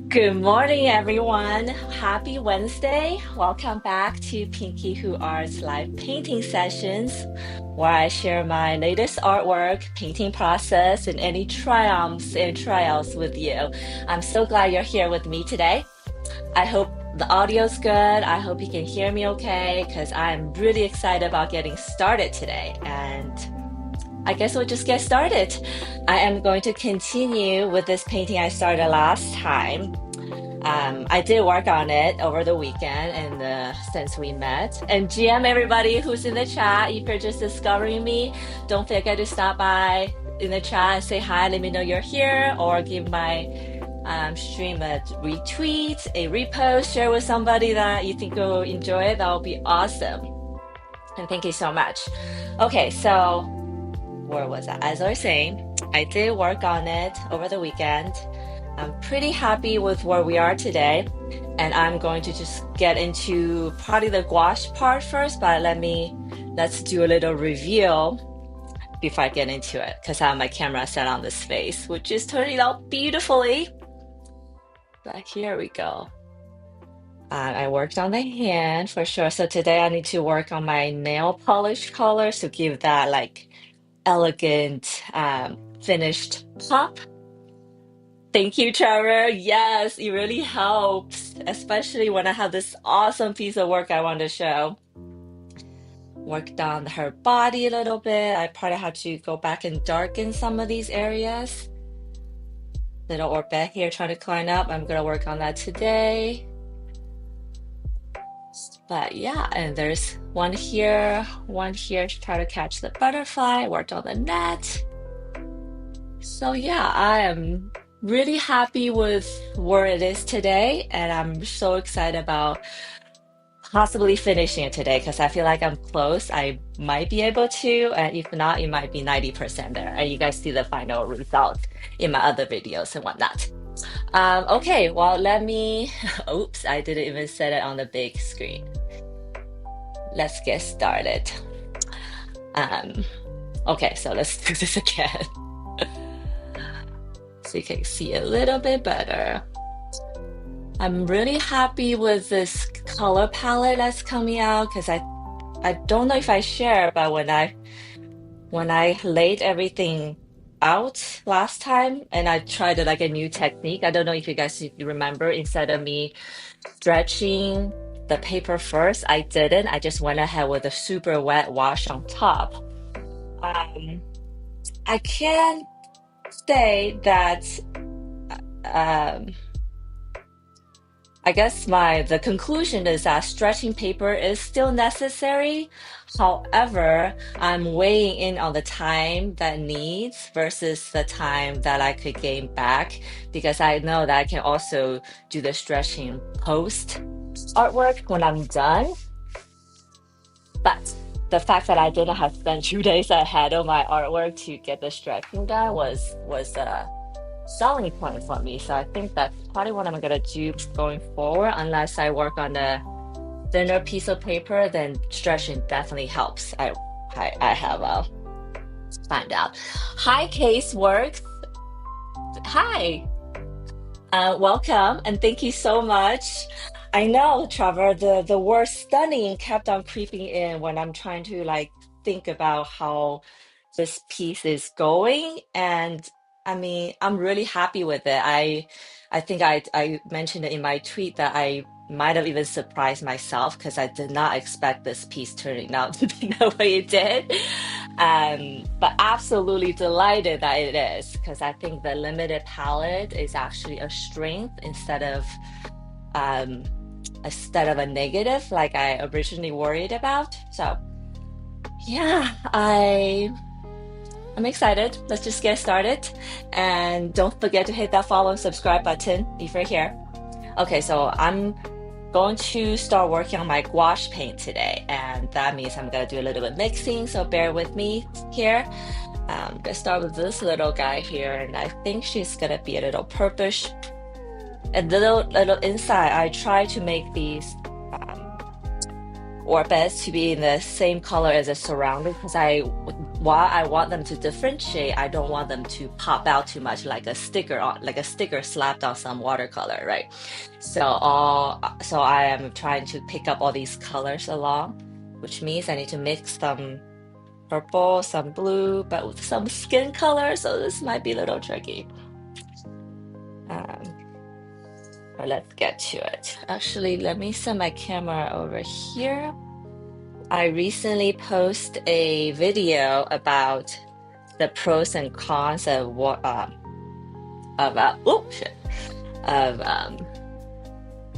Good morning, everyone. Happy Wednesday. Welcome back to Pinky Who Art's live painting sessions, where I share my latest artwork, painting process, and any triumphs and trials with you. I'm so glad you're here with me today. I hope the audio's good. I hope you can hear me okay, because I'm really excited about getting started today. And I guess we'll just get started. I am going to continue with this painting I started last time. I did work on it over the weekend and since we met. And GM, everybody who's in the chat, if you're just discovering me, don't forget to stop by in the chat and say hi. Let me know you're here, or give my stream a retweet, a repost, share with somebody that you think will enjoy it. That would be awesome. And thank you so much. Okay, so where was I? As I was saying, I did work on it over the weekend. I'm pretty happy with where we are today, and I'm going to just get into probably the gouache part first, but let's do a little review before I get into it, because I have my camera set on this face, which is turning out beautifully. But here we go. I worked on the hand for sure. So today I need to work on my nail polish colors to give that like elegant finished pop. Thank you, Trevor. Yes, it really helps, especially when I have this awesome piece of work I want to show. Worked on her body a little bit. I probably have to go back and darken some of these areas. Little orbit here trying to climb up. I'm gonna work on that today. But yeah, and there's one here to try to catch the butterfly. Worked on the net. So yeah, I am really happy with where it is today, and I'm so excited about possibly finishing it today because I feel like I'm close. I might be able to, and if not, it might be 90% there. And you guys see the final result in my other videos and whatnot. Okay, well, let me, oops, I didn't even set it on the big screen. Let's get started. Um, okay, so let's do this again so you can see a little bit better. I'm really happy with this color palette that's coming out because I don't know if I share, but when I laid everything out last time and I tried like a new technique, I don't know if you guys remember, instead of me stretching the paper first, I didn't. I just went ahead with a super wet wash on top. Um, I can say that um, I guess the conclusion is that stretching paper is still necessary. However, I'm weighing in on the time that needs versus the time that I could gain back, because I know that I can also do the stretching post artwork when I'm done. But the fact that I didn't have spent 2 days ahead of my artwork to get the stretching done was selling point for me. So I think that's probably what I'm gonna do going forward. Unless I work on a thinner piece of paper, then stretching definitely helps. I have find out. Hi, Case Works. Hi, welcome and thank you so much. I know, Trevor, the word stunning kept on creeping in when I'm trying to like think about how this piece is going. And I mean, I'm really happy with it. I think I mentioned it in my tweet that I might have even surprised myself because I did not expect this piece turning out to be the way it did. But absolutely delighted that it is, because I think the limited palette is actually a strength um, instead of a negative like I originally worried about. So yeah, I'm excited. Let's just get started. And don't forget to hit that follow and subscribe button if you're here. Okay, so I'm going to start working on my gouache paint today. And that means I'm going to do a little bit mixing. So bear with me here. I'm going to start with this little guy here. And I think she's going to be a little purplish. A little inside, I try to make these orbits to be in the same color as the surrounding, because I while I want them to differentiate, I don't want them to pop out too much like a sticker on like a sticker slapped on some watercolor, right? So I am trying to pick up all these colors along, which means I need to mix some purple, some blue, but with some skin color, so this might be a little tricky. Um, but let's get to it. Actually, let me set my camera over here. I recently posted a video about the pros and cons of what oh shit of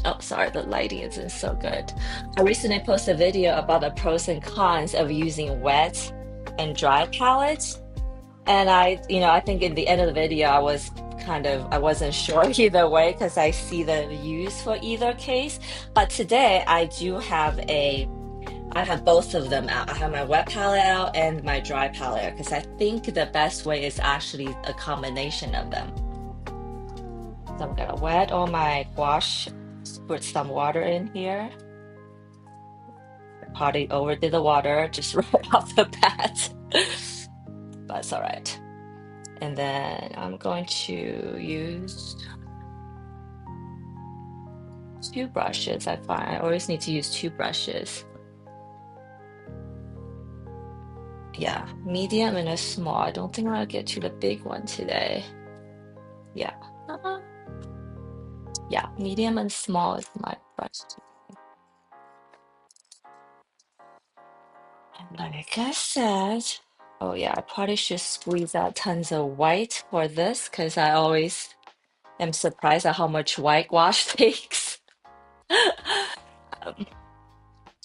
oh sorry, the lighting isn't so good. I recently posted a video about the pros and cons of using wet and dry palettes. And I think in the end of the video, I wasn't sure either way because I see the use for either case. But today I have both of them out. I have my wet palette out and my dry palette because I think the best way is actually a combination of them. So I'm gonna wet all my gouache, put some water in here. I probably overdid the water just right off the bat, but it's all right. And then I'm going to use two brushes. I find I always need to use two brushes. Yeah, medium and a small. I don't think I'll get to the big one today. Yeah. Yeah, medium and small is my brush. And like I said, oh yeah, I probably should squeeze out tons of white for this because I always am surprised at how much white gouache takes. Um,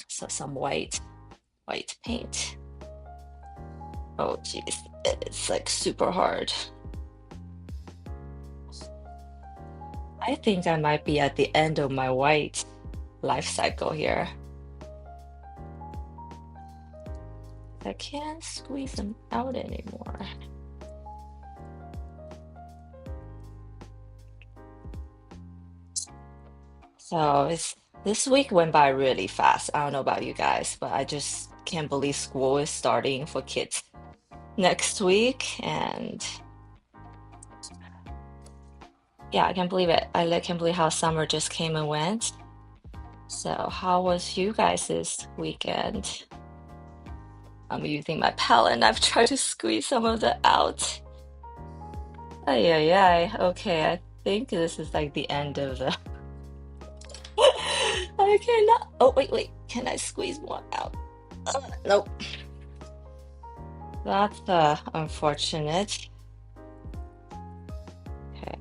so some white paint. Oh geez, it's like super hard. I think I might be at the end of my white life cycle here. I can't squeeze them out anymore. So this week went by really fast. I don't know about you guys, but I just can't believe school is starting for kids next week. And yeah, I can't believe it. Can't believe how summer just came and went. So how was you guys this weekend? I'm using my palette and I've tried to squeeze some of it out. Ay, ay, ay. Okay, I think this is like the end of the. I cannot. Oh, wait. Can I squeeze one out? Nope. That's unfortunate. Okay.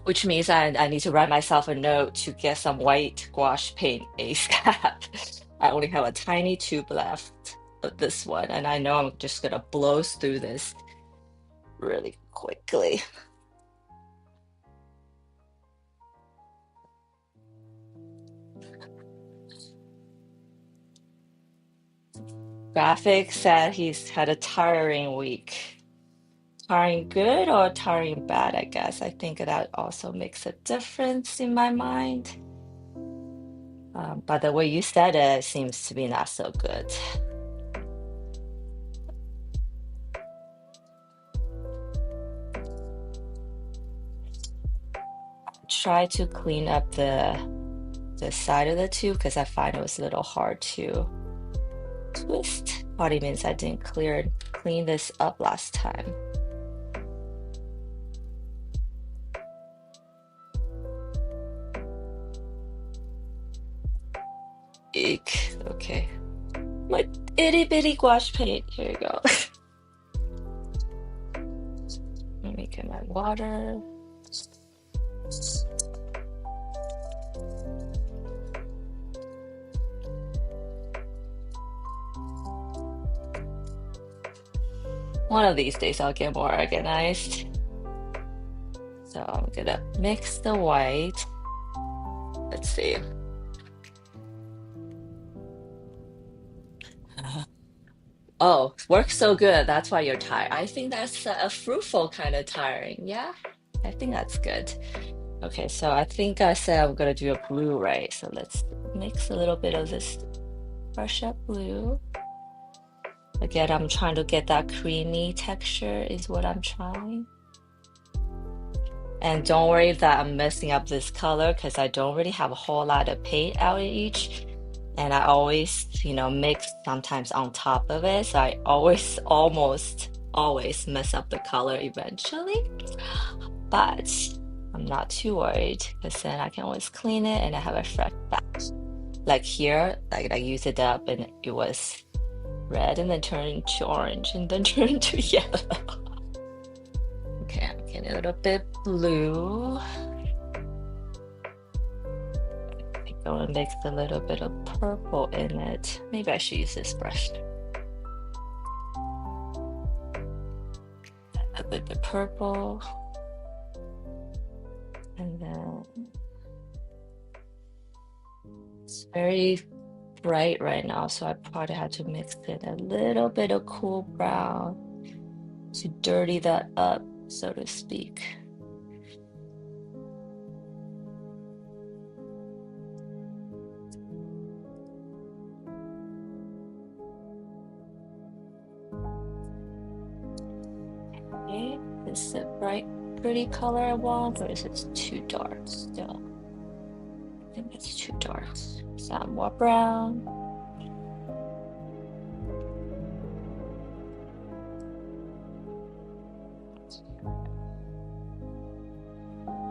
Which means I need to write myself a note to get some white gouache paint ASAP. I only have a tiny tube left of this one, and I know I'm just gonna blow through this really quickly. Graphic said he's had a tiring week. Tiring good or tiring bad, I guess. I think that also makes a difference in my mind. But the way you said it seems to be not so good. Try to clean up the side of the tube because I find it was a little hard to twist. Probably means I didn't clean this up last time. Eek. Okay. My itty bitty gouache paint. Here you go. Let me get my water. One of these days I'll get more organized. So I'm gonna mix the white. Let's see. Oh, works so good. That's why you're tired. I think that's a fruitful kind of tiring. Yeah, I think that's good. Okay, so I think I said I'm gonna do a blue, right? So let's mix a little bit of this brush up blue. Again, I'm trying to get that creamy texture is what I'm trying. And don't worry that I'm messing up this color because I don't really have a whole lot of paint out in each. And I always, mix sometimes on top of it. So I always, almost always mess up the color eventually. But I'm not too worried because then I can always clean it and I have a fresh batch. Like here, like I used it up and it was red and then turned to orange and then turned to yellow. Okay, I'm getting a little bit blue. I go and mix a little bit of purple in it. Maybe I should use this brush. A bit of purple. And then it's very bright right now, so I probably have to mix in a little bit of cool brown to dirty that up, so to speak. Okay, is it bright, pretty color I want, or is it too dark still? I think it's too dark. Some more brown.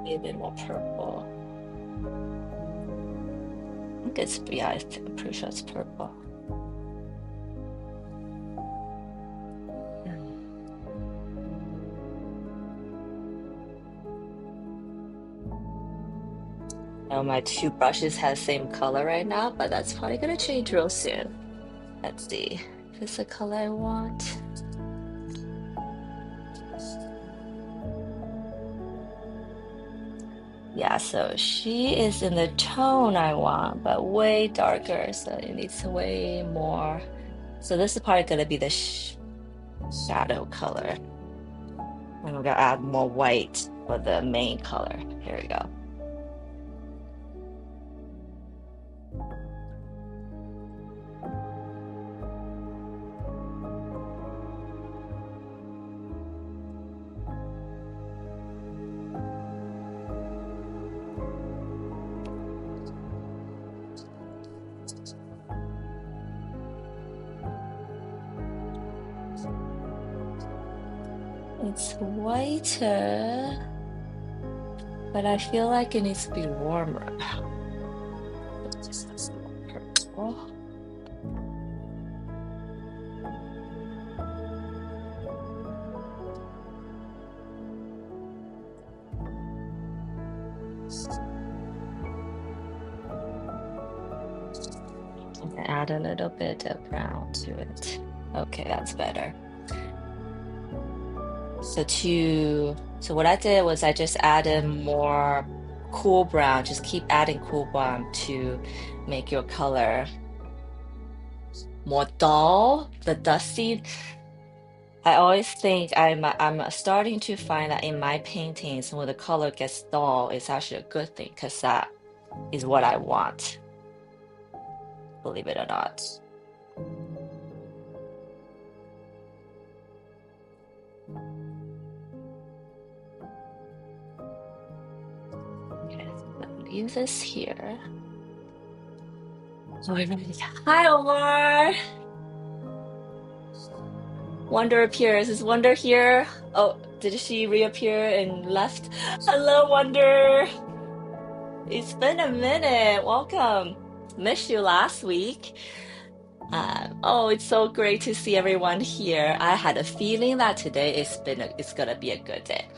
A bit more purple. I think it's, yeah, I'm pretty sure it's purple. Now my two brushes have the same color right now, but that's probably gonna change real soon. Let's see if it's the color I want. Yeah, so she is in the tone I want, but way darker, so it needs way more. So this is probably gonna be the shadow color. And we're gonna add more white for the main color. Here we go. It's whiter, but I feel like it needs to be warmer. Let's just have some more purple. And add a little bit of brown to it. Okay, that's better. So what I did was I just added more cool brown. Just keep adding cool brown to make your color more dull, the dusty. I always think I'm starting to find that in my paintings, when the color gets dull, it's actually a good thing because that is what I want, believe it or not. Okay, so leave this here. Oh, hi, Omar. Wonder appears. Is Wonder here? Oh, did she reappear and left? Hello, Wonder. It's been a minute. Welcome. Missed you last week. Oh, it's so great to see everyone here. I had a feeling that today it's gonna be a good day.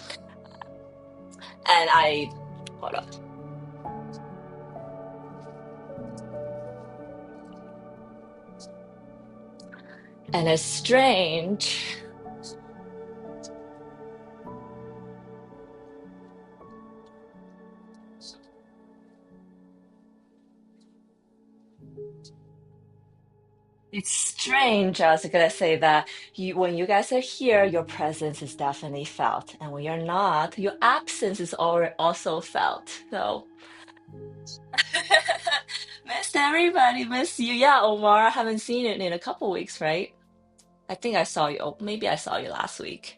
And I hold on. And it's strange. It's strange. I was gonna say that when you guys are here, your presence is definitely felt, and when you're not, your absence is also felt. So, miss everybody, miss you. Yeah, Omar, I haven't seen it in a couple weeks, right? I think I saw you. Oh, maybe I saw you last week.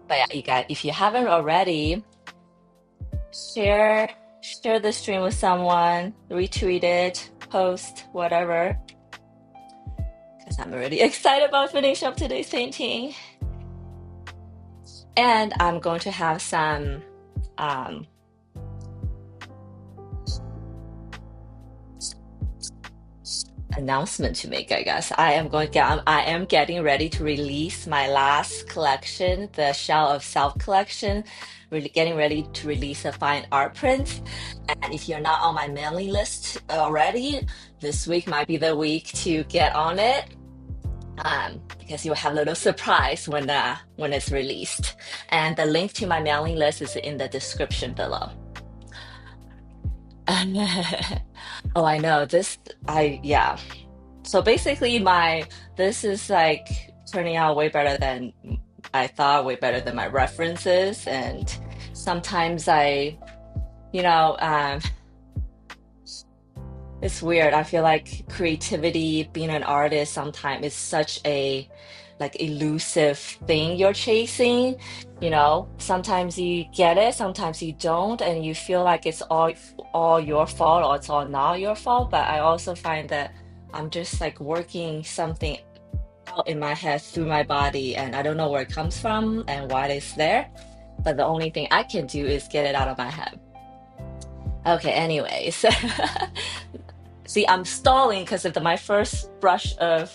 But yeah, you guys, if you haven't already, share share the stream with someone, retweet it, post, whatever. Because I'm already excited about finishing up today's painting. And I'm going to have some um, announcement to make, I guess. I am getting ready to release my last collection, the Shell of Self collection. Really getting ready to release a fine art print. And if you're not on my mailing list already, this week might be the week to get on it. Because you'll have a little surprise when it's released. And the link to my mailing list is in the description below. Oh, I know this. Yeah. So basically, this is like turning out way better than I thought, way better than my references. And sometimes you know, um, it's weird. I feel like creativity, being an artist, sometimes is such a like elusive thing you're chasing. Sometimes you get it, sometimes you don't, and you feel like it's all your fault or it's all not your fault. But I also find that I'm just like working something out in my head through my body, and I don't know where it comes from and why it's there. But the only thing I can do is get it out of my head. Okay, anyways. See, I'm stalling because of my first brush of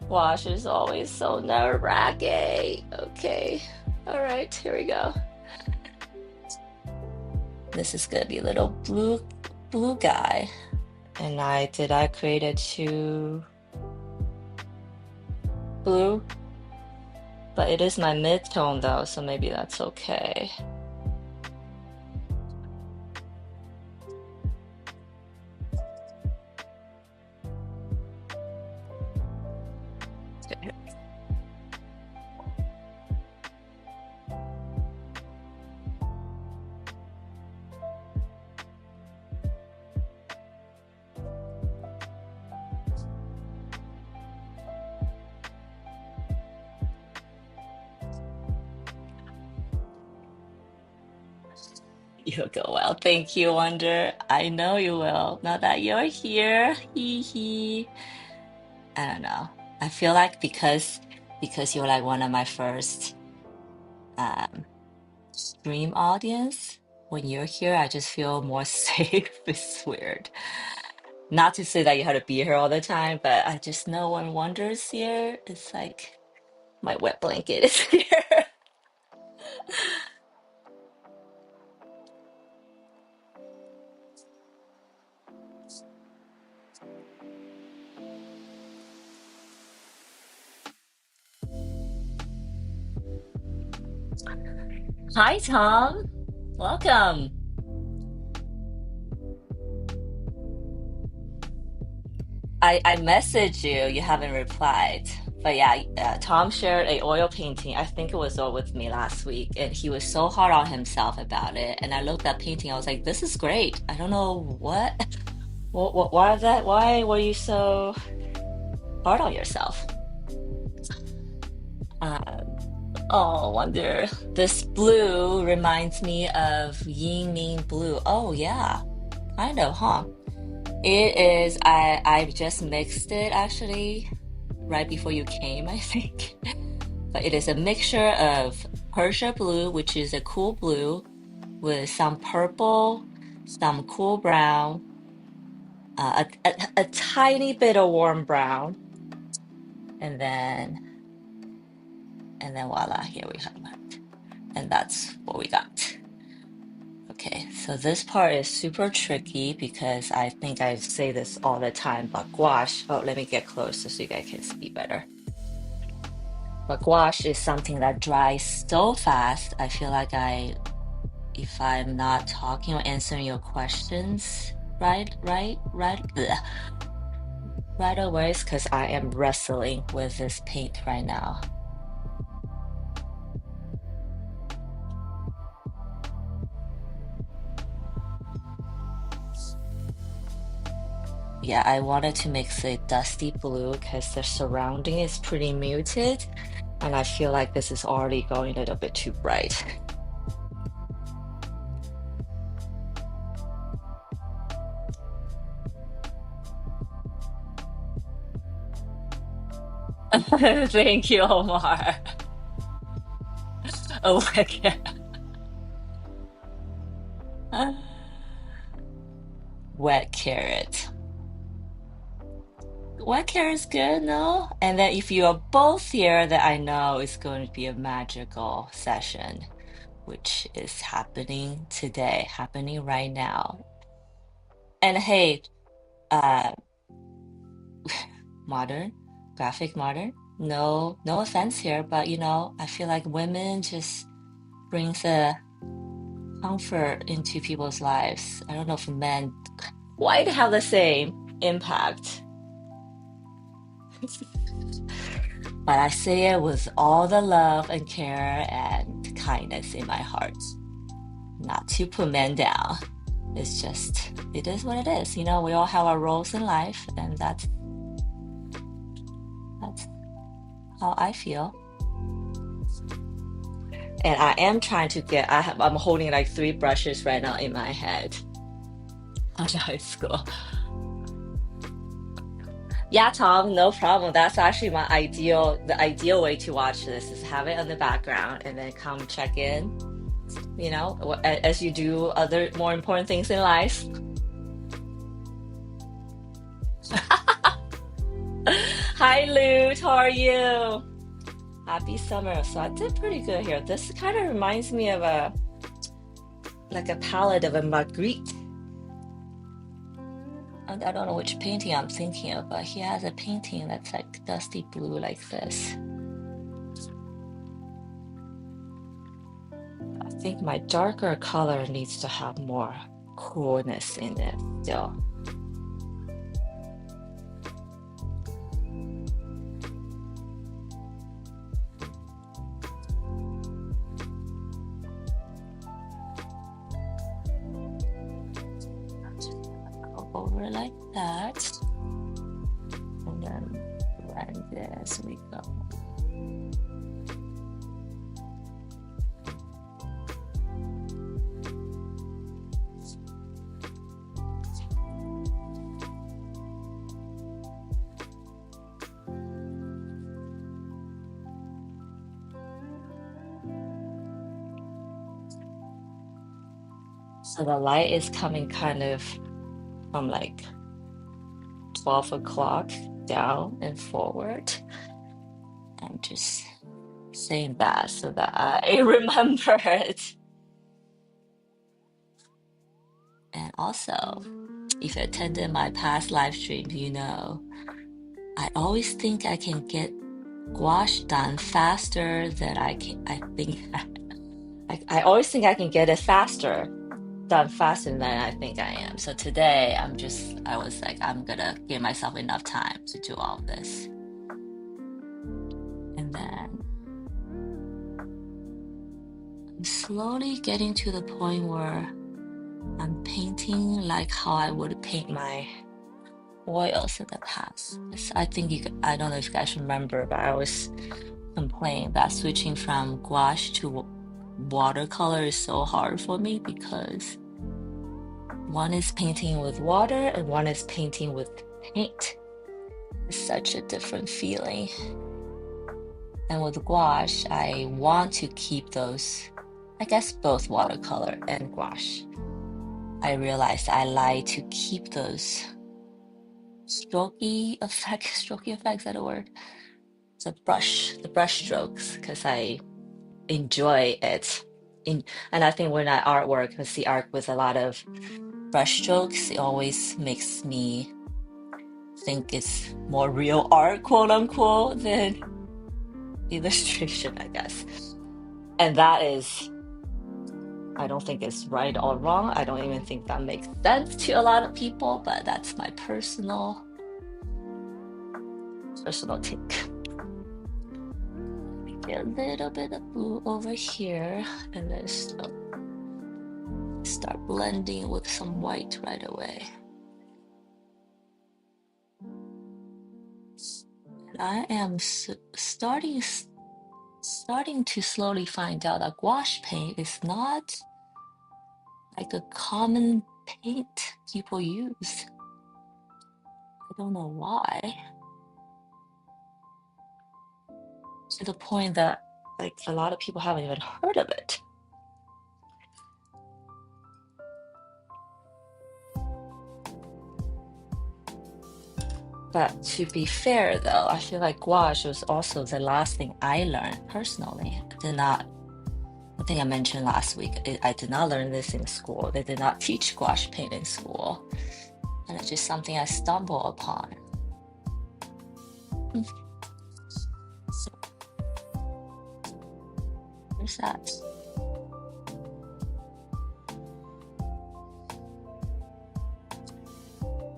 wash is always so nerve-wracking. Okay. All right, here we go. This is gonna be a little blue guy. And I create it to blue? But it is my mid-tone though, so maybe that's okay. You'll go well. Thank you, Wonder. I know you will. Now that you're here, hee hee. I don't know. I feel like because you're like one of my first um stream audience, when you're here, I just feel more safe. It's weird. Not to say that you have to be here all the time, but I just know when Wonder's here, it's like my wet blanket is here. Hi, Tom. Welcome. I messaged you. You haven't replied. But yeah, Tom shared a oil painting. I think it was all with me last week, and he was so hard on himself about it. And I looked at painting. I was like, "This is great." I don't know what, why is that? Why were you so hard on yourself? Um, oh, wonder. This blue reminds me of Yin Ming blue. Oh yeah, kind of, huh? It is. I just mixed it actually right before you came, I think. But it is a mixture of Persia blue, which is a cool blue, with some purple, some cool brown, a tiny bit of warm brown, and then voila, here we have it. And that's what we got. Okay, so this part is super tricky because I think I say this all the time, but gouache, oh, let me get closer so you guys can see better. But gouache is something that dries so fast. I feel like I if I'm not talking or answering your questions ugh, right away, it's because I am wrestling with this paint right now. Yeah, I wanted to mix a dusty blue because the surrounding is pretty muted, and I feel like this is already going a little bit too bright. Thank you, Omar. Oh my God. Wet carrot. Wet carrot's good, no? And then if you are both here, then I know it's going to be a magical session, which is happening today, happening right now. And hey, uh, modern, graphic modern. No offense here, but I feel like women just brings a comfort into people's lives. I don't know if men quite have the same impact, but I say it with all the love and care and kindness in my heart. Not to put men down. It's just, it is what it is. We all have our roles in life, and that's how I feel. And I am trying to I'm holding like 3 brushes right now in my head on high school. Yeah, Tom, no problem. That's actually the ideal way to watch this is have it on the background and then come check in, as you do other more important things in life. Hi, Lute, how are you? Happy summer. So I did pretty good here. This kind of reminds me of like a palette of a Magritte. I don't know which painting I'm thinking of, but he has a painting that's like dusty blue like this. I think my darker color needs to have more coolness in it still. Go over like that. And then blend it as we go. So the light is coming kind of from like 12 o'clock down and forward. I'm just saying that so that I remember it. And also, if you attended my past live streams, I always think I can get gouache done faster than I think I always think I can get it done faster than I think I am. So today I was like, I'm gonna give myself enough time to do all this. And then I'm slowly getting to the point where I'm painting like how I would paint my oils in the past. I think I don't know if you guys remember, but I always complain that switching from gouache to watercolor is so hard for me because one is painting with water and one is painting with paint. It's such a different feeling. And with gouache, I want to keep those, I guess both watercolor and gouache. I realized I like to keep those strokey effects, is that a word? The brush strokes, because I enjoy it. And I think when I artwork, I see art with a lot of brush strokes, it always makes me think it's more real art, quote unquote, than illustration, I guess. And that is I don't think it's right or wrong. I don't even think that makes sense to a lot of people, but that's my personal take. Get a little bit of blue over here and then start blending with some white right away. And I am starting to slowly find out that gouache paint is not like a common paint people use. I don't know why. To the point that like a lot of people haven't even heard of it. But to be fair though, I feel like gouache was also the last thing I learned personally. I think I mentioned last week, I did not learn this in school. They did not teach gouache paint in school. And it's just something I stumbled upon. So, there's that.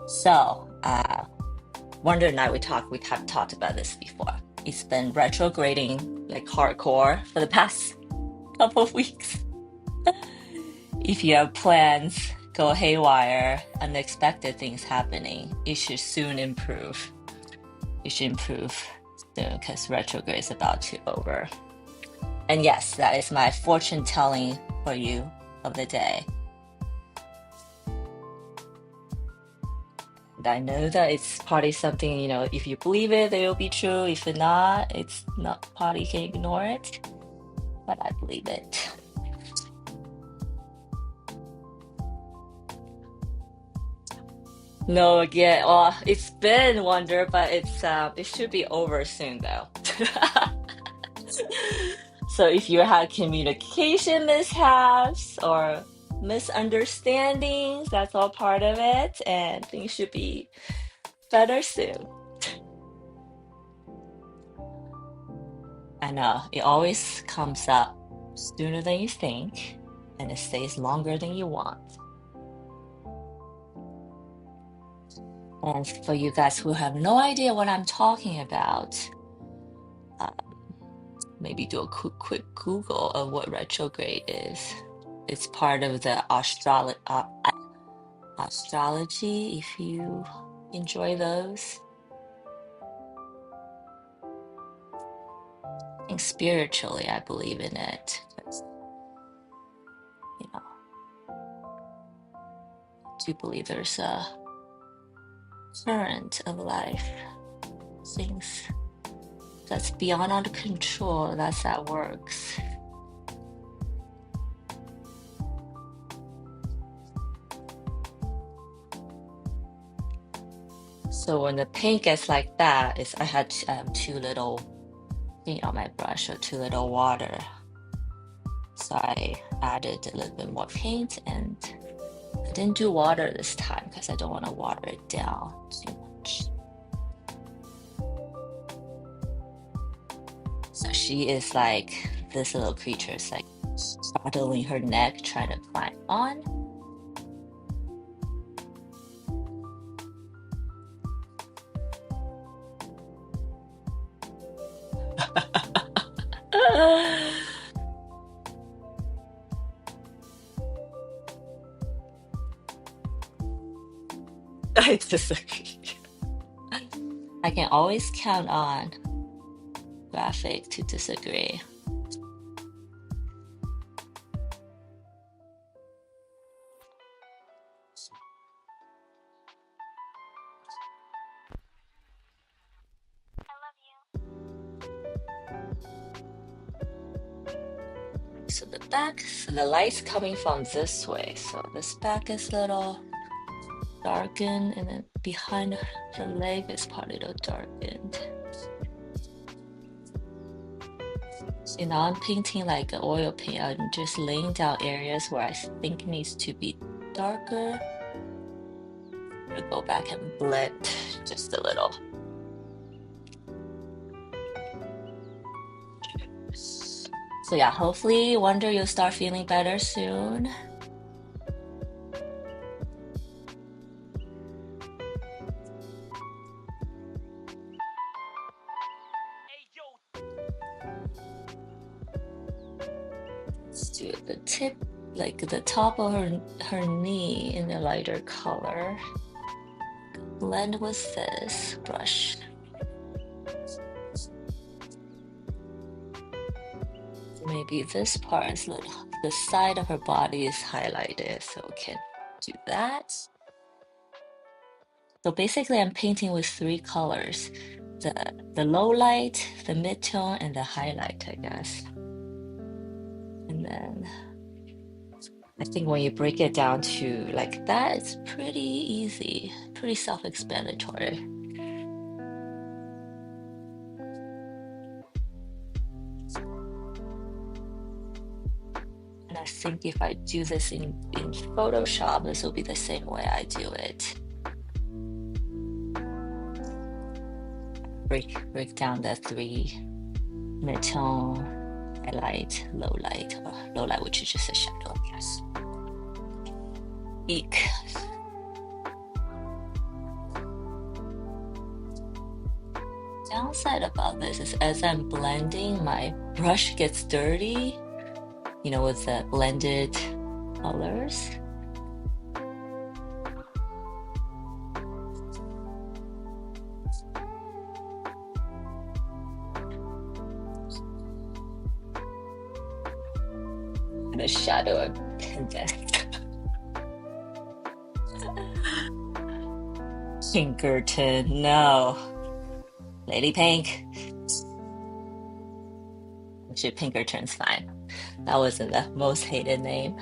So, Wonder and I, we have talked about this before. It's been retrograding like hardcore for the past couple of weeks. If you have plans go haywire, unexpected things happening, it should soon improve. It should improve soon because retrograde is about to over. And yes, that is my fortune telling for you of the day. And I know that it's probably something, if you believe it, it will be true. If not, it's not, probably can ignore it. But I believe it. No, again, well, it's been Wonder, but it should be over soon though. So if you had communication mishaps or misunderstandings, that's all part of it, and things should be better soon. I know, it always comes up sooner than you think, and it stays longer than you want. And for you guys who have no idea what I'm talking about, maybe do a quick Google of what retrograde is. It's part of the astrology, if you enjoy those. And spiritually, I believe in it. 'Cause, I do believe there's a current of life, things that's beyond our control, that's that works. So when the paint gets like that, I had too little paint on my brush or too little water. So I added a little bit more paint, and I didn't do water this time because I don't want to water it down too much. So she is like, this little creature is like straddling her neck, trying to climb on. I disagree. I can always count on Graphic to disagree. So the back, so the light's coming from this way. So this back is a little darkened, and then behind the leg is part a little darkened. So now I'm painting like an oil paint. I'm just laying down areas where I think needs to be darker. I'm gonna go back and blend just a little. So yeah, hopefully, wonder you'll start feeling better soon. Let's do the tip, like the top of her knee in a lighter color. Blend with this brush. Maybe this part is little, the side of her body is highlighted, so we can do that. So basically, I'm painting with three colors: the low light, the mid tone, and the highlight, I guess. And then I think when you break it down to like that, it's pretty easy, pretty self-explanatory. And I think if I do this in Photoshop, this will be the same way I do it. Break down the three: mid-tone, highlight, low light, or low light, which is just a shadow, I guess. Eek. Downside about this is as I'm blending, my brush gets dirty, with the blended colors. And the shadow of condensed. Pinkerton, no. Lady Pink. Actually, Pinkerton's fine. That wasn't the most hated name.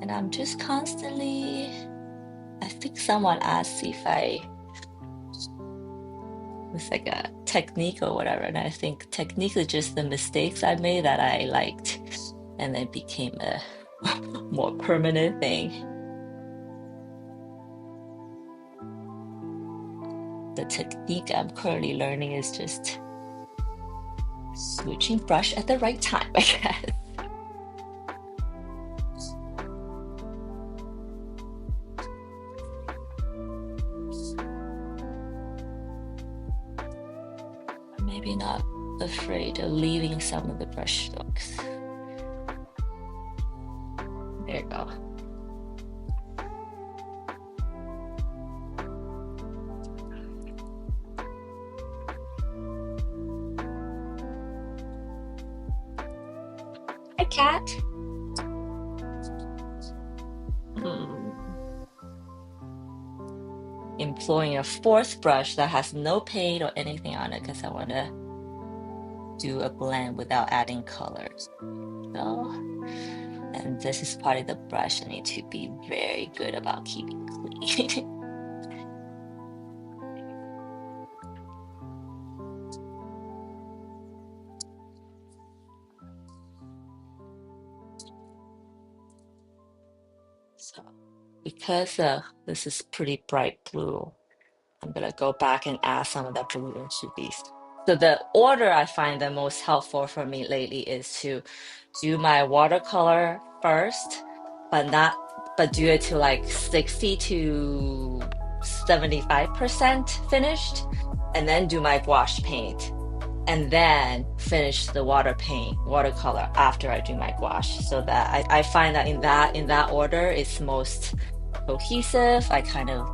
And I'm just constantly, I think someone asked if was like a technique or whatever, and I think technique is just the mistakes I made that I liked, and then became a more permanent thing. The technique I'm currently learning is just switching brush at the right time, I guess. Maybe not afraid of leaving some of the brush strokes. There you go. Hi, cat. Employing a fourth brush that has no paint or anything on it because I want to do a blend without adding colors. So, and this is part of the brush I need to be very good about keeping clean. So, because this is pretty bright blue, I'm gonna go back and add some of that blue into these. So the order I find the most helpful for me lately is to do my watercolor first, but do it to like 60 to 75% finished, and then do my gouache paint, and then finish the watercolor after I do my gouache. So that I find that in that order it's most cohesive. I kind of,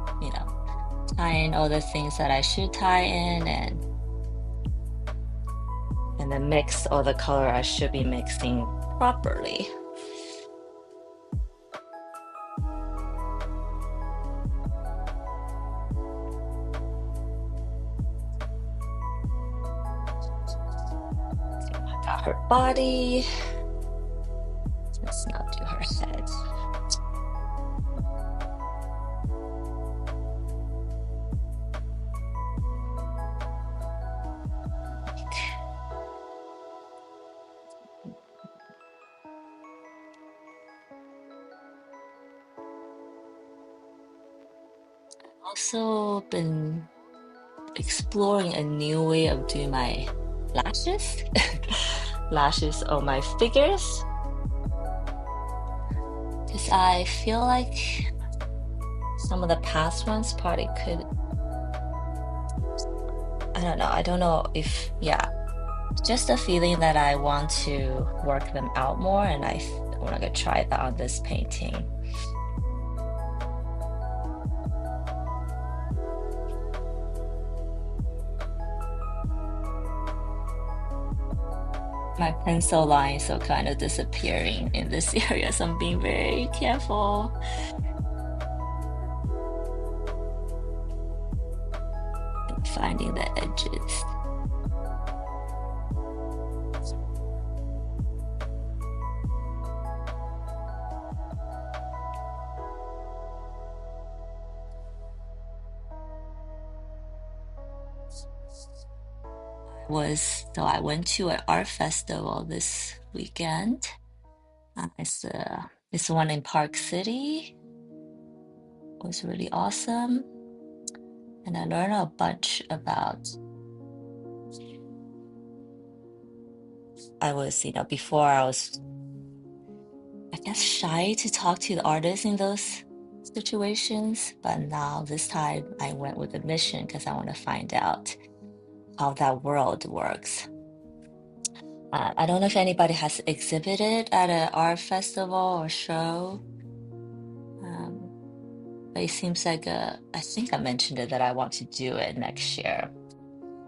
tie in all the things that I should tie in, and then mix all the color I should be mixing properly. I got her body. Let's not do her head. Also been exploring a new way of doing my lashes, lashes on my figures, because I feel like some of the past ones probably could, I don't know if, yeah, just a feeling that I want to work them out more, and I want to try that on this painting. My pencil lines are kind of disappearing in this area, so I'm being very careful. Finding the edges. I went to an art festival this weekend. It's one in Park City. It was really awesome, and I learned a bunch about. Before I was, I guess, shy to talk to the artists in those situations, but now this time I went with a mission because I want to find out how that world works. I don't know if anybody has exhibited at an art festival or show, um, but it seems like I think I mentioned it that I want to do it next year.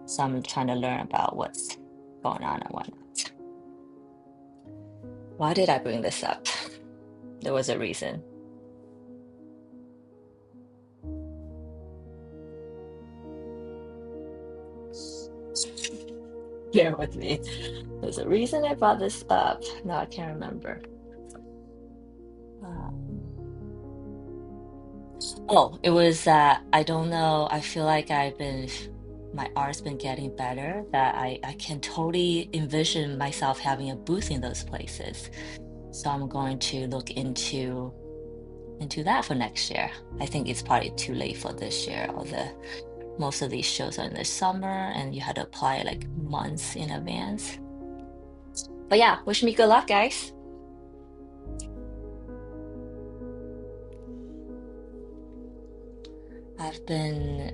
So I'm trying to learn about what's going on and whatnot. Why did I bring this up? There was a reason. Bear with me. There's a reason I brought this up. No, I can't remember. It was I don't know. I feel like my art's been getting better, that I can totally envision myself having a booth in those places. So I'm going to look into that for next year. I think it's probably too late for this year. Most of these shows are in the summer and you had to apply like months in advance. But yeah, wish me good luck, guys. I've been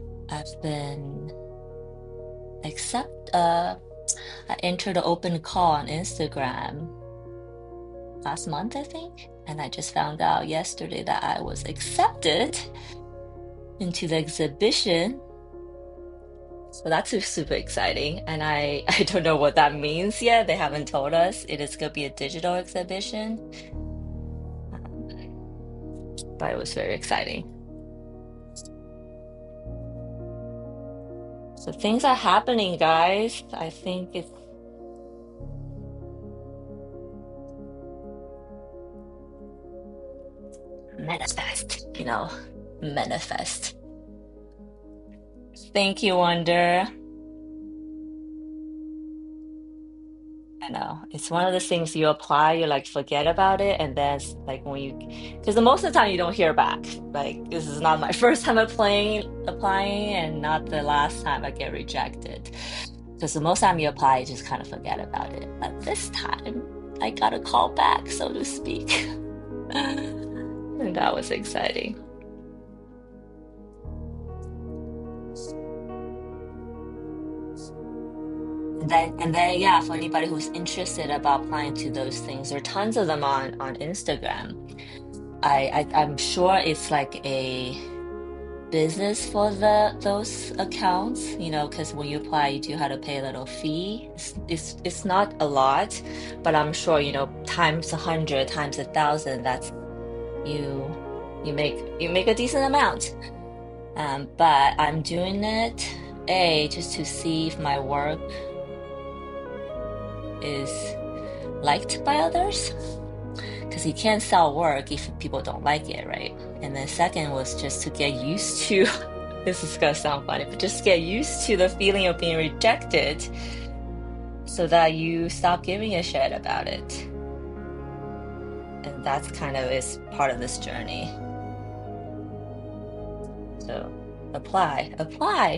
I entered an open call on Instagram last month, I think, and I just found out yesterday that I was accepted into the exhibition. So that's super exciting, and I don't know what that means yet. They haven't told us. It is going to be a digital exhibition, but it was very exciting. So things are happening, guys. I think it's manifest, manifest. Thank you, Wonder. I know. It's one of the things you apply, you like forget about it, and then like because the most of the time you don't hear back. Like this is not my first time applying, and not the last time I get rejected. Because the most time you apply, you just kind of forget about it. But this time, I got a call back, so to speak. And that was exciting. And then, yeah, for anybody who's interested about applying to those things, there are tons of them on Instagram. I'm sure it's like a business for those accounts, because when you apply, you do have to pay a little fee. It's not a lot, but I'm sure, times 100, times 1,000, that's you you make a decent amount. But I'm doing it just to see if my work is liked by others, because you can't sell work if people don't like it, right? And then second was just to get used to this is gonna sound funny, but just get used to the feeling of being rejected so that you stop giving a shit about it. And that's kind of is part of this journey. So apply,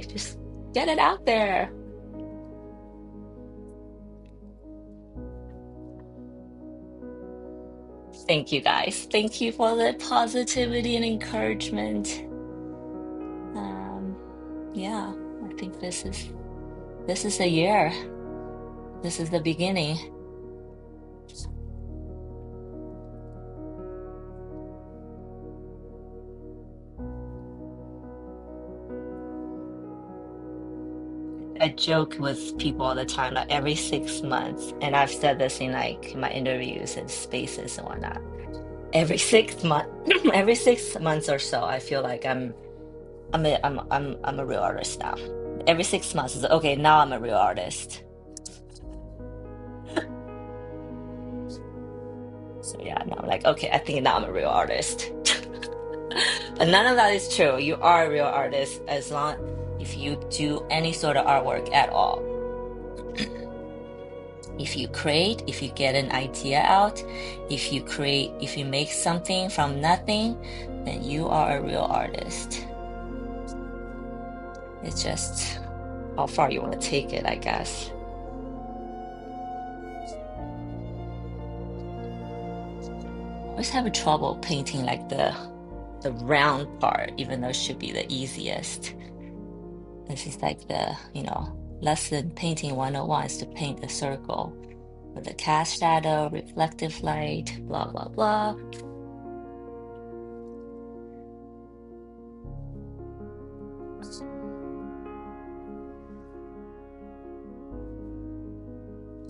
just get it out there. Thank you guys. Thank you for the positivity and encouragement. Um, yeah, I think this is a year. This is the beginning. I joke with people all the time, like every 6 months, and I've said this in like my interviews and spaces and whatnot. Every 6 month, every 6 months or so, I feel like I'm a real artist now. Every 6 months is okay. Now I'm a real artist. So yeah, now I'm like, okay, I think now I'm a real artist. But none of that is true. You are a real artist as long if you do any sort of artwork at all. If you create, if you get an idea out, if you create, if you make something from nothing, then you are a real artist. It's just how far you want to take it, I guess. I always have trouble painting like the round part, even though it should be the easiest. This is like lesson painting 101 is to paint a circle with the cast shadow, reflective light, blah, blah, blah.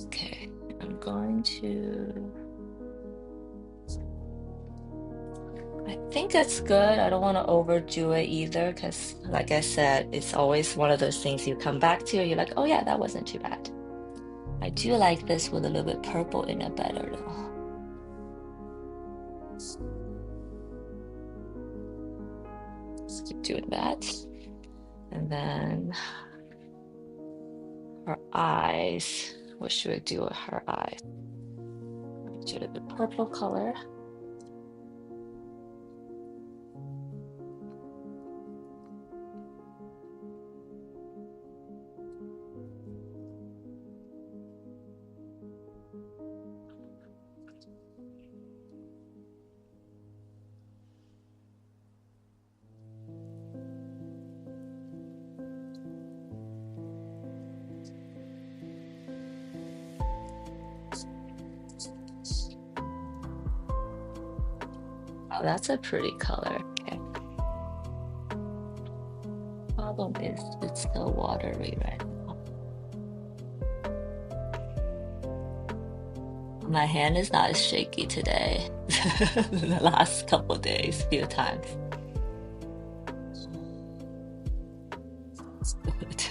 Okay, I'm going to, I think that's good. I don't want to overdo it either because, like I said, it's always one of those things you come back to and you're like, oh yeah, that wasn't too bad. I do like this with a little bit purple in it better though. Let's keep doing that. And then her eyes. What should I do with her eyes? Do the purple color. Oh, that's a pretty color. Okay. Problem is, it's still watery right now. My hand is not as shaky today. The last couple of days, few times. It's good.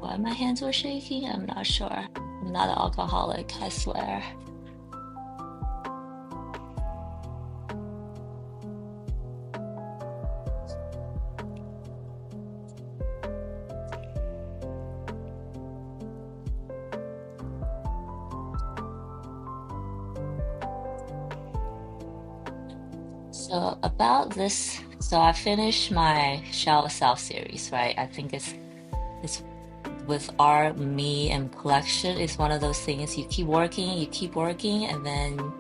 Why my hands were shaking? I'm not sure. I'm not an alcoholic, I swear. So about this, so I finished my Shell Self series, right? I think it's with art, me, and collection. It's one of those things you keep working, and then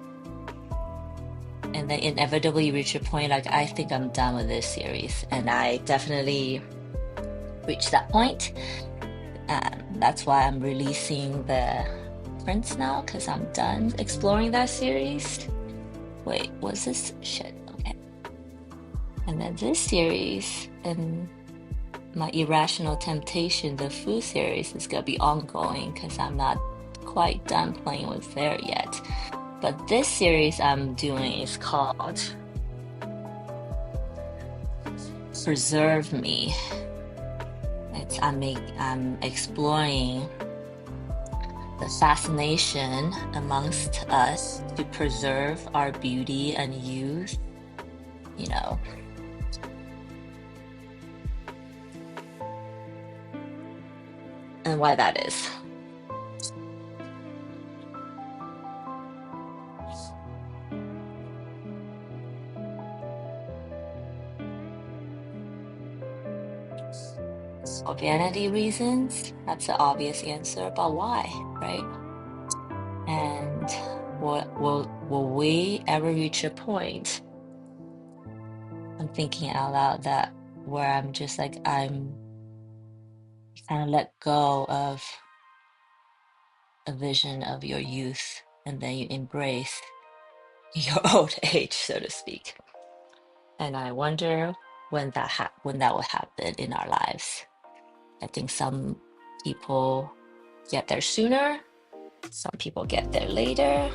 inevitably you reach a point like I think I'm done with this series, and I definitely reached that point. That's why I'm releasing the prints now because I'm done exploring that series. Wait, was this shit? Okay. And then this series and my Irrational Temptation, the food series, is gonna be ongoing because I'm not quite done playing with there yet. But this series I'm doing is called Preserve Me. I'm exploring the fascination amongst us to preserve our beauty and youth, you know. And why that is. For vanity reasons, that's the obvious answer, but why, right? And will we ever reach a point, I'm thinking out loud, that where I'm just like, I'm kind of let go of a vision of your youth and then you embrace your old age, so to speak. And I wonder when that will happen in our lives. I think some people get there sooner, some people get there later,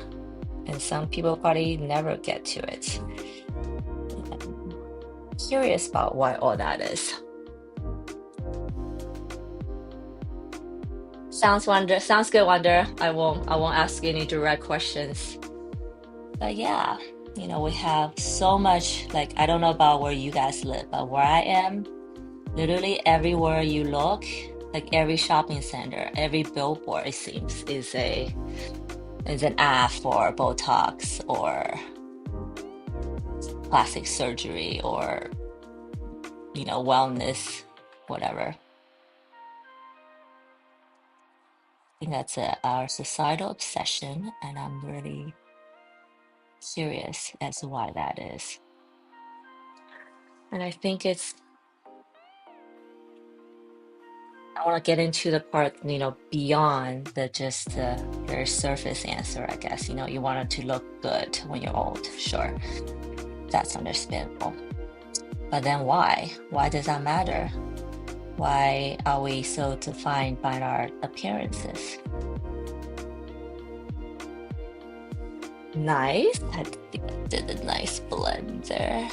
and some people probably never get to it. I'm curious about why all that is. Sounds good, Wonder. I won't ask any direct questions. But yeah, we have so much, like, I don't know about where you guys live, but where I am, literally everywhere you look, like every shopping center, every billboard, it seems, is an ad for Botox or plastic surgery or wellness, whatever. I think that's our societal obsession, and I'm really curious as to why that is. And I think I want to get into the part, beyond the just the very surface answer, I guess. You want it to look good when you're old. Sure, that's understandable. But then why? Why does that matter? Why are we so defined by our appearances? Nice. I think I did a nice blend there.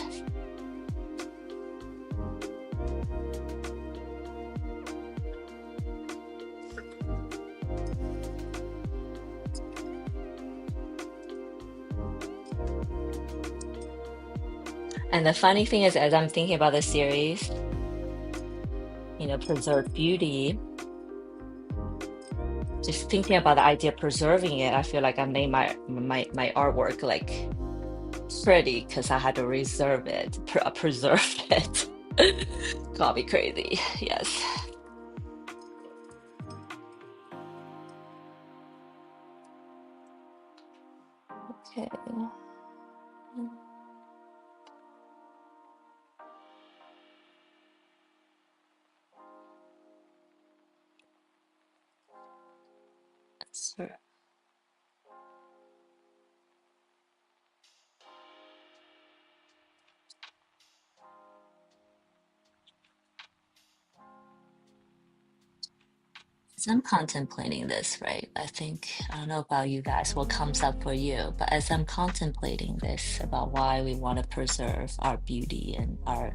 And the funny thing is, as I'm thinking about the series, Preserve Beauty, just thinking about the idea of preserving it, I feel like I made my artwork like pretty because I had to preserve it. Got me crazy. Yes. Okay. So, as I'm contemplating this, right? I don't know about you guys, what comes up for you, but as I'm contemplating this about why we want to preserve our beauty and our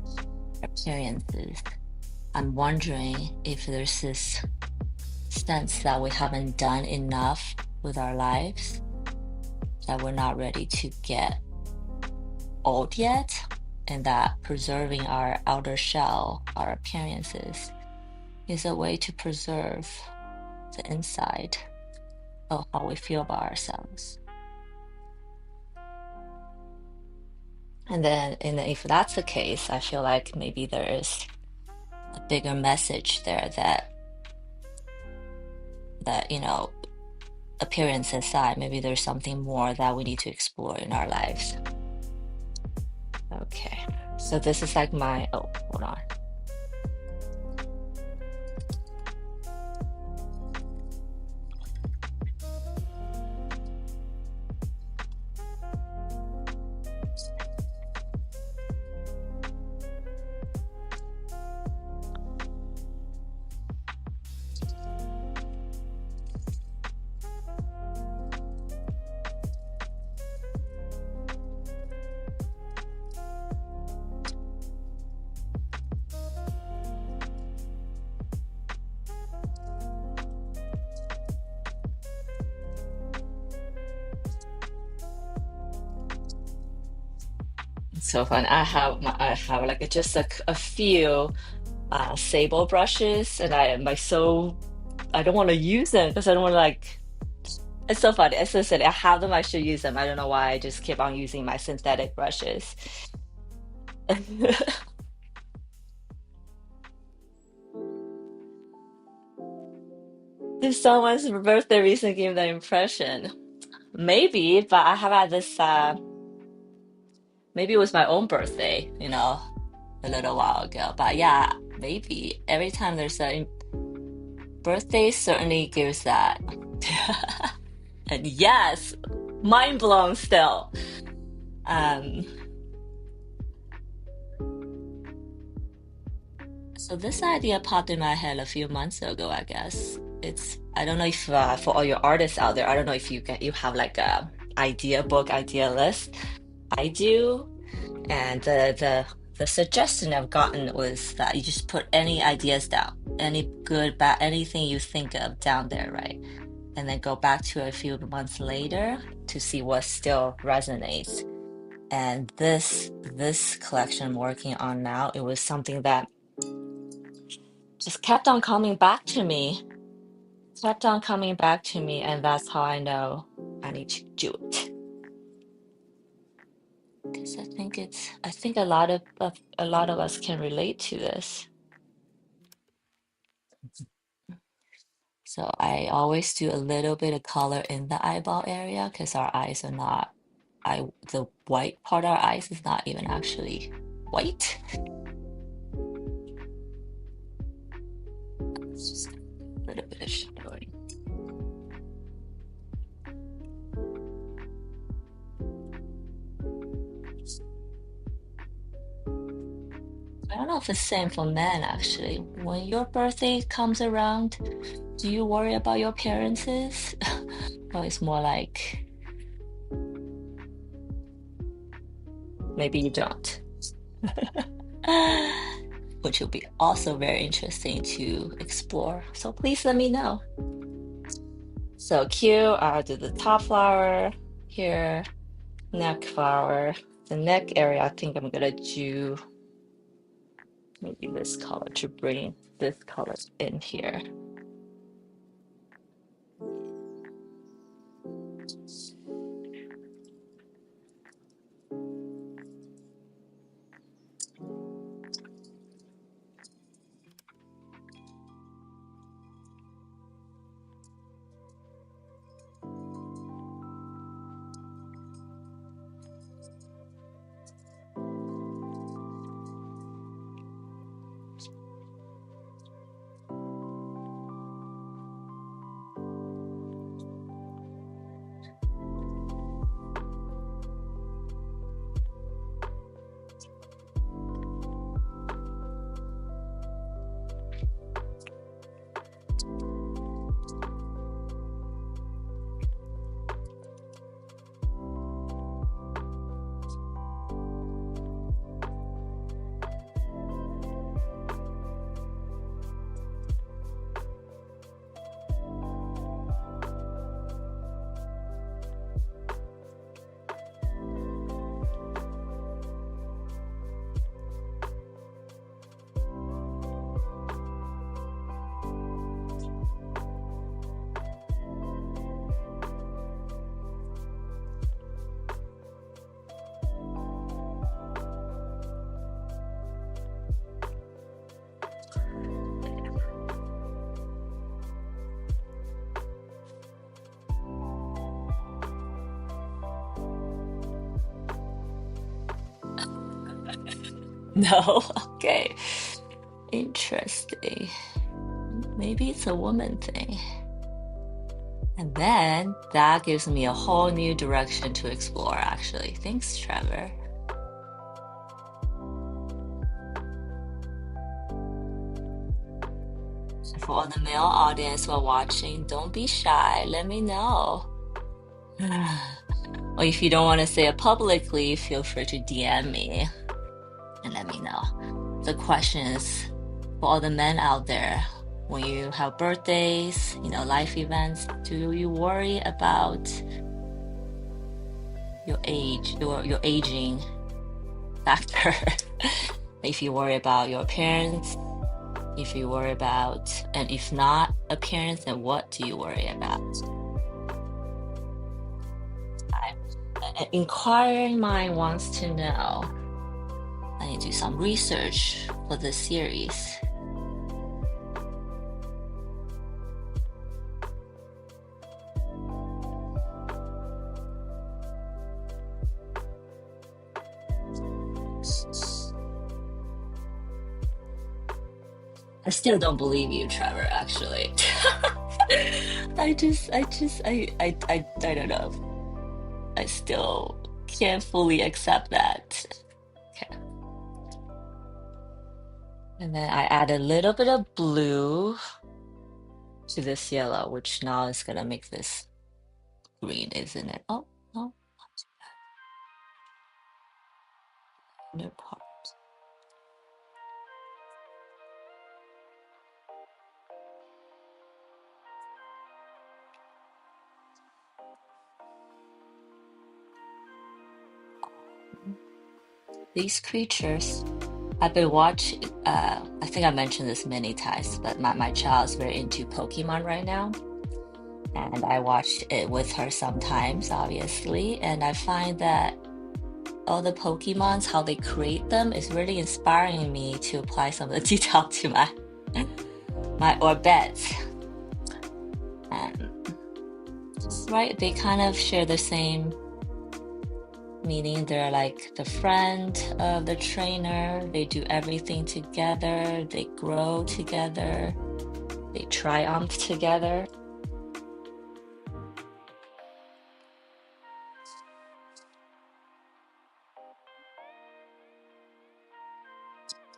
appearances, I'm wondering if there's this sense that we haven't done enough with our lives, that we're not ready to get old yet, and that preserving our outer shell, our appearances, is a way to preserve the inside of how we feel about ourselves. And then if that's the case, I feel like maybe there is a bigger message there that appearance aside, maybe there's something more that we need to explore in our lives. Okay, so this is like hold on. So fun. I have like just a few sable brushes, and I don't want to use them because I don't want to like. It's so funny. It's so silly. I have them. I should use them. I don't know why. I just keep on using my synthetic brushes. If someone's birthday recently gave that impression, maybe, but I have had this, maybe it was my own birthday, a little while ago. But yeah, maybe every time there's a birthday certainly gives that. And yes, mind blown still. Um, so this idea popped in my head a few months ago, I guess. I don't know if for all your artists out there, I don't know if you have like a idea book, idea list. I do, and the suggestion I've gotten was that you just put any ideas down, any good, bad, anything you think of down there, right? And then go back to a few months later to see what still resonates. And this collection I'm working on now, it was something that just kept on coming back to me, kept on coming back to me, and that's how I know I need to do it. Because I think a lot of us can relate to this. So I always do a little bit of color in the eyeball area because our eyes are not, the white part of our eyes is not even actually white. It's just a little bit of shadowing. I don't know if it's the same for men actually. When your birthday comes around, do you worry about your appearances? Or it's more like maybe you don't. Which will be also very interesting to explore. So please let me know. So cute. I'll do the top flower here, neck flower. The neck area, I think I'm gonna do maybe this color to bring this color in here. No, okay. Interesting. Maybe it's a woman thing. And then that gives me a whole new direction to explore, actually. Thanks, Trevor. For all the male audience who are watching, don't be shy. Let me know. Or if you don't want to say it publicly, feel free to DM me and let me know. The question is for all the men out there, when you have birthdays, life events, do you worry about your age, your aging factor? If you worry about your appearance, if you worry about, and if not appearance, then what do you worry about? An inquiring mind wants to know. I need to do some research for this series. I still don't believe you, Trevor, actually. I don't know. I still can't fully accept that. Okay. And then I add a little bit of blue to this yellow, which now is gonna make this green, isn't it? Oh, no, no part. These creatures, I've been watching, I think I mentioned this many times, but my child's very into Pokemon right now. And I watch it with her sometimes, obviously. And I find that all the Pokemons, how they create them, is really inspiring me to apply some of the detail to my Orbets. And right, they kind of share the same meaning. They're like the friend of the trainer. They do everything together. They grow together. They triumph together.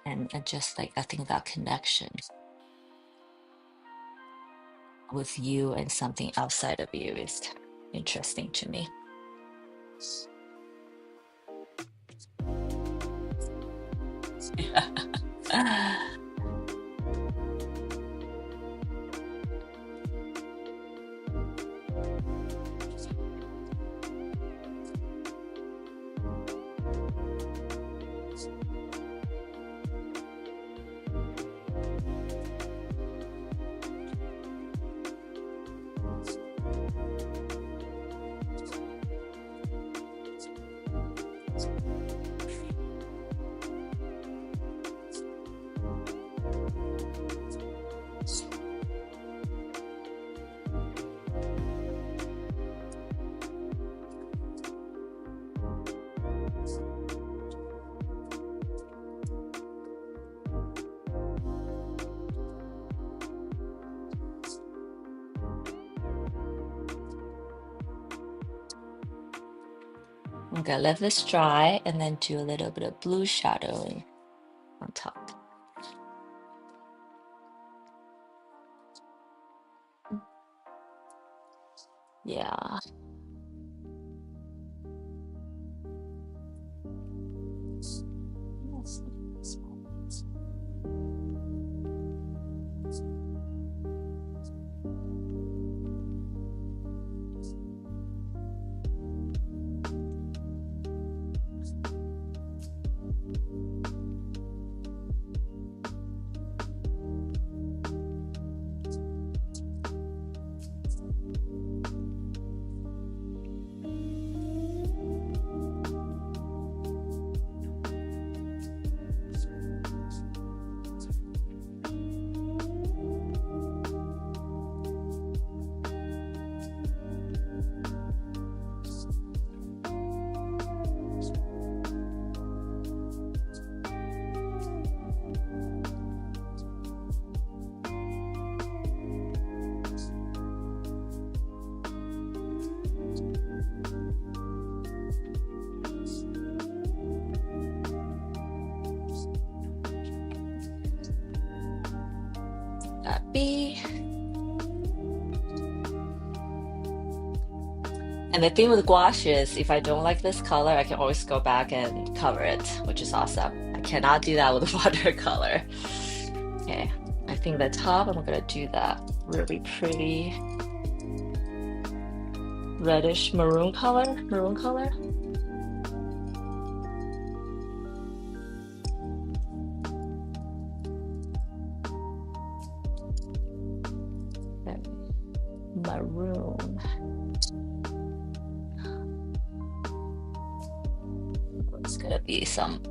And just like I think that connection with you and something outside of you is interesting to me. I'm gonna let this dry and then do a little bit of blue shadowing on top. Yeah. Yes. That be. And the thing with gouache is if I don't like this color, I can always go back and cover it, which is awesome. I cannot do that with watercolor. Okay, I think the top, I'm gonna do that really pretty reddish maroon color. Okay, maroon. It's gonna be some.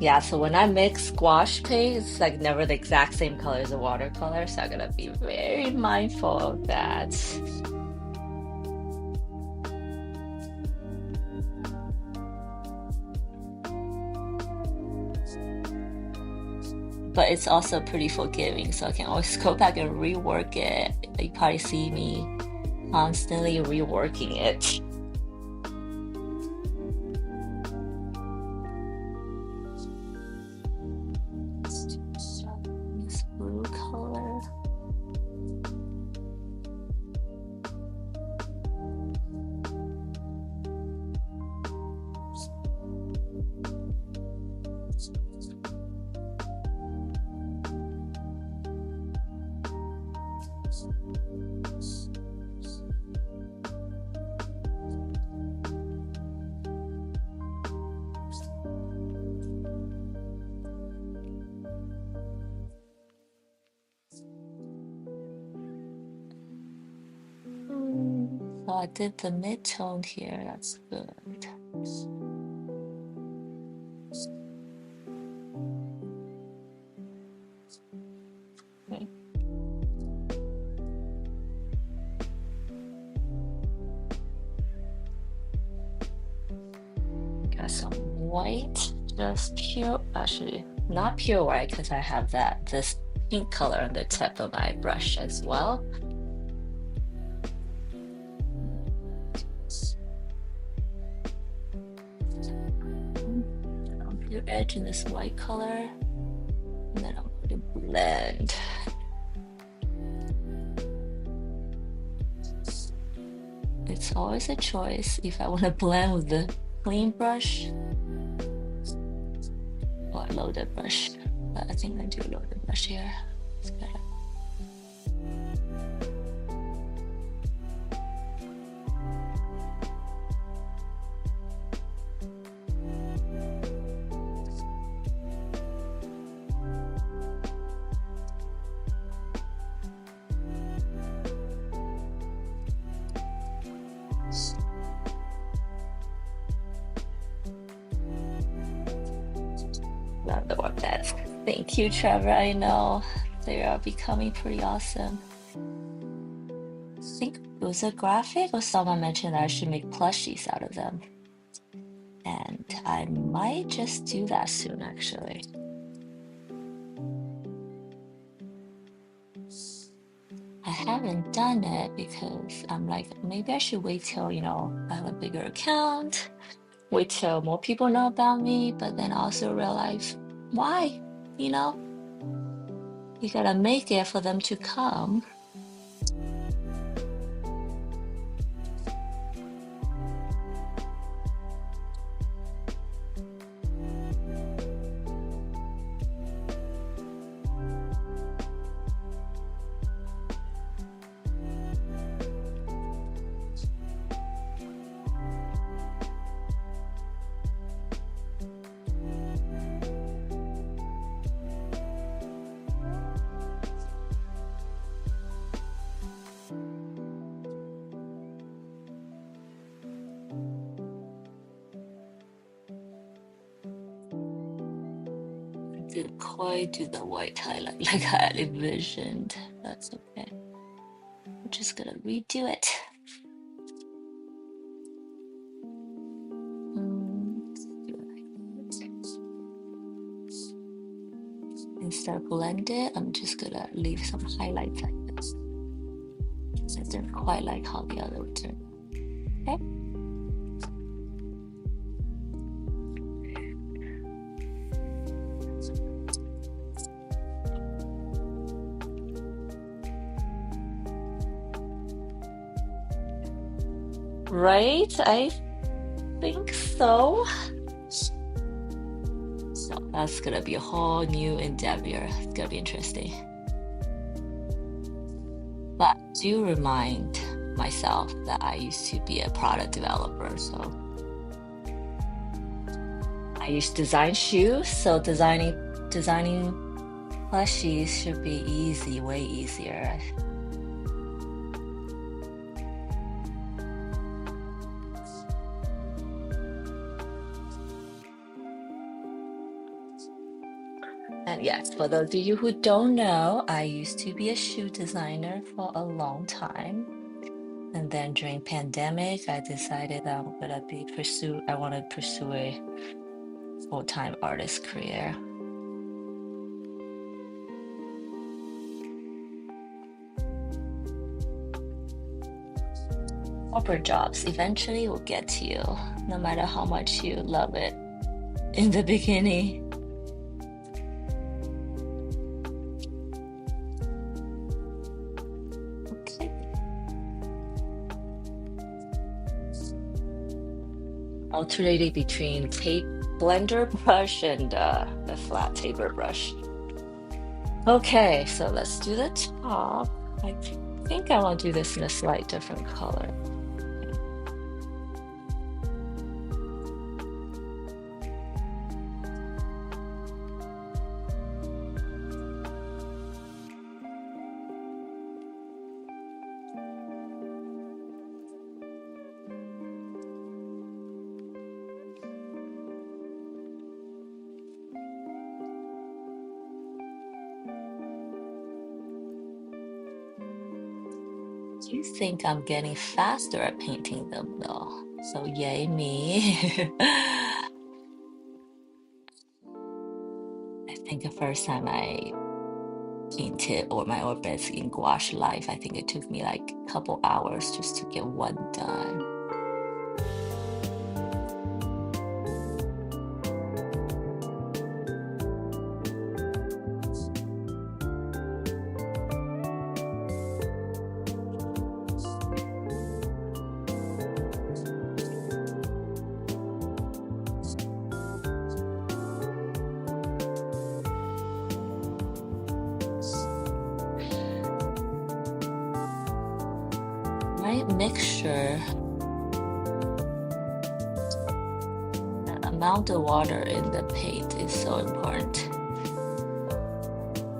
Yeah, so when I mix gouache paint, it's like never the exact same color as a watercolor, so I'm gonna be very mindful of that. But it's also pretty forgiving, so I can always go back and rework it. You probably see me constantly reworking it. This blue color. So I did the mid-tone here, that's good. Okay. Got some white, just pure, actually not pure white because I have this pink color on the tip of my brush as well. I'll pure edge in this white color, and then I'm going to blend. It's always a choice if I want to blend with the clean brush or a loaded brush. But I think I do a loaded brush here. It's better. Not the one that's. Thank you, Trevor. I know they are becoming pretty awesome. I think it was a graphic or someone mentioned that I should make plushies out of them. And I might just do that soon, actually. I haven't done it because I'm like, maybe I should wait till, I have a bigger account, wait till more people know about me, but then also realize, why? You gotta make it for them to come. Didn't quite do the white highlight like I had envisioned. That's okay. I'm just gonna redo it. Let's do it like that. Instead of blend it, I'm just gonna leave some highlights like this. I didn't quite like how the other would turn. Okay. Right? I think so. So that's gonna be a whole new endeavor. It's gonna be interesting. But do remind myself that I used to be a product developer, so I used to design shoes, so designing plushies should be easy, way easier. And yes, for those of you who don't know, I used to be a shoe designer for a long time. And then during pandemic, I decided I want to pursue a full-time artist career. Corporate jobs eventually will get to you, no matter how much you love it in the beginning. Okay. Alternating between tape blender brush and the flat taper brush. Okay, so let's do the top. I think I want to do this in a slight different color. Do you think I'm getting faster at painting them though? So yay me. I think the first time I painted or my orbits in gouache life, I think it took me like a couple hours just to get one done. Right mixture, the amount of water in the paint is so important.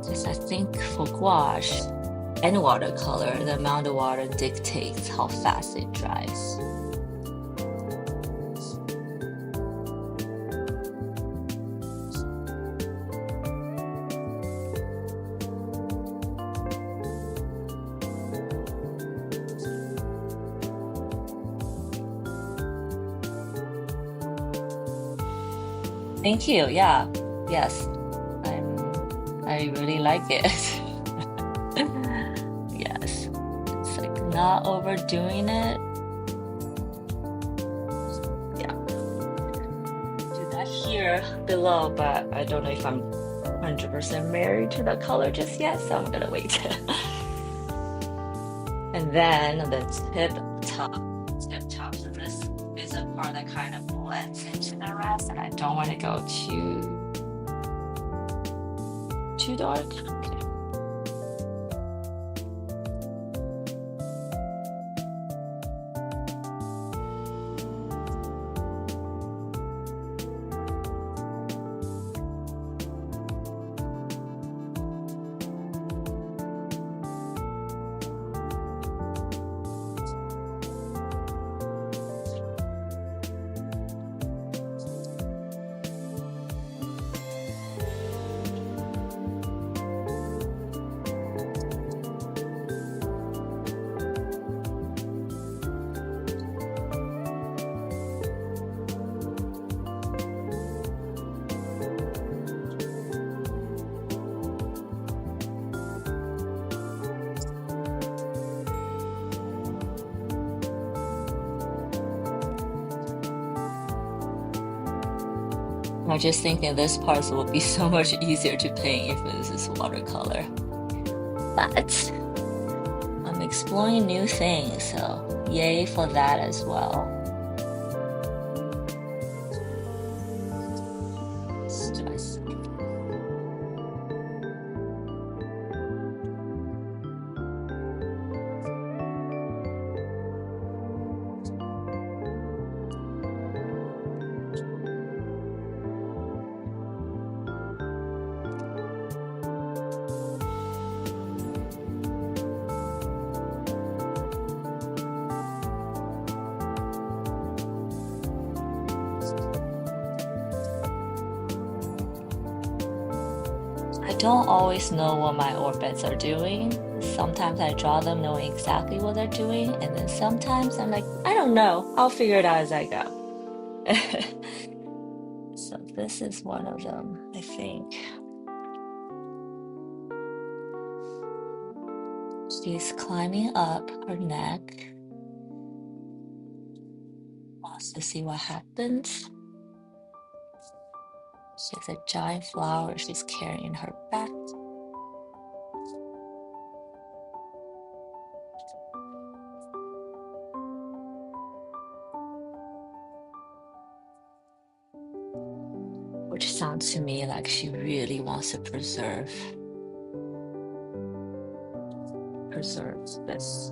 Because I think for gouache and watercolor, the amount of water dictates how fast it dries. Thank you. Yeah. Yes. I really like it. Yes. It's like not overdoing it. Yeah. Do that here below, but I don't know if I'm 100% married to the color just yet, so I'm gonna wait. And then the tip top. So this is a part that kind of blends into the rest, and I don't want to go too dark. Okay. I'm just thinking this part will be so much easier to paint if this is watercolor. But I'm exploring new things, so yay for that as well. don't always know what my orbits are doing. Sometimes I draw them knowing exactly what they're doing, and then sometimes I'm like, I don't know. I'll figure it out as I go. So this is one of them, I think. She's climbing up her neck. Wants to see what happens. She has a giant flower she's carrying in her back. Which sounds to me like she really wants to preserve this.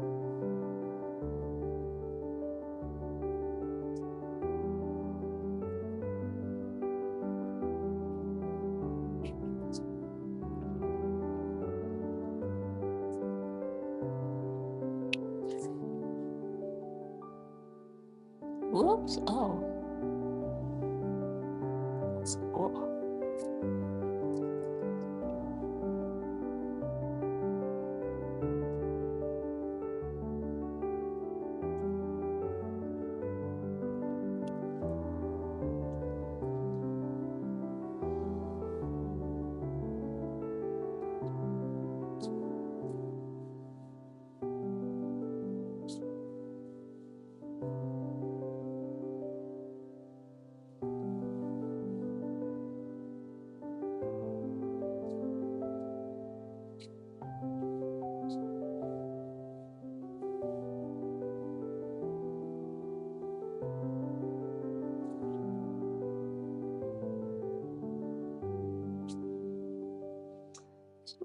Whoops. Oh, that's cool.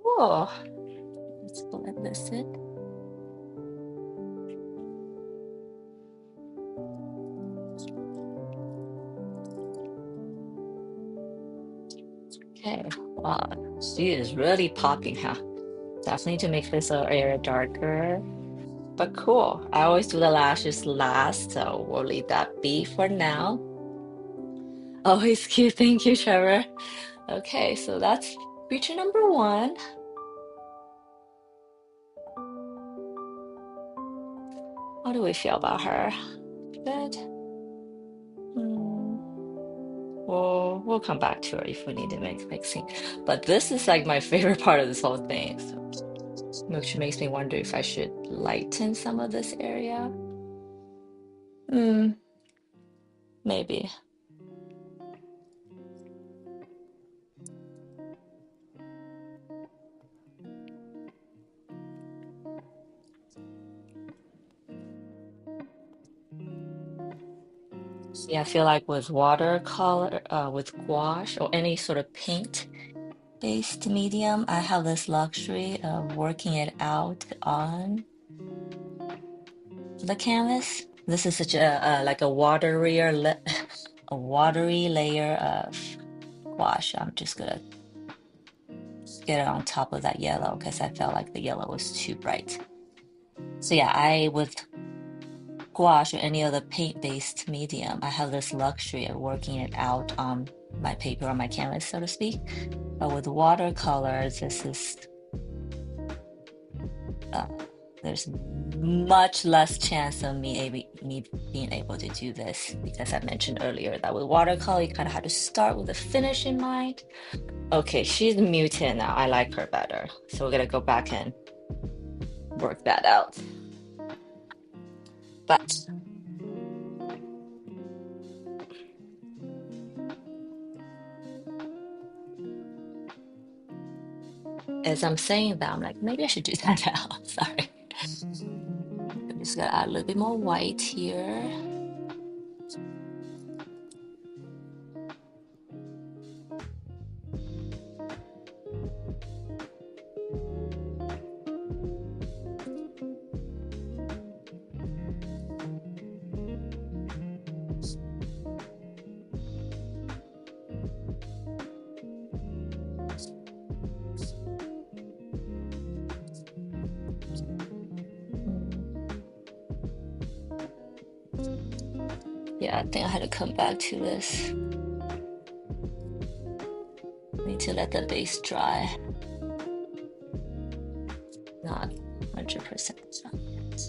Cool. Let's blend this in. Okay. Wow, she is really popping, huh? Definitely need to make this area darker. But cool. I always do the lashes last, so we'll leave that be for now. Always cute. Thank you, Trevor. Okay, so that's creature number one. How do we feel about her? Good. Hmm. We'll come back to her if we need to make mixing. But this is like my favorite part of this whole thing. So, which makes me wonder if I should lighten some of this area. Hmm, maybe. See, I feel like with watercolor, with gouache or any sort of paint-based medium, I have this luxury of working it out on the canvas. This is such a like a a watery layer of gouache. I'm just gonna get it on top of that yellow because I felt like the yellow was too bright. So yeah, I with gouache or any other paint-based medium, I have this luxury of working it out on my paper or my canvas, so to speak. But with watercolors, this is uh, there's much less chance of me being able to do this because I mentioned earlier that with watercolor, you kind of have to start with the finish in mind. Okay, she's muted now. I like her better. So we're gonna go back and work that out. But as I'm saying that, I'm like, maybe I should do that now. Sorry. I'm just gonna add a little bit more white here. Mm, yeah, I think I had to come back to this. Need to let the base dry. not 100% done yet.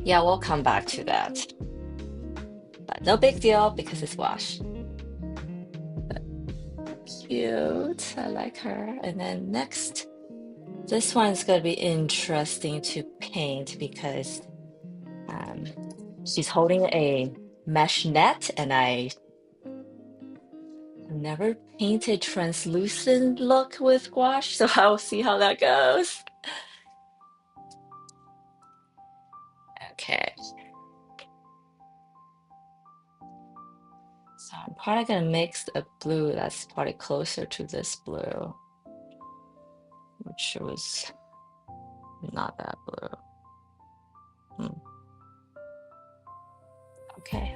Yeah, we'll come back to that. But no big deal because it's wash. But cute. I like her. And then next, this one's going to be interesting to paint because um, she's holding a mesh net, and I never painted translucent look with gouache, so I'll see how that goes. Okay, so I'm probably gonna mix a blue that's probably closer to this blue, which was not that blue. Okay,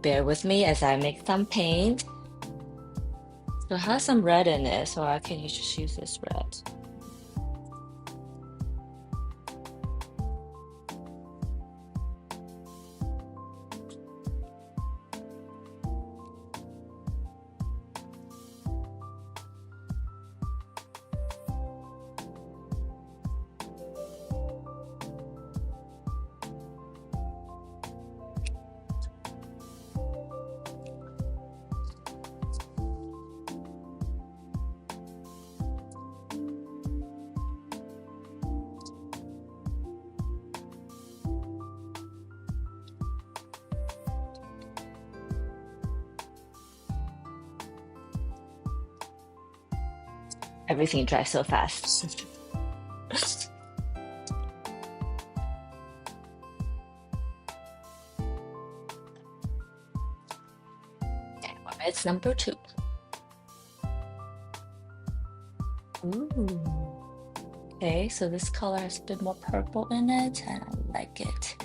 bear with me as I make some paint. So it has some red in it, so I can just use this red. Everything dries so fast. Okay, well, it's number 2. Ooh. Okay, so this color has a bit more purple in it, and I like it.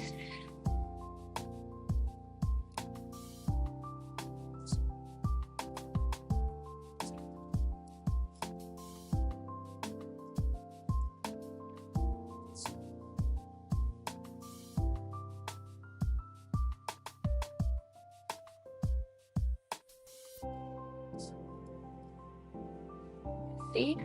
See?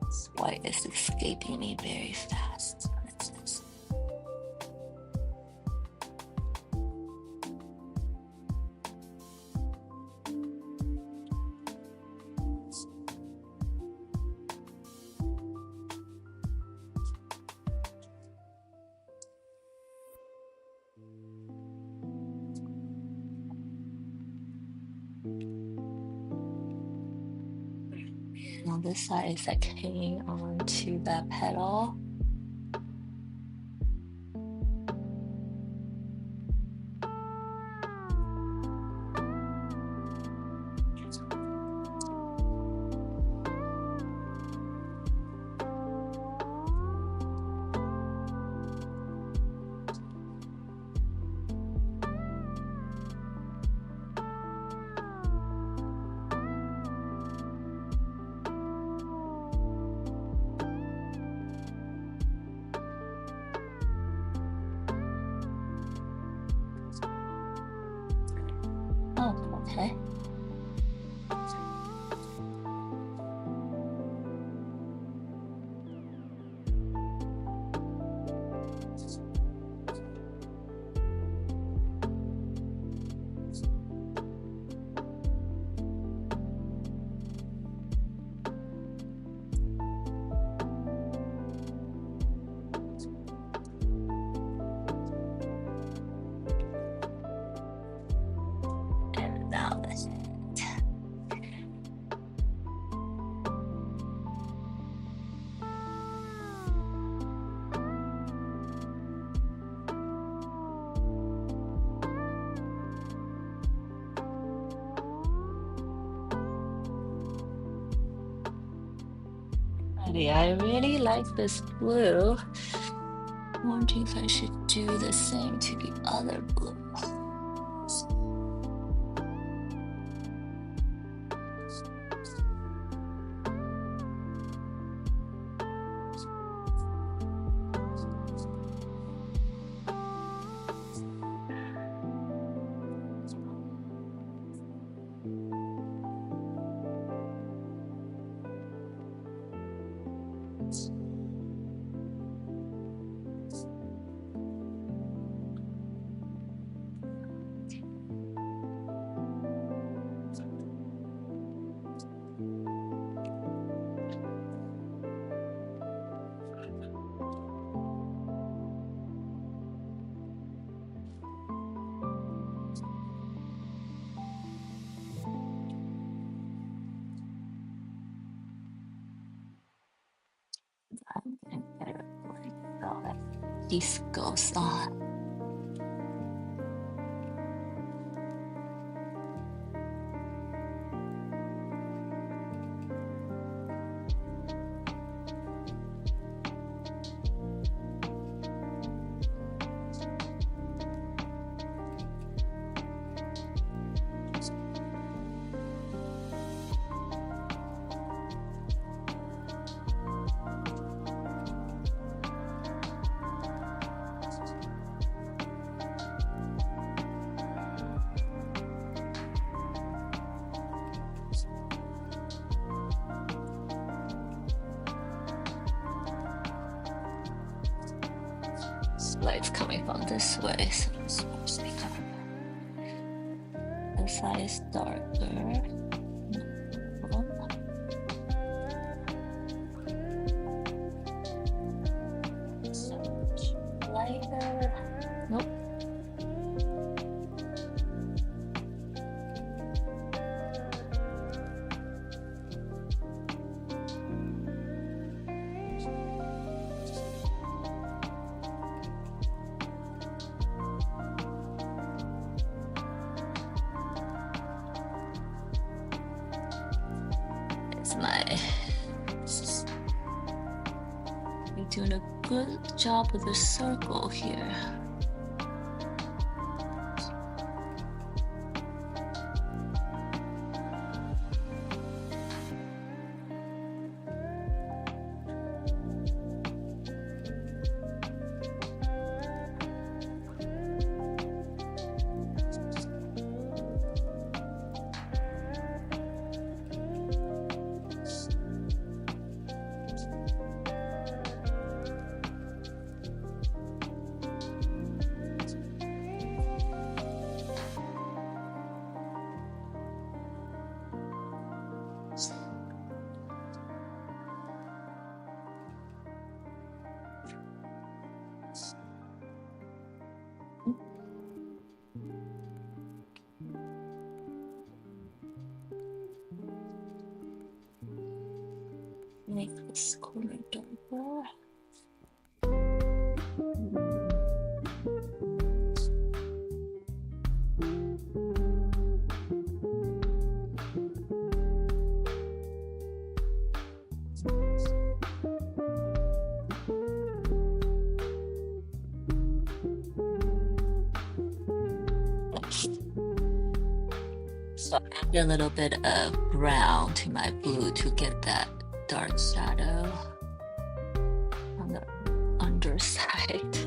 This white is escaping me very fast. What's this? And on this side, it's like hanging on to that petal. Okay. And now the head. I really like this blue. I'm wondering if I should do the same to the other blue. I'm gonna get it like that. This goes on. Light's coming from this way, so it's supposed to be the side is darker. Lighter. Nope. You're doing a good job with the circle here. Make this corner darker. So add a little bit of brown to my blue to get that dark shadow on the underside.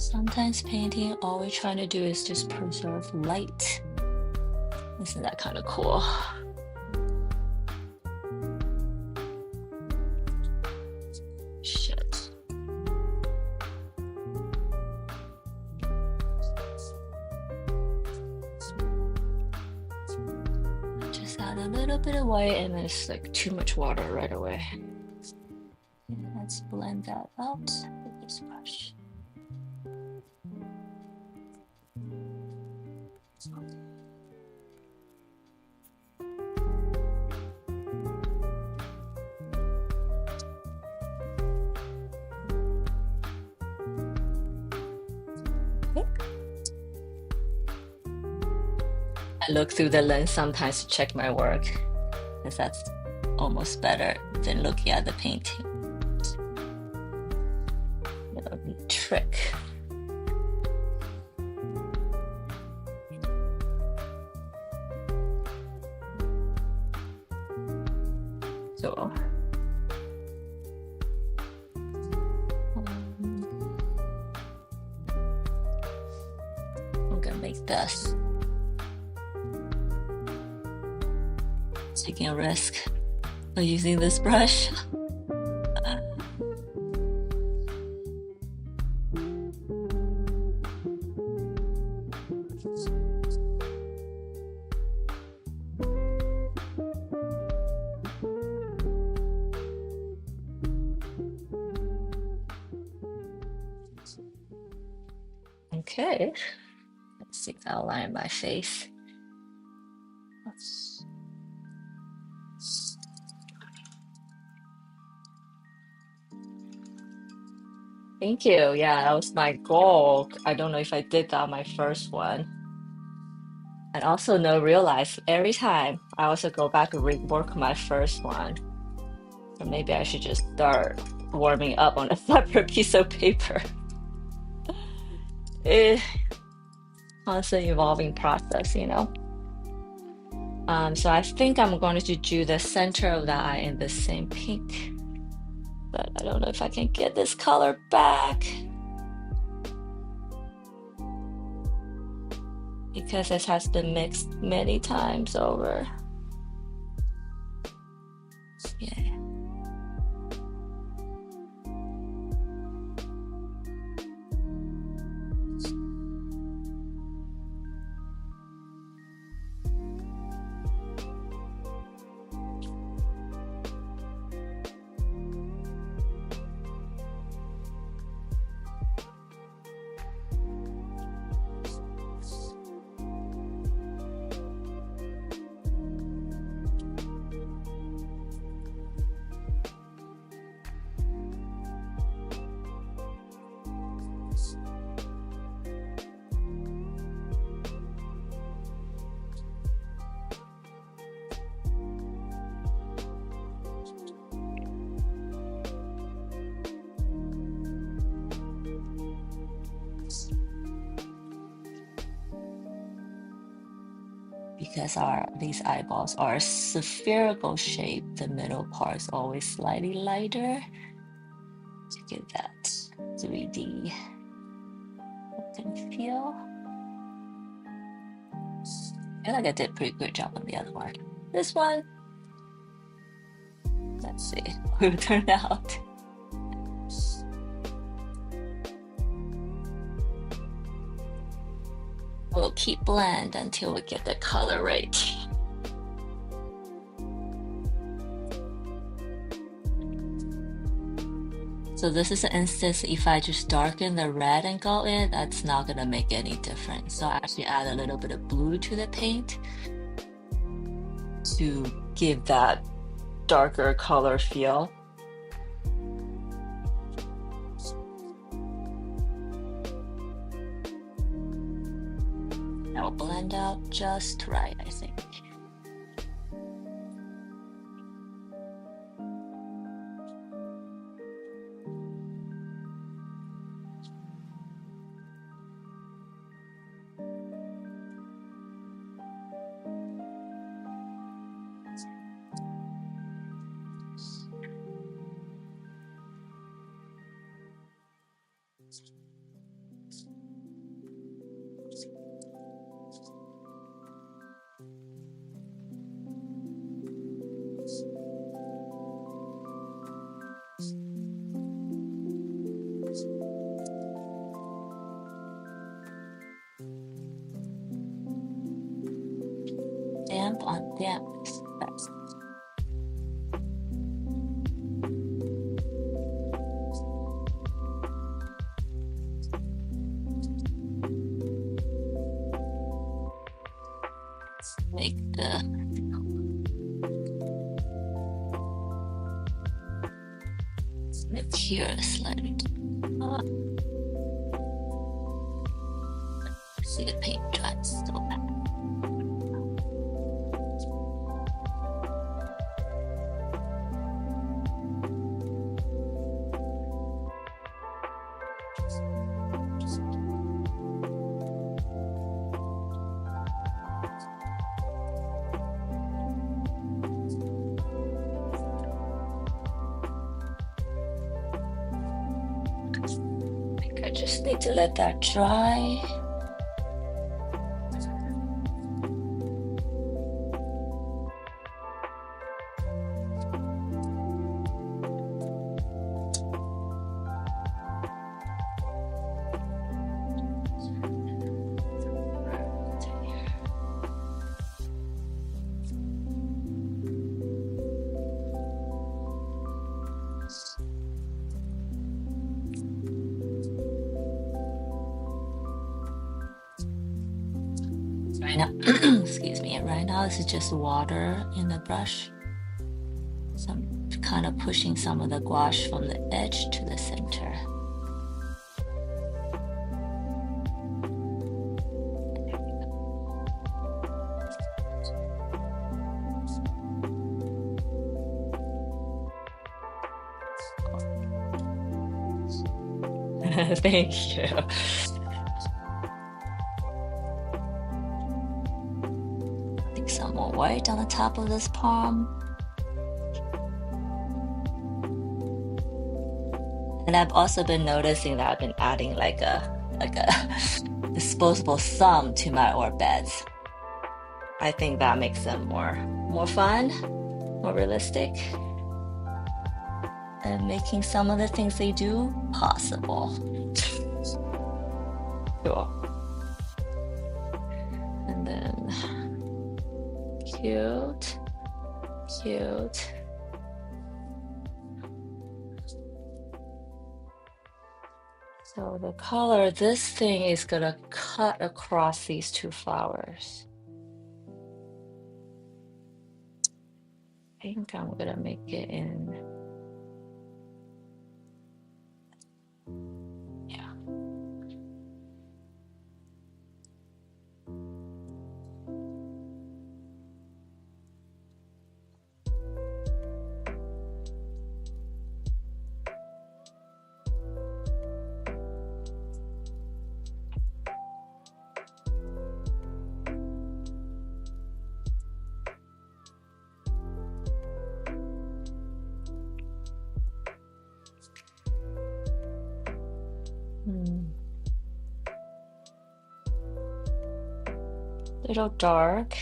Sometimes painting, all we're trying to do is just preserve light. Isn't that kind of cool? Shit. Just add a little bit of white and then it's like too much water right away. Let's blend that out with this brush. I look through the lens sometimes to check my work, because that's almost better than looking at the painting. Little trick. So I'm gonna make this. Taking a risk by using this brush. Okay, let's see the outline of my face. Thank you. Yeah, that was my goal. I don't know if I did that on my first one. And also realize every time I also go back and rework my first one. Or maybe I should just start warming up on a separate piece of paper. It's constant evolving process, you know. So I think I'm going to do the center of the eye in the same pink, but I don't know if I can get this color back because it has been mixed many times over. Yeah. Because these eyeballs are spherical shape, the middle part is always slightly lighter to get that 3D look and feel. I feel like I did a pretty good job on the other one. This one, let's see how it will turn out. We'll keep blend until we get the color right. So this is an instance, if I just darken the red and go in, that's not gonna make any difference. So I actually add a little bit of blue to the paint to give that darker color feel. That will blend out just right, I think. damp on damp. That's make the material slightly. See the paint dries so bad. I think I just need to let that dry. Right now, excuse me. Right now, this is just water in the brush. So I'm kind of pushing some of the gouache from the edge to the center. Thank you. I think some more white on the top of this palm. And I've also been noticing that I've been adding like a disposable thumb to my orb beds. I think that makes them more fun, more realistic, and making some of the things they do possible. Cool. And then cute. So the color, this thing is gonna cut across these two flowers. I think I'm gonna make it in, yeah. Little dark.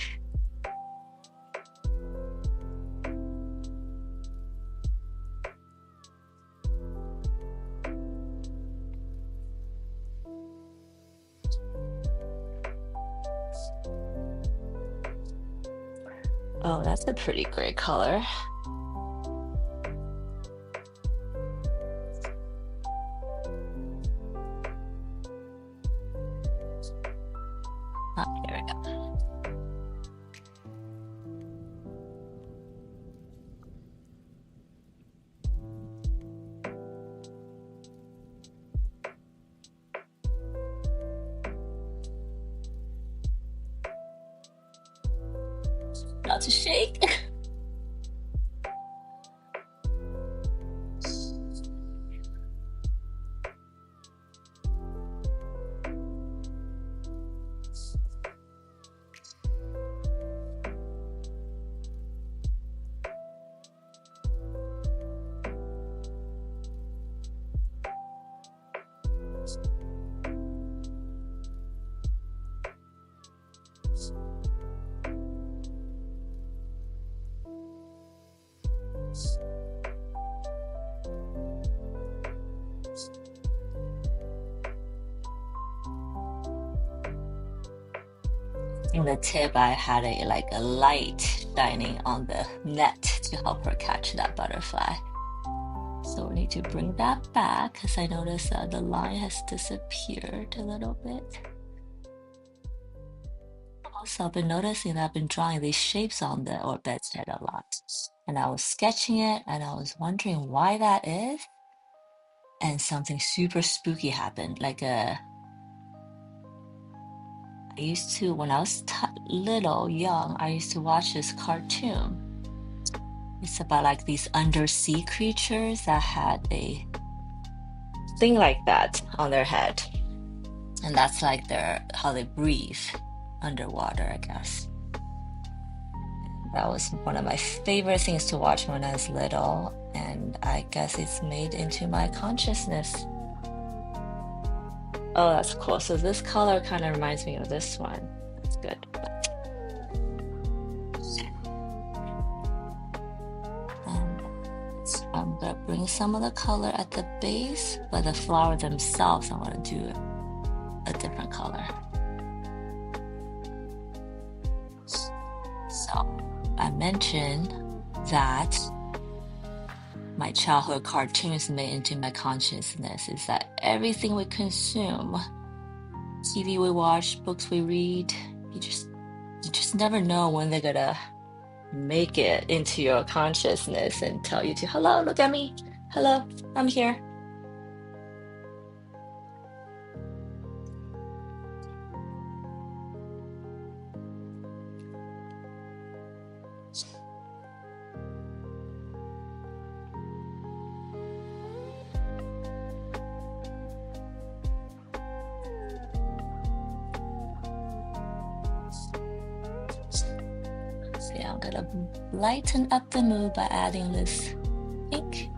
Oh, that's a pretty great color. Ah, here we go. Not to shake. In the tip, I had a light shining on the net to help her catch that butterfly. So we need to bring that back because I noticed that the line has disappeared a little bit. Also, I've been noticing that I've been drawing these shapes on the orbit's head a lot. And I was sketching it and I was wondering why that is. And something super spooky happened. I used to, when I was little, young, I used to watch this cartoon. It's about like these undersea creatures that had a thing like that on their head. And that's like how they breathe underwater, I guess. That was one of my favorite things to watch when I was little, and I guess it's made into my consciousness. Oh, that's cool. So this color kind of reminds me of this one. That's good. So I'm gonna bring some of the color at the base, but the flower themselves, I'm gonna do a different color. So I mentioned that my childhood cartoons made into my consciousness is that everything we consume, TV we watch, books we read, you just never know when they're gonna make it into your consciousness and tell you to, hello, look at me. Hello, I'm here. So yeah, I'm gonna lighten up the mood by adding this pink.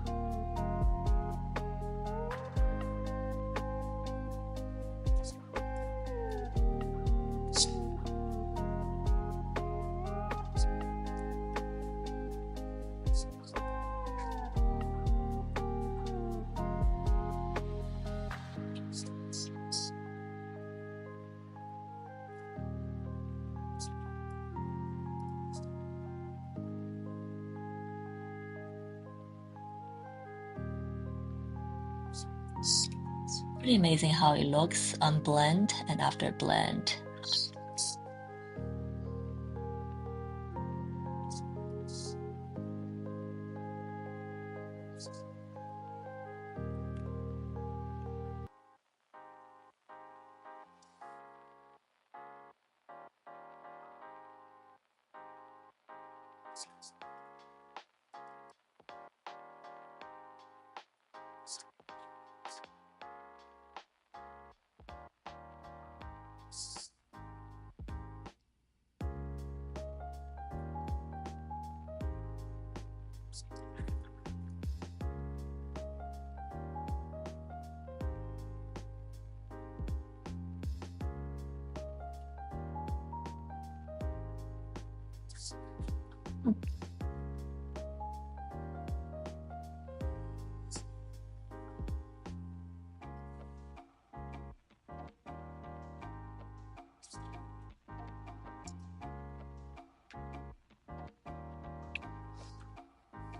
It's pretty amazing how it looks on blend and after blend.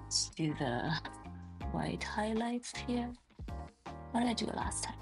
Let's do the white highlights here. What did I do last time?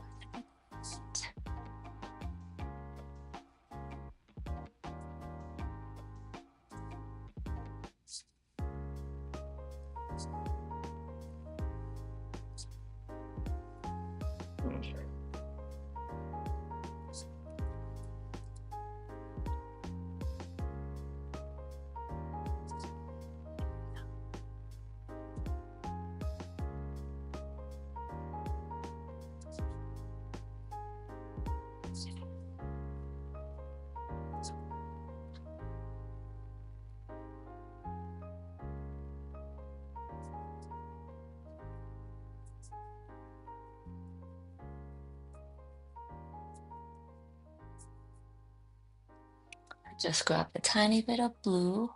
Just grab a tiny bit of blue,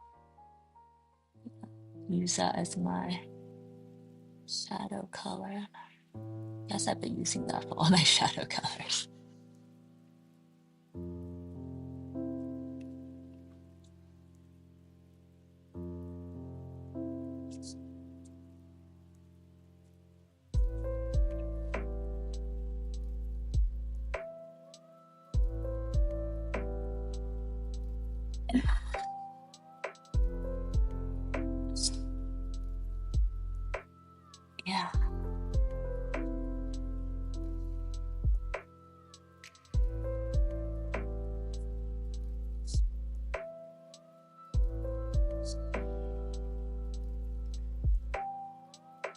use that as my shadow color. Guess I've been using that for all my shadow colors. Yeah.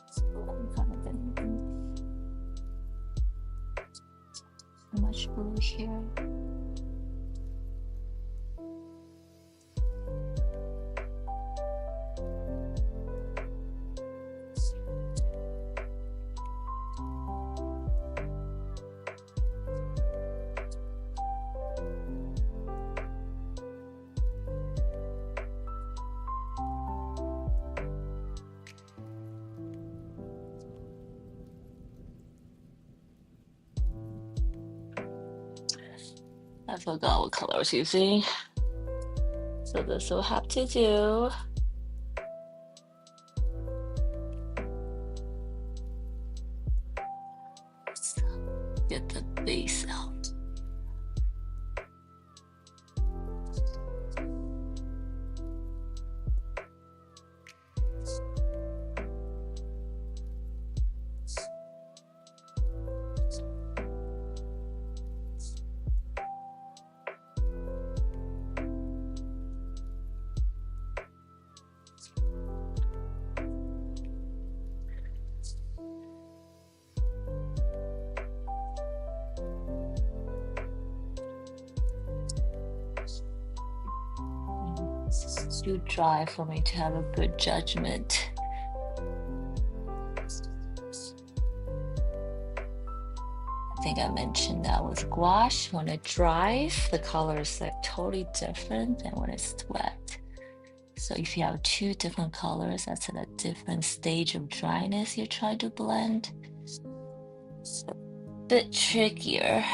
So much blue here. I forgot what color I was using. So this will have to do. Let's get the base out. It's too dry for me to have a good judgment. I think I mentioned that with gouache, when it dries, the color is like totally different than when it's wet. So if you have two different colors that's at a different stage of dryness you're trying to blend, it's a bit trickier.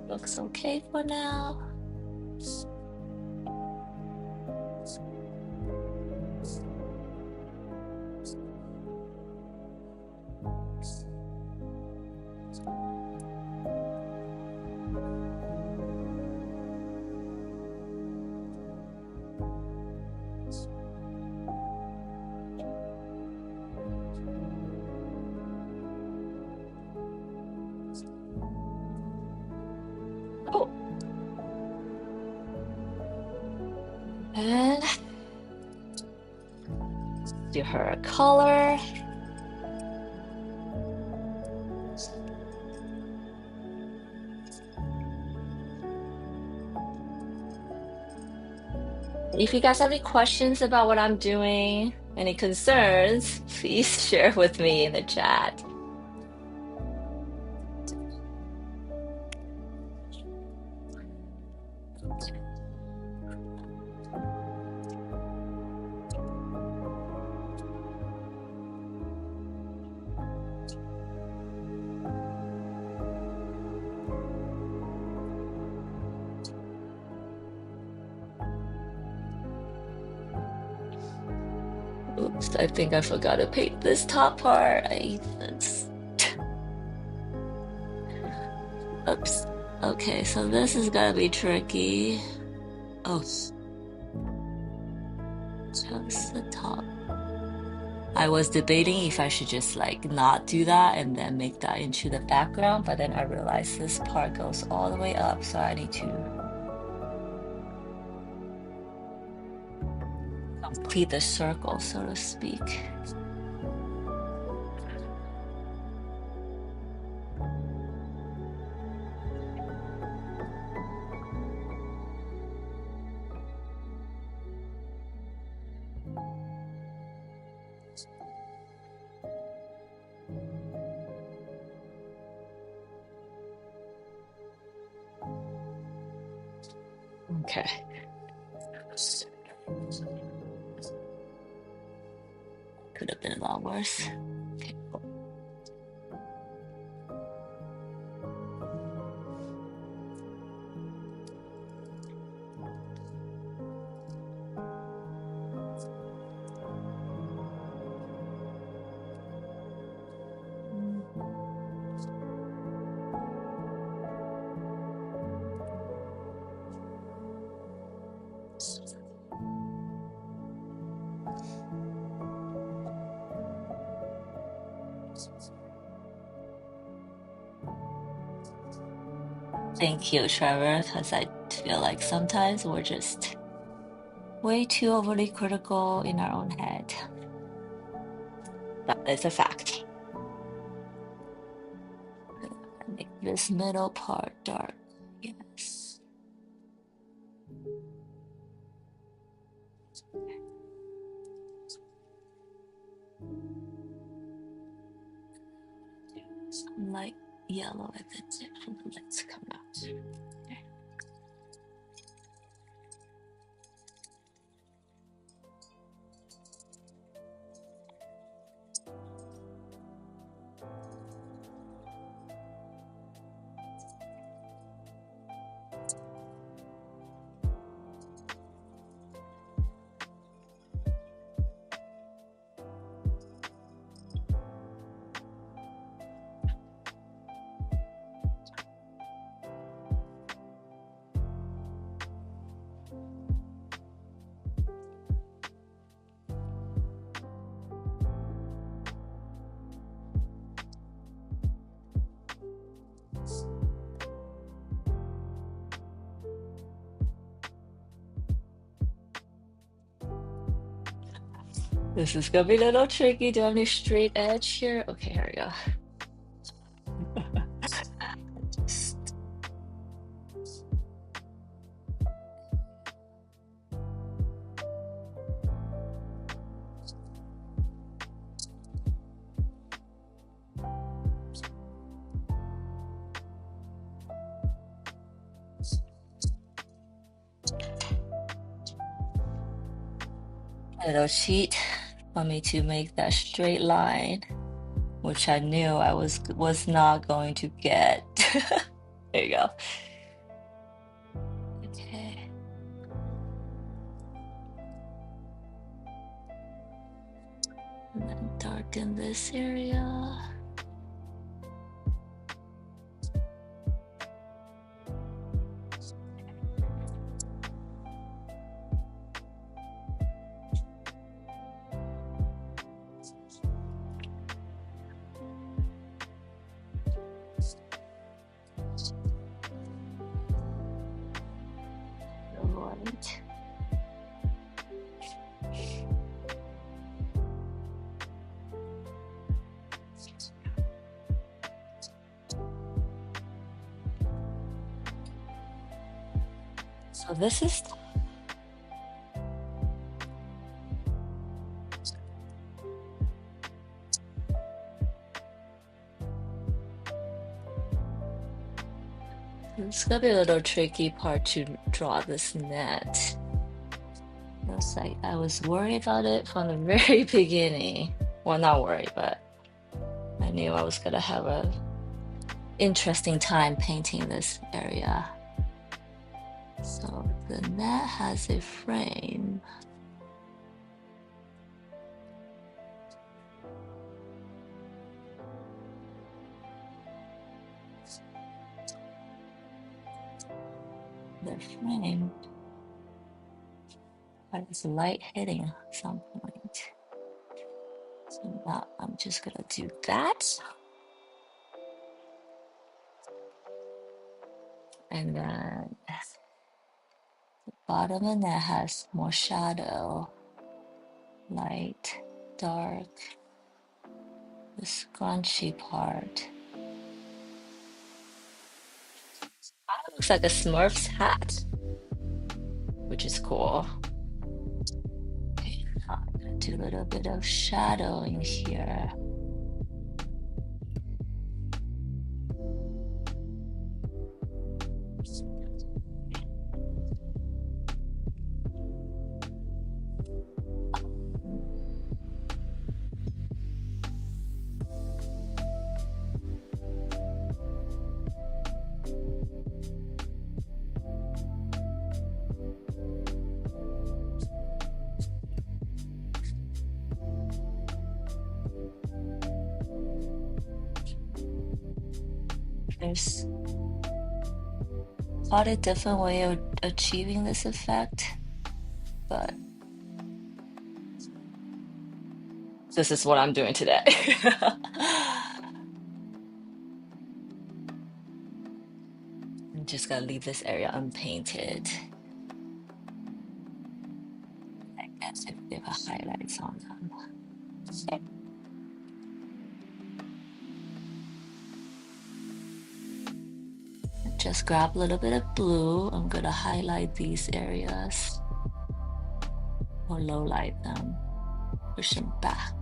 Looks okay for now. Oh, and do her color. If you guys have any questions about what I'm doing, any concerns, please share with me in the chat. Oops, I think I forgot to paint this top part. Oops. Okay, so this is gonna be tricky. Oh, just the top. I was debating if I should just like not do that and then make that into the background, but then I realized this part goes all the way up, so I need to complete the circle, so to speak. Okay. Could have been a lot worse. Okay, cool. Thank you, Trevor, because I feel like sometimes we're just way too overly critical in our own head. That is a fact. Make this middle part dark. Yes. Some light yellow at the tip for the lights come out. Okay. This is gonna be a little tricky. Do I have any straight edge here? Okay, here we go. Just a little cheat for me to make that straight line, which I knew I was not going to get. There you go. Okay. And then darken this area. Right. So this is it's gonna be a little tricky part to draw this net. Looks like I was worried about it from the very beginning. Well, not worried, but I knew I was gonna have a interesting time painting this area. So the net has a frame. The frame has light hitting at some point. So now I'm just gonna do that. And then the bottom of that has more shadow, light, dark, the scrunchy part. That looks like a Smurf's hat, which is cool. Okay, now I'm gonna do a little bit of shadow in here. There's quite a different way of achieving this effect, but this is what I'm doing today. And just gonna leave this area unpainted. I guess if they have highlights on them. Okay. Just grab a little bit of blue. I'm gonna highlight these areas or low light them, push them back.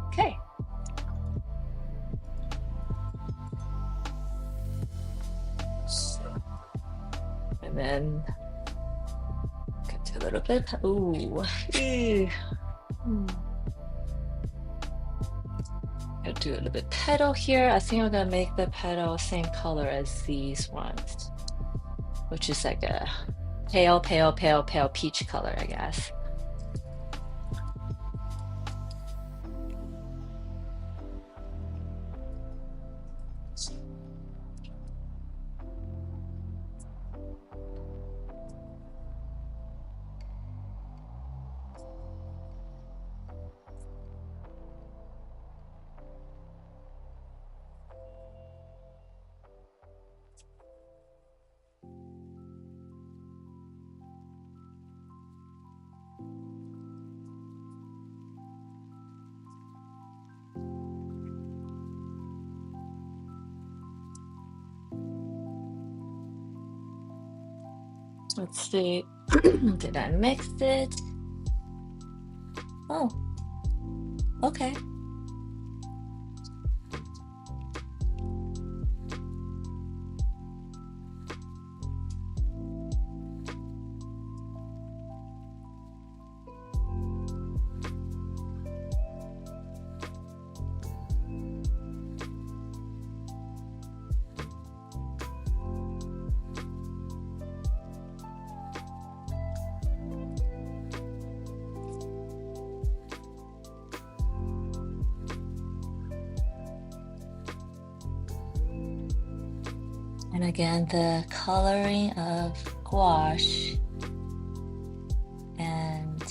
Okay. And then get a little bit. Ooh. I'll do a little bit petal here. I think I'm gonna make the petal same color as these ones, which is like a pale peach color, I guess. Let's see. Did I mix it? Oh, okay. And again, the coloring of gouache and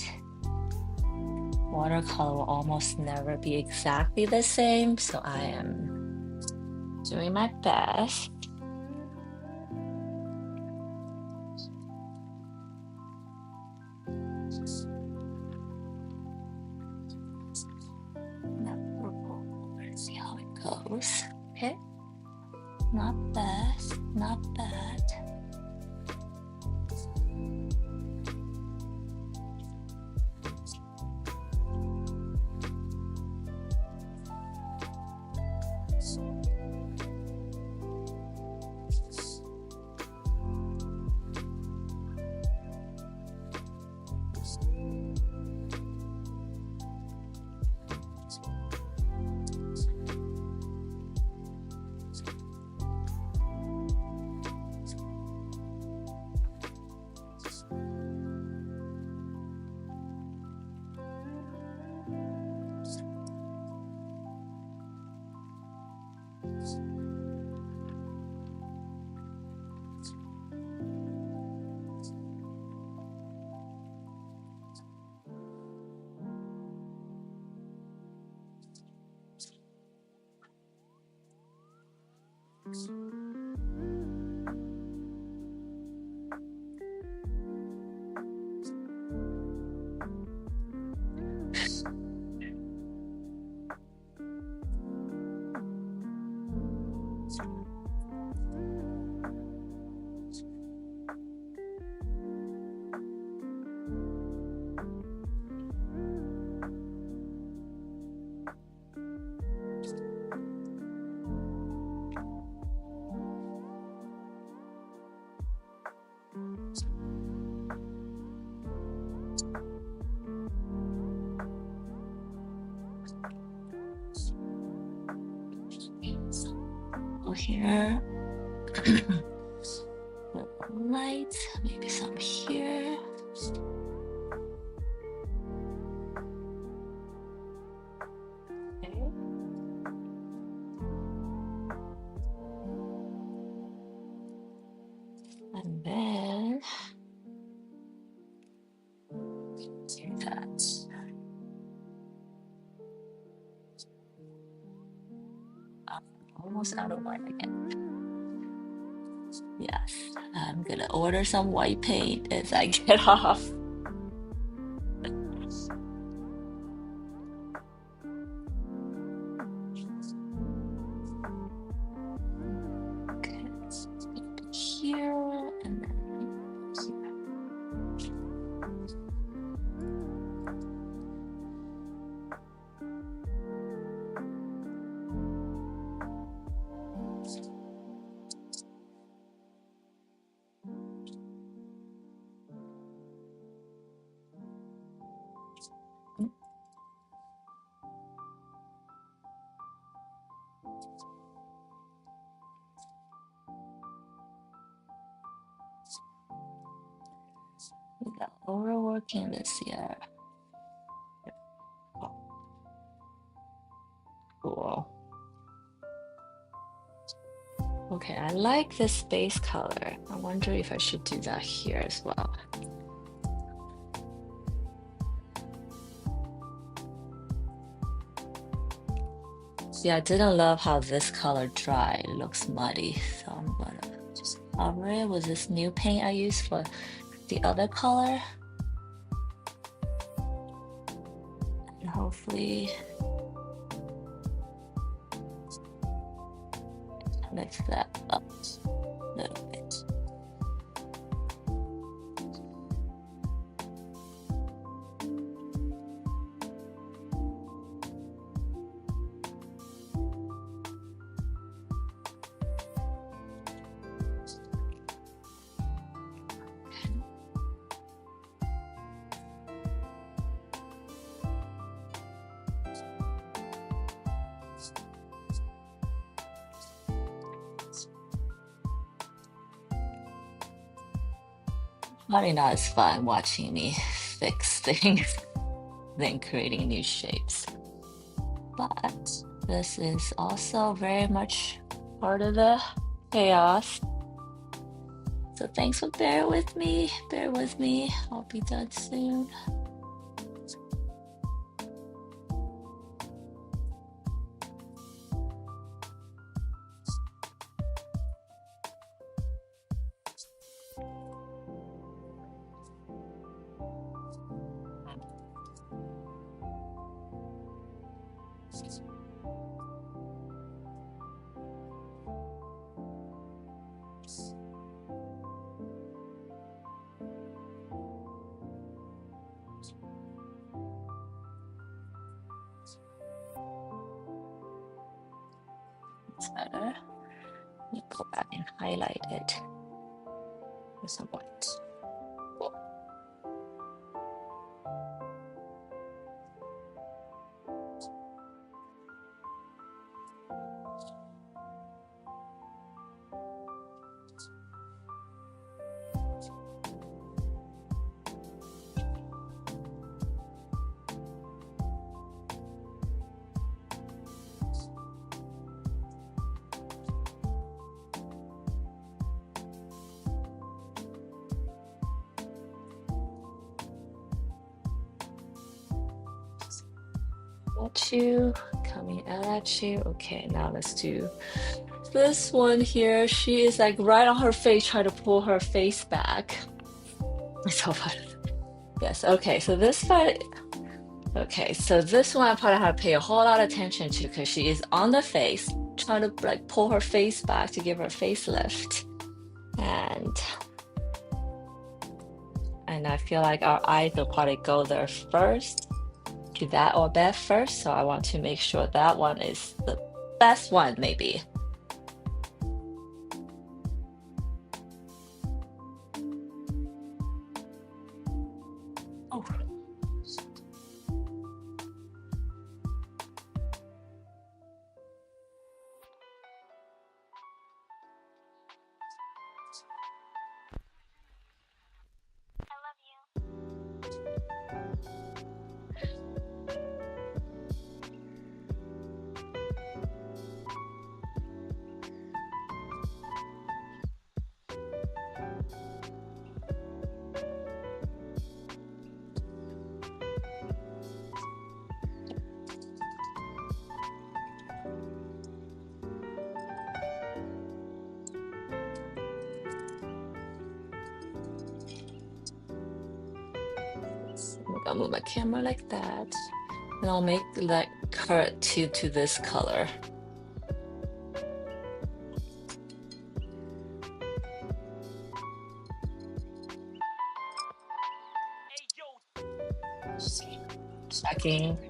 watercolor will almost never be exactly the same, so I am doing my best. Let's see how it goes. Okay, not bad, not bad. Here, light, maybe some here. Okay. And then do that. I'm almost out of white again. Yes, I'm gonna order some white paint as I get off. Okay, it's gonna be here and then here. We got overwork canvas here. Oh, cool. Okay, I like this base color. I wonder if I should do that here as well. See, I didn't love how this color dried. It looks muddy, so I'm gonna just cover it with this new paint I used for the other color. And hopefully mix that up a little bit. Probably not as fun watching me fix things than creating new shapes. But this is also very much part of the chaos. So thanks for bear with me. Bear with me. I'll be done soon. It's better. Let me go back and highlight it with some white. Cool. At you, coming out at you. Okay, now let's do this one here. She is like right on her face, trying to pull her face back. It's so funny. Yes, okay, so this part, okay, so this one I probably have to pay a whole lot of attention to because she is on the face, trying to like pull her face back to give her a facelift. And I feel like our eyes will probably go there first, to that or that first. So I want to make sure that one is the best one, maybe. Oh. I'll move my camera like that. And I'll make like her to this color.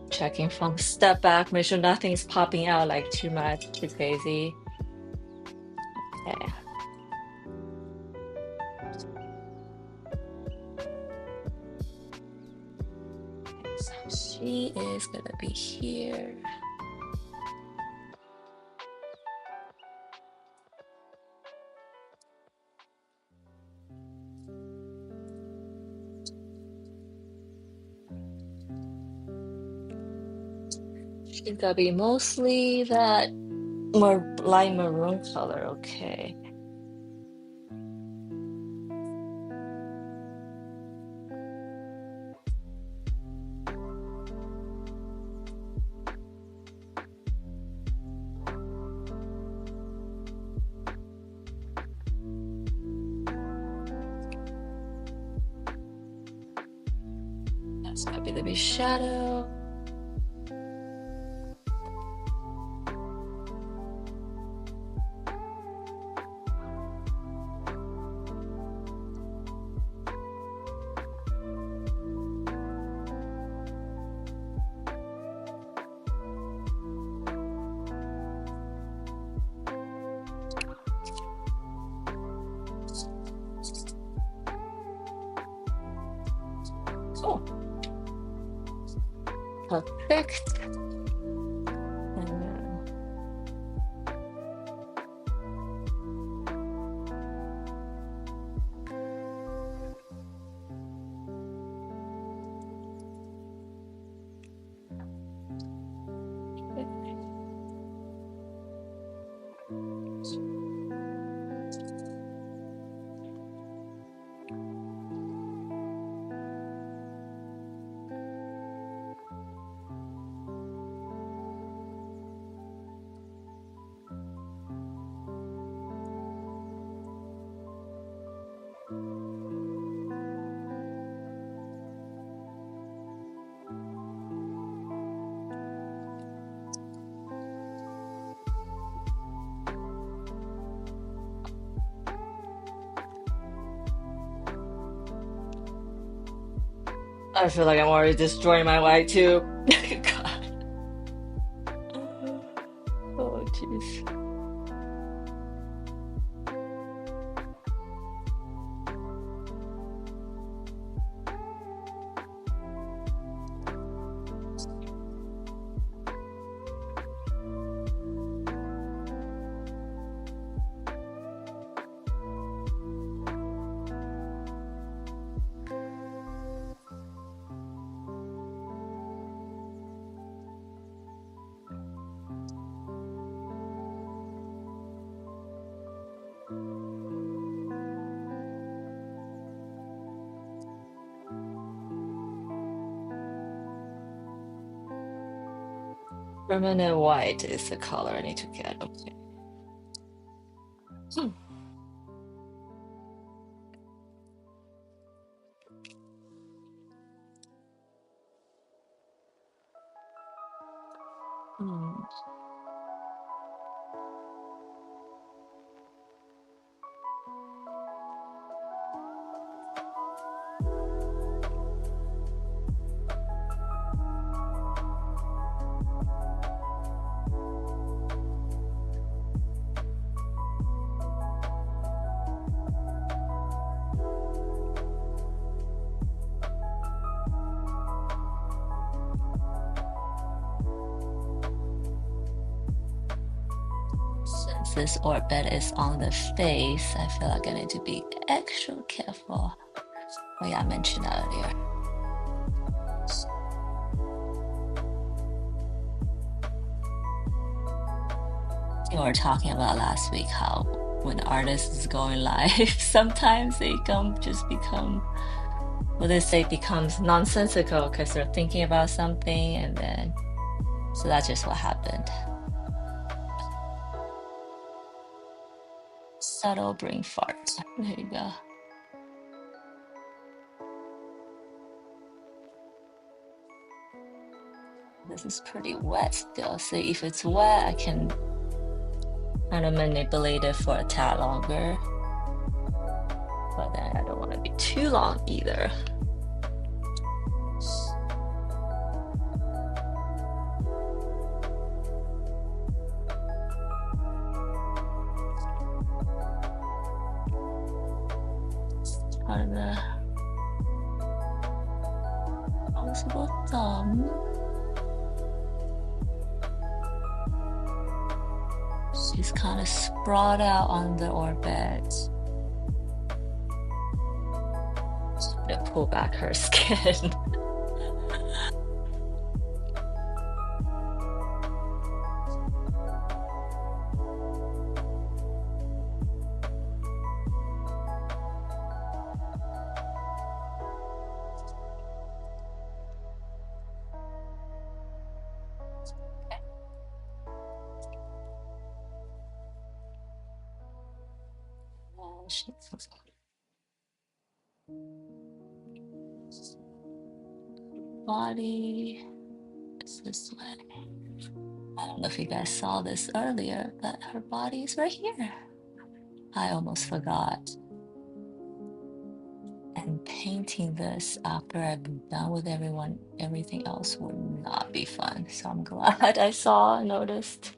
Checking from step back, make sure nothing's popping out like too much, too crazy. Okay. So she is gonna be here. She's gonna be mostly that more light maroon color. Okay. That's gonna be the big shadow. Oh, perfect. And then I feel like I'm already destroying my white too. God. Oh, jeez. Permanent white is the color I need to get. Okay. Hmm. Hmm. Since this orbit is on the face, I feel like I need to be extra careful. Oh yeah, I mentioned that earlier. We were talking about last week how when artists is going live, sometimes they become well, they say becomes nonsensical because they're thinking about something, and then so that's just what happened. Subtle brain fart. There you go. This is pretty wet still. So if it's wet, I can kind of manipulate it for a tad longer. But then I don't want to be too long either. Part of the opposable thumb. She's kind of sprawled out on the orbit. Just gonna pull back her skin. Body is this way. I don't know if you guys saw this earlier, but her body is right here. I almost forgot. And painting this after I've been done with everything else would not be fun. So I'm glad I saw and noticed.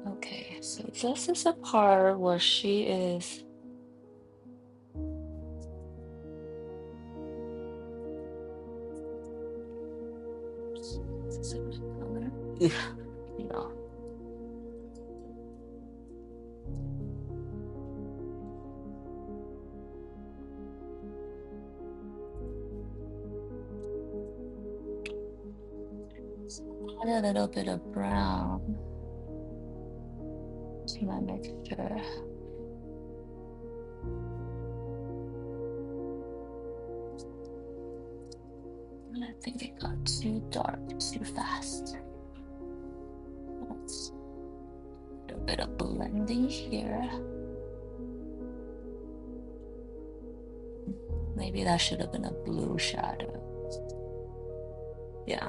Okay, so this is a part where she is this is a good color. No. Add a little bit of brown to my mixture. I think it got too dark too fast. Let's do a bit of blending here. Maybe that should have been a blue shadow. Yeah.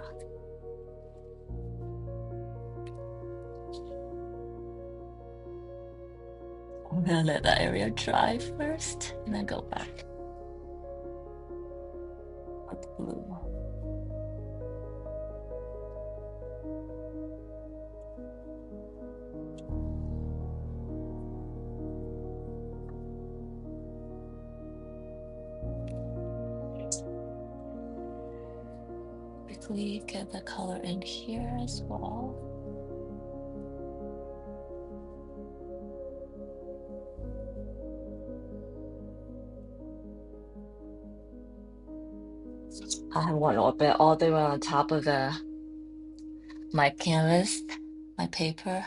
I'm gonna let that area dry first and then go back with blue. Quickly get the color in here as well. I have one orbit all the way on top of my canvas, my paper.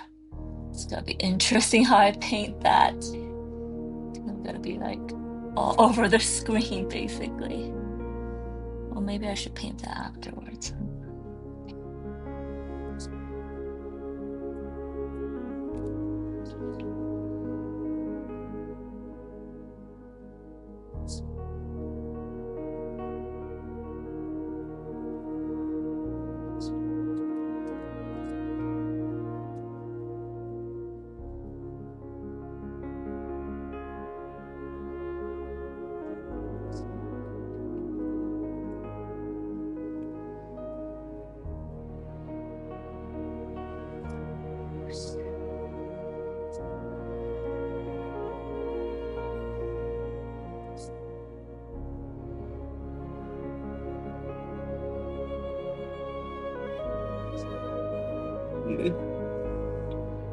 It's gonna be interesting how I paint that. I'm gonna be like all over the screen basically. Well, maybe I should paint that afterwards.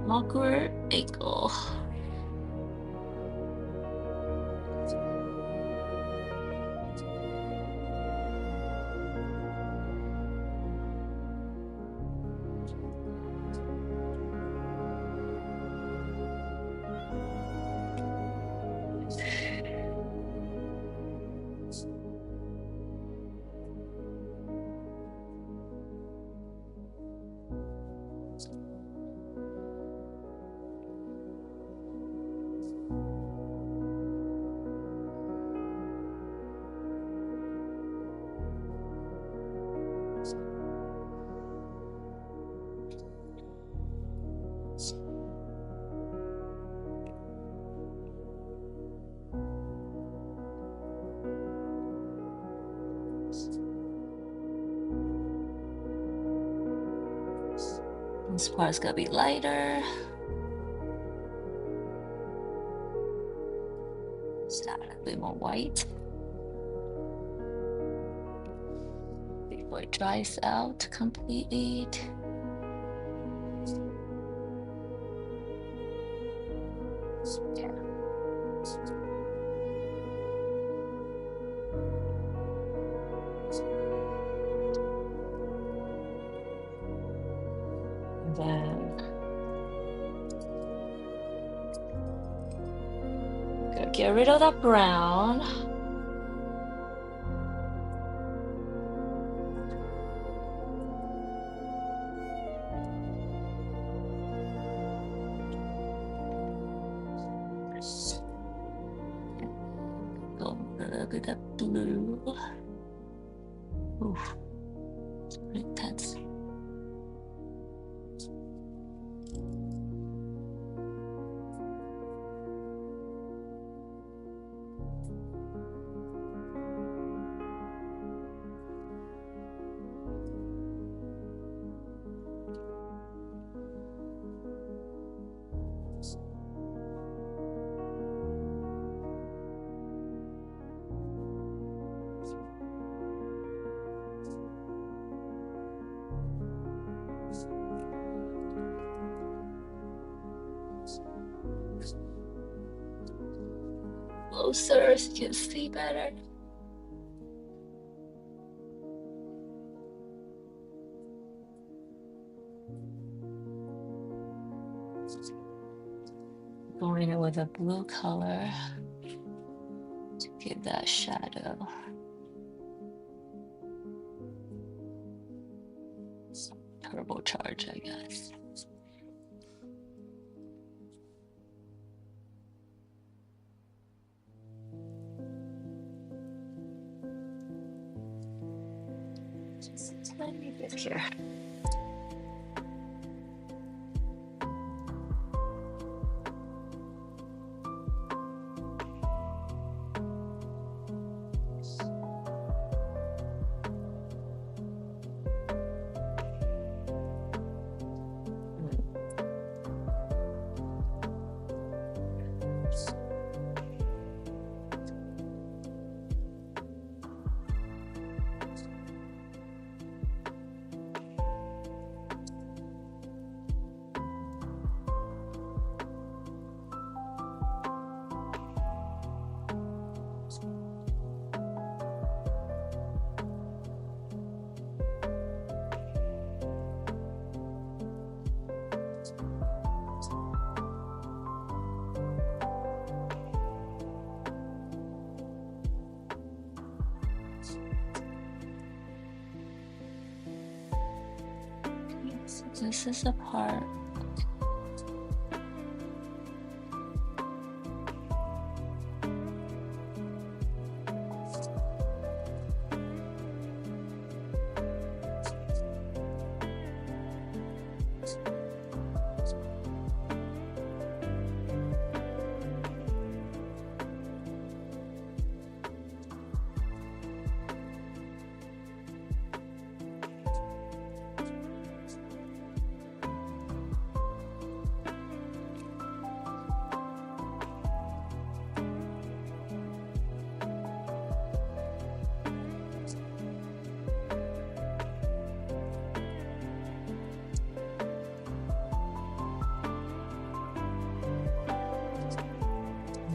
Awkward angle. This part's gonna be lighter. Start a bit more white before it dries out completely. Yeah. And then gonna get rid of that brown. Go a little bit of blue. Oof, it's pretty intense. Closer so you can see better. Going in with a blue color to give that shadow. Some turbocharge, I guess. Just a tiny bit here. So this is the part.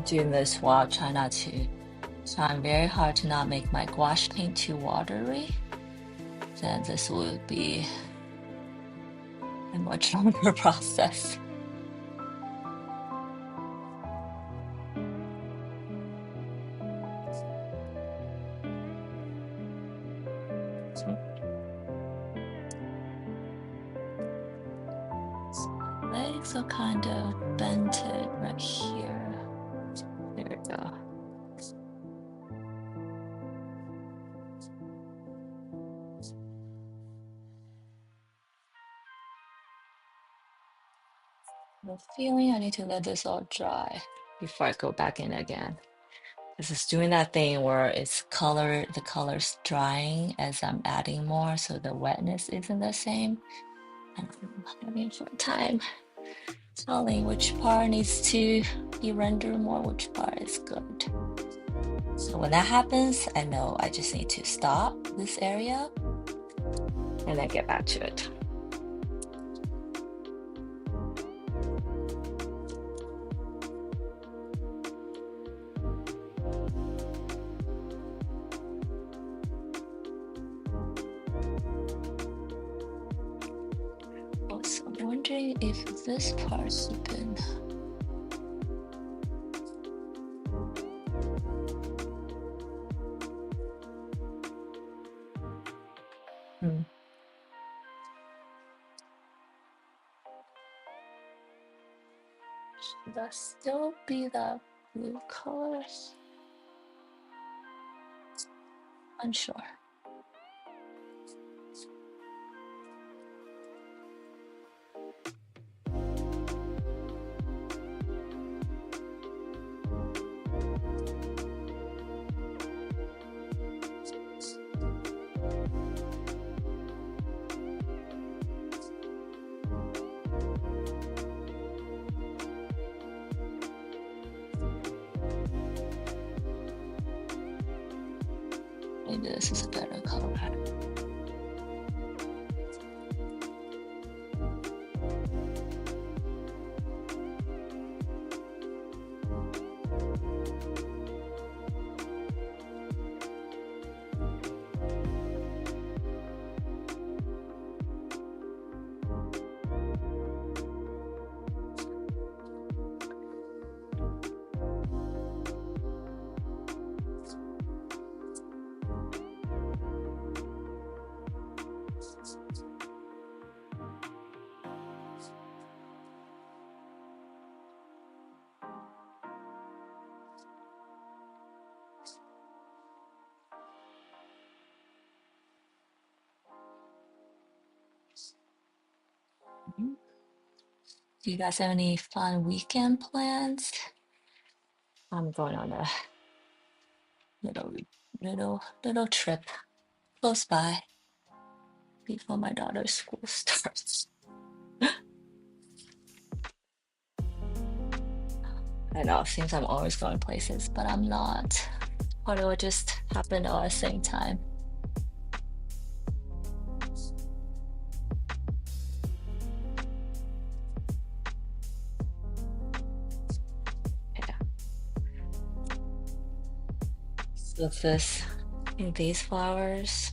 Doing this while trying very hard to not make my gouache paint too watery. Then this will be a much longer process. So my legs are kind of bented right here. There we go. The feeling I need to let this all dry before I go back in again. This is doing that thing where the color's drying as I'm adding more, so the wetness isn't the same. I'm having a hard time telling which part needs to be rendered more, which part is good. So when that happens, I know I just need to stop this area and then get back to it. Also, I'm wondering if this part's been... Should that still be that blue color? Unsure. Maybe this is a better color. Do you guys have any fun weekend plans? I'm going on a little trip close by before my daughter's school starts. I know, it seems I'm always going places, but I'm not. Or it will just happen all at the same time. Yeah. So these flowers,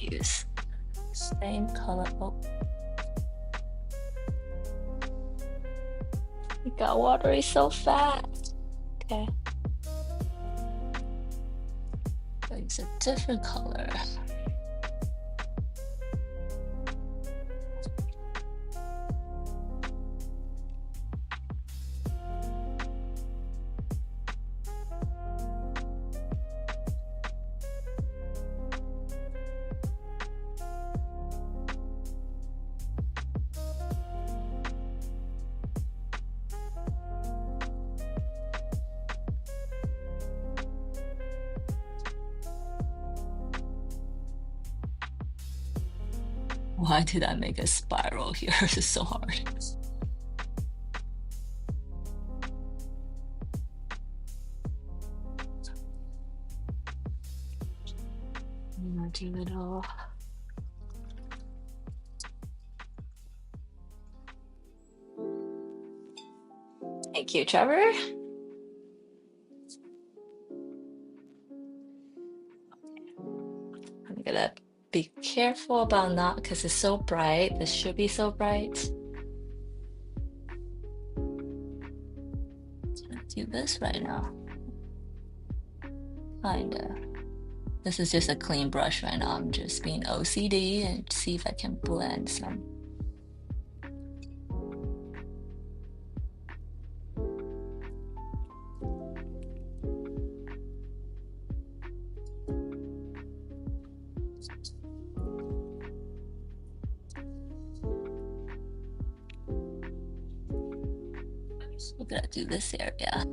use same color. Oh, it got watery so fast. Okay. I'll use a different color. Why did I make a spiral here? This is so hard. I'm gonna do it all. Thank you, Trevor. I'm gonna be careful about not, because it's so bright. This should be so bright. I'm gonna do this right now. Kinda. This is just a clean brush right now. I'm just being OCD and see if I can blend some. We're gonna do this area.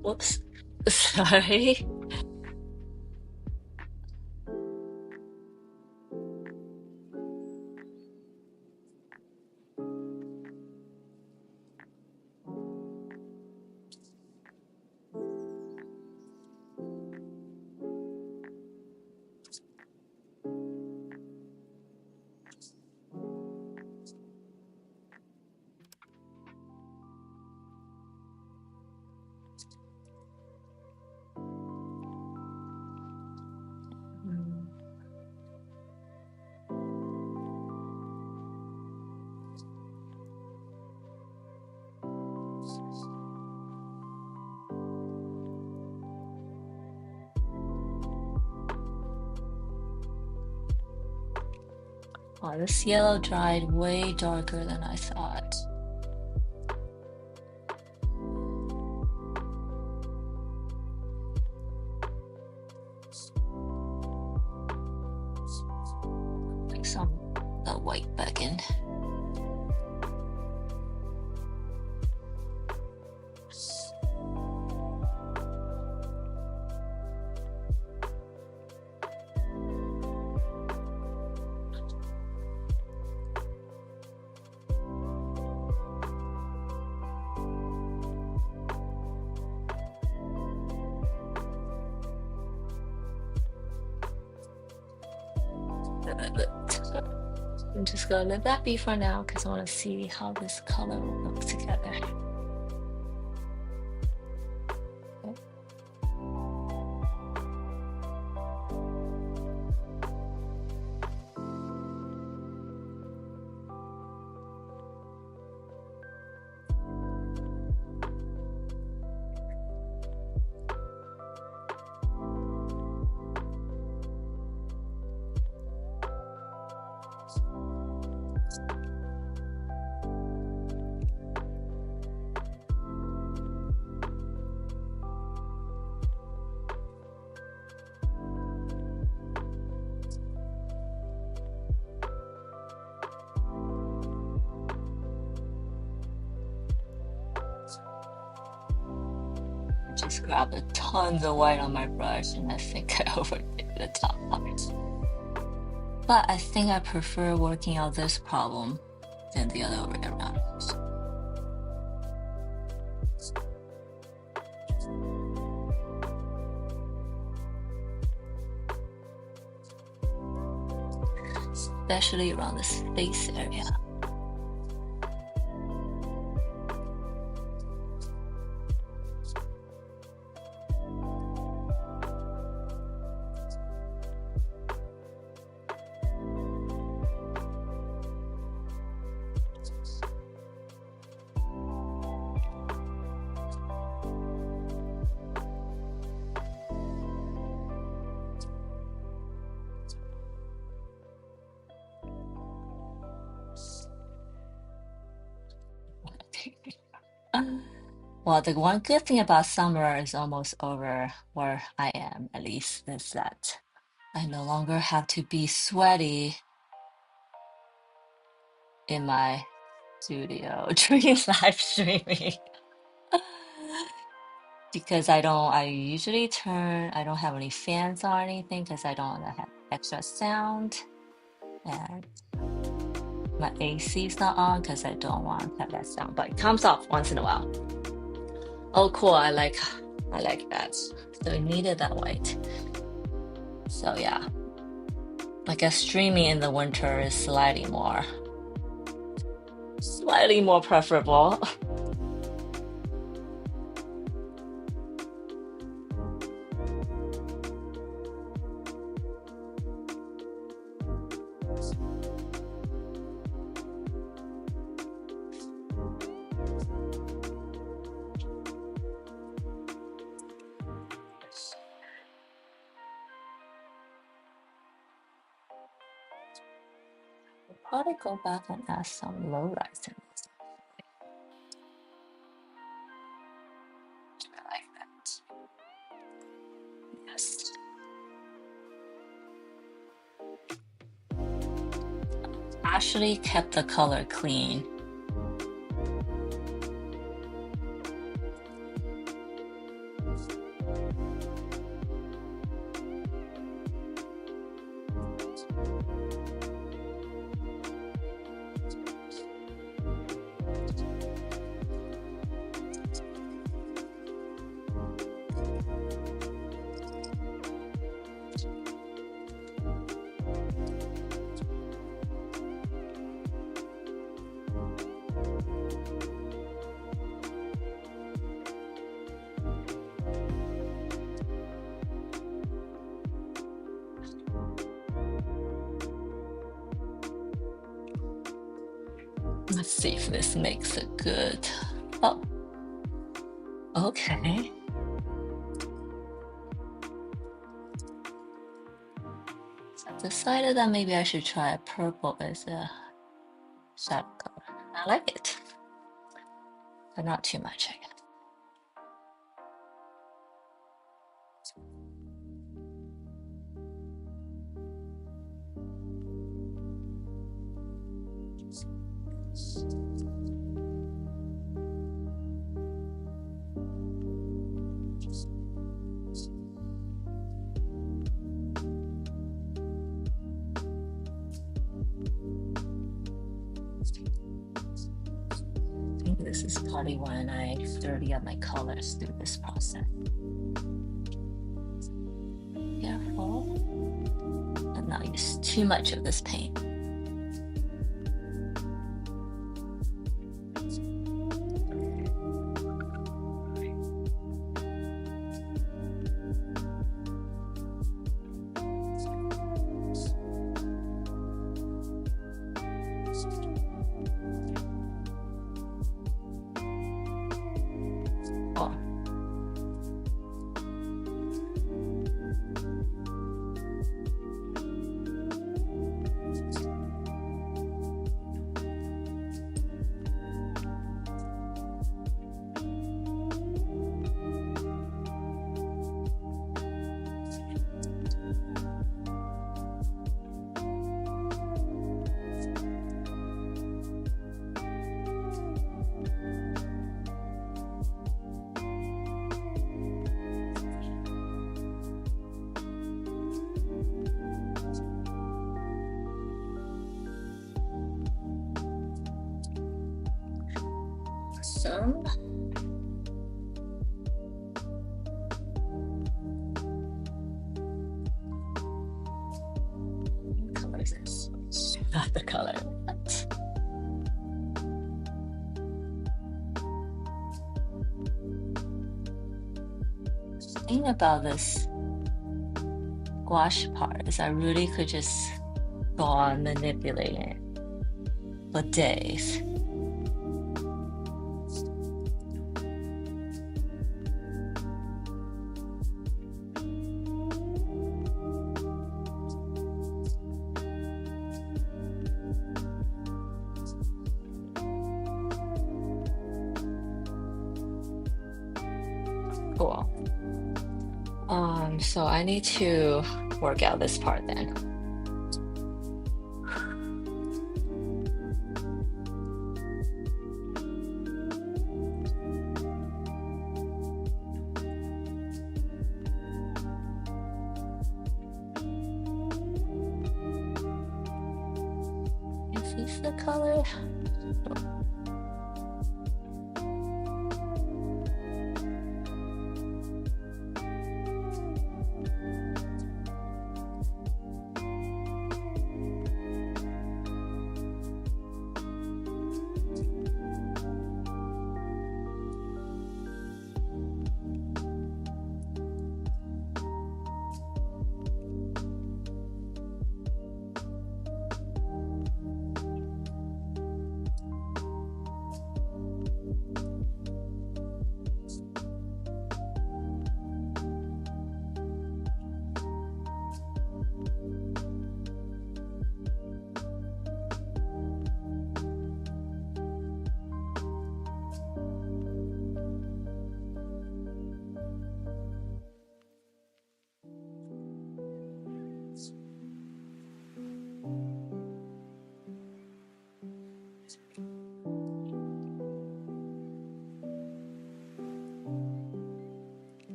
Whoops. Sorry. Mm. Oh, this yellow dried way darker than I thought. Like some the white back in. I'm just gonna let that be for now because I want to see how this color will look together. Okay. Just grabbed a tons of white on my brush and I think I overdid the top part. But I think I prefer working out this problem than the other way around. Especially around this face area. Well, the one good thing about summer is almost over, where I am at least, is that I no longer have to be sweaty in my studio during live streaming. Because I usually I don't have any fans or anything because I don't want to have extra sound. And my AC is not on because I don't want to have that sound, but it comes off once in a while. Oh, cool. I like that. So it needed that light. So yeah, I guess streaming in the winter is slightly more preferable. I'll probably go back and add some low rise in this. I like that. Yes. Actually kept the color clean. Let's see if this makes a good. Oh, okay. So I decided that maybe I should try a purple as a shadow color. I like it, but not too much, I guess. I think this is probably when I dirty up my colors through this process. Careful and not use too much of this paint. Oh. Some. What color is this? Not the color. What? The thing about this gouache part is I really could just go on manipulating it for days. Cool. So I need to work out this part then. Is this the color?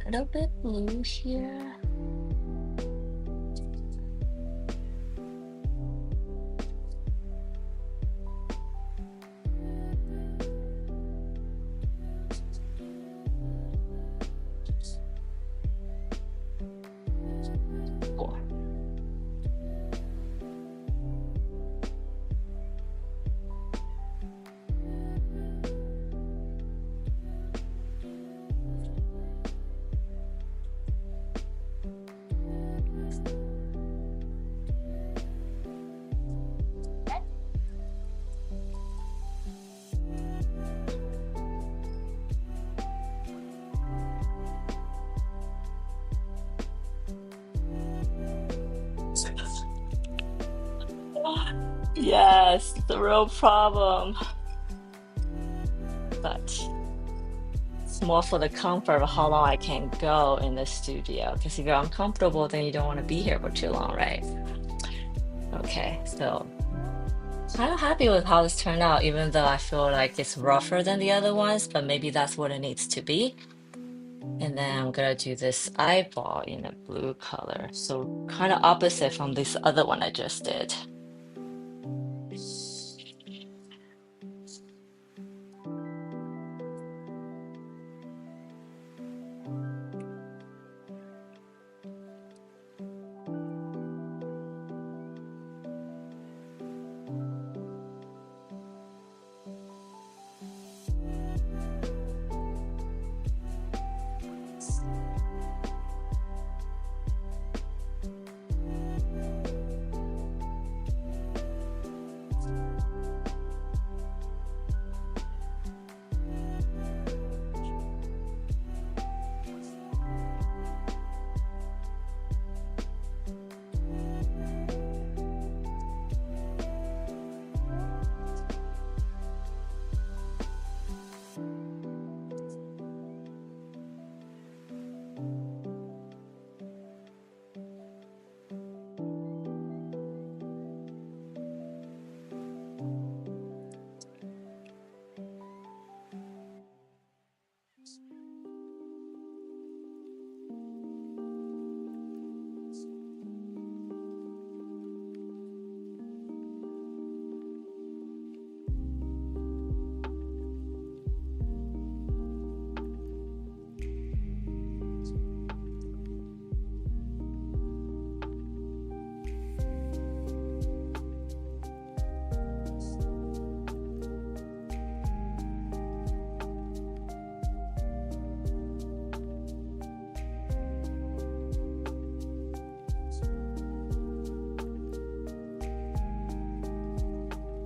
A little bit blue here. Cool. Yes, the real problem. But it's more for the comfort of how long I can go in the studio. Because if you're uncomfortable, then you don't want to be here for too long, right? Okay, so kind of happy with how this turned out, even though I feel like it's rougher than the other ones, but maybe that's what it needs to be. And then I'm gonna do this eyeball in a blue color. So kind of opposite from this other one I just did.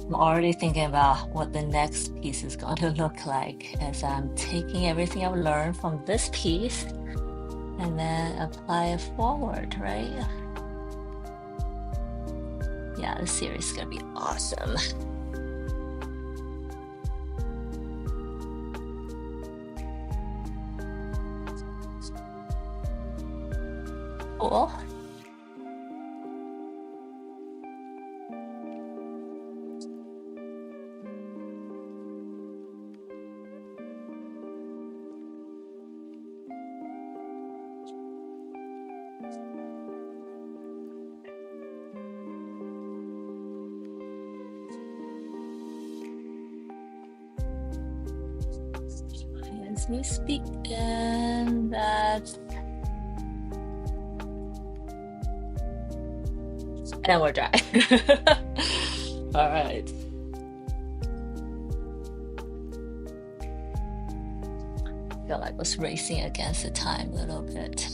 I'm already thinking about what the next piece is going to look like as I'm taking everything I've learned from this piece and then apply it forward, right? Yeah, this series is gonna be awesome. Cool. As we speak, and that's and we're dry. All right. Feel like I was racing against the time a little bit.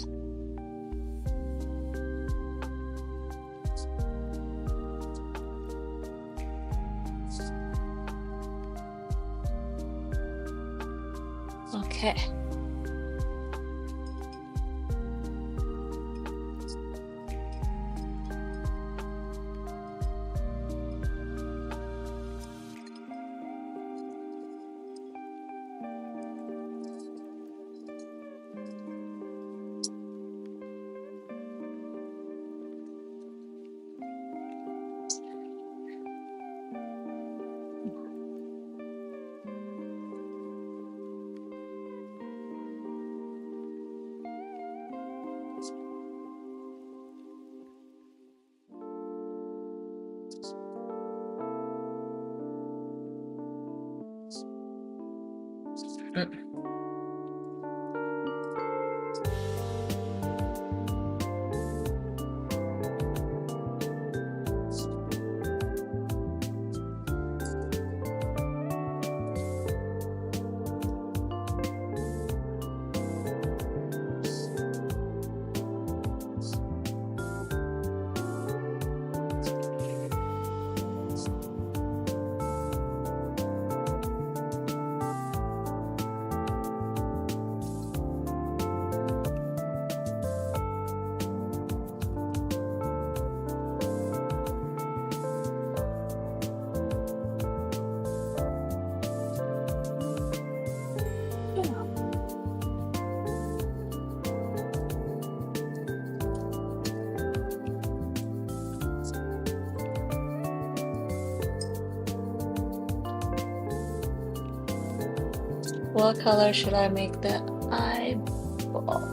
Okay. Mm. What color should I make the eyeball?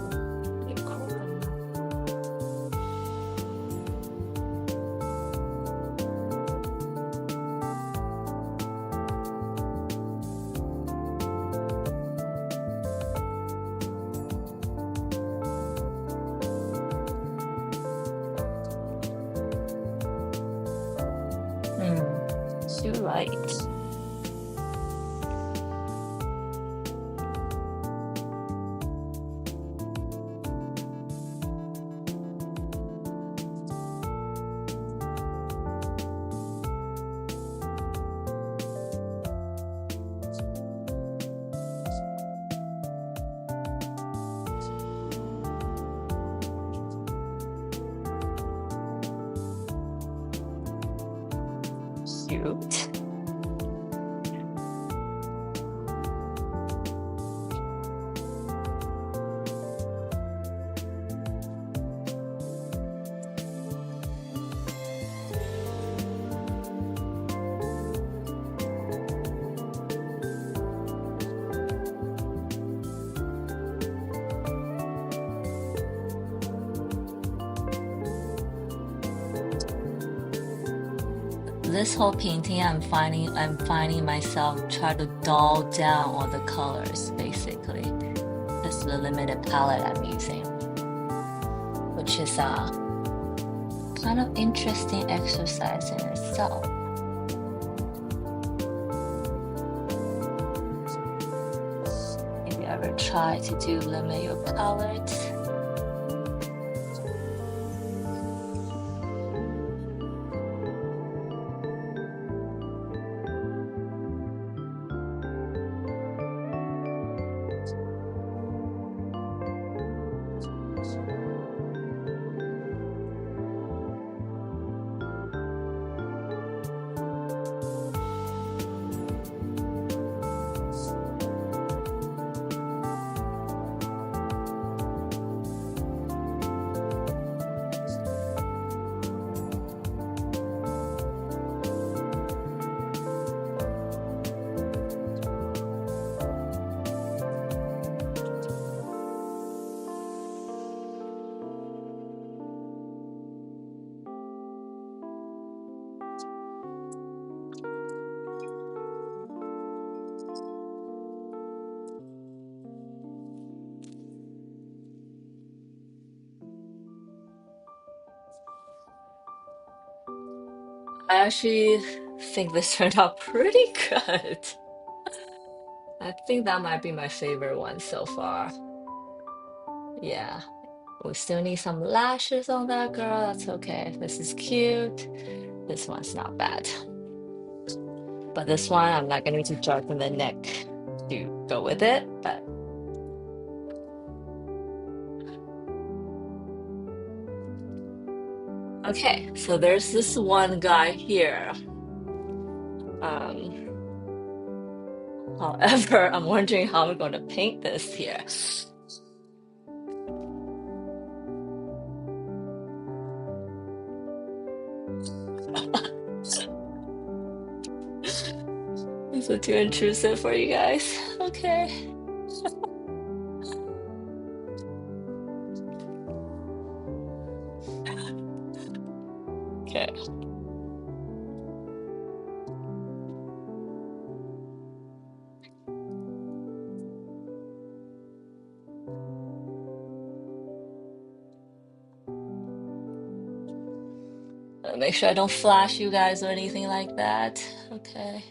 Too light. Cute. This whole painting, I'm finding myself try to dull down all the colors, basically. This is the limited palette I'm using, which is a kind of interesting exercise in itself. If you ever try to do limit your palette. I actually think this turned out pretty good. I think that might be my favorite one so far. Yeah. We still need some lashes on that girl. That's okay. This is cute. This one's not bad. But this one, I'm not gonna need to darken the neck to go with it. But okay, so there's this one guy here. Um, However, I'm wondering how I'm going to paint this here. Is it too intrusive for you guys? Okay. Okay. Make sure I don't flash you guys or anything like that. Okay.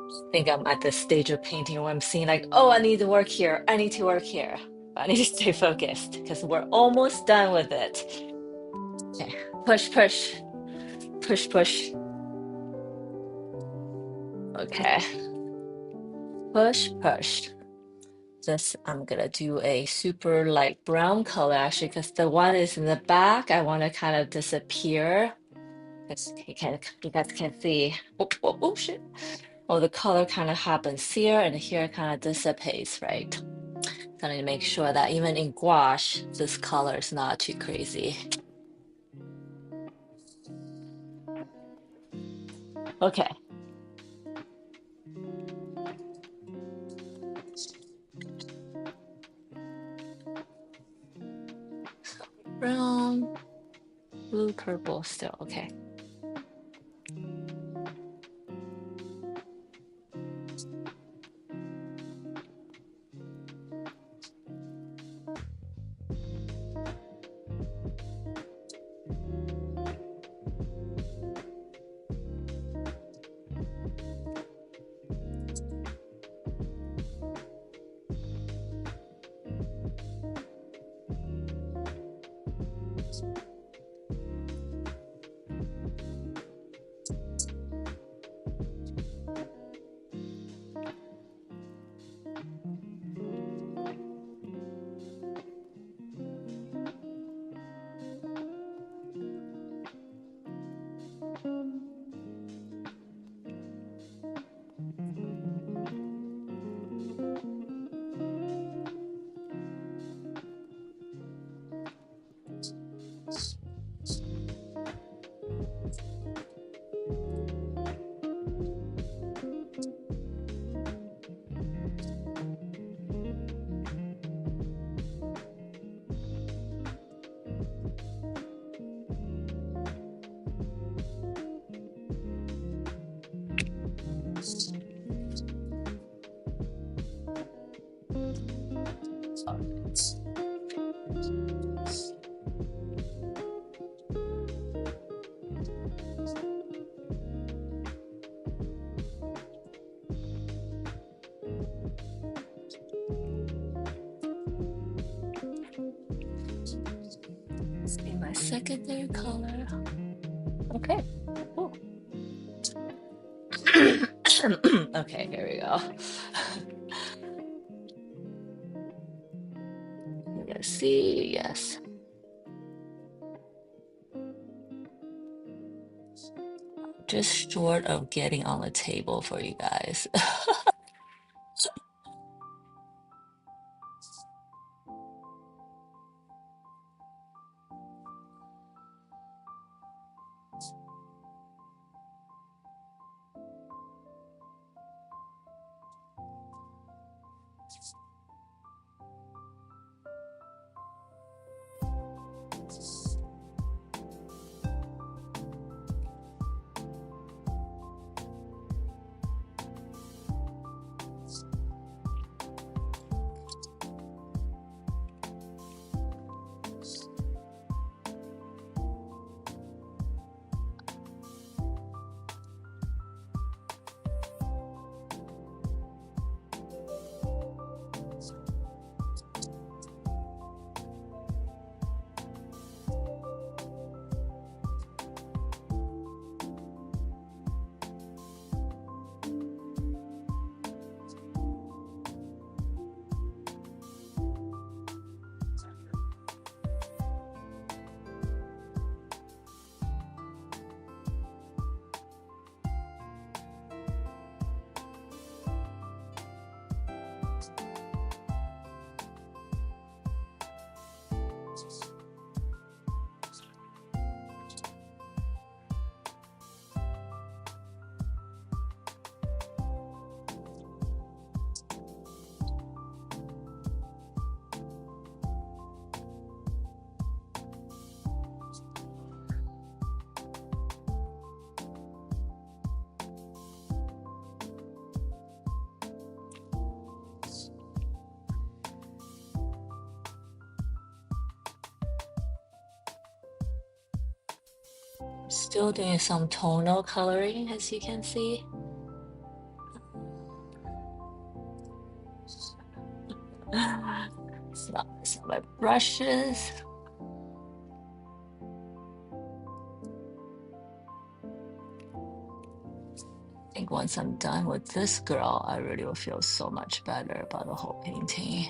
I think I'm at the stage of painting where I'm seeing like, oh, I need to work here. I need to work here. But I need to stay focused because we're almost done with it. Okay. Push, push, push, push. Okay. Push, push. This, I'm gonna do a super light brown color actually, because the one is in the back. I want to kind of disappear. Because you guys can see. Oh, oh, oh shit. Oh, the color kind of happens here and here it kind of dissipates, right? So I need to make sure that even in gouache, this color is not too crazy. Okay. Brown, blue, purple still. Okay. Let's be my secondary color. Okay. Ooh. Okay, here we go. Let's see. Yes. just short of getting on the table for you guys. Still doing some tonal coloring, as you can see. Some of my brushes. I think once I'm done with this girl, I really will feel so much better about the whole painting.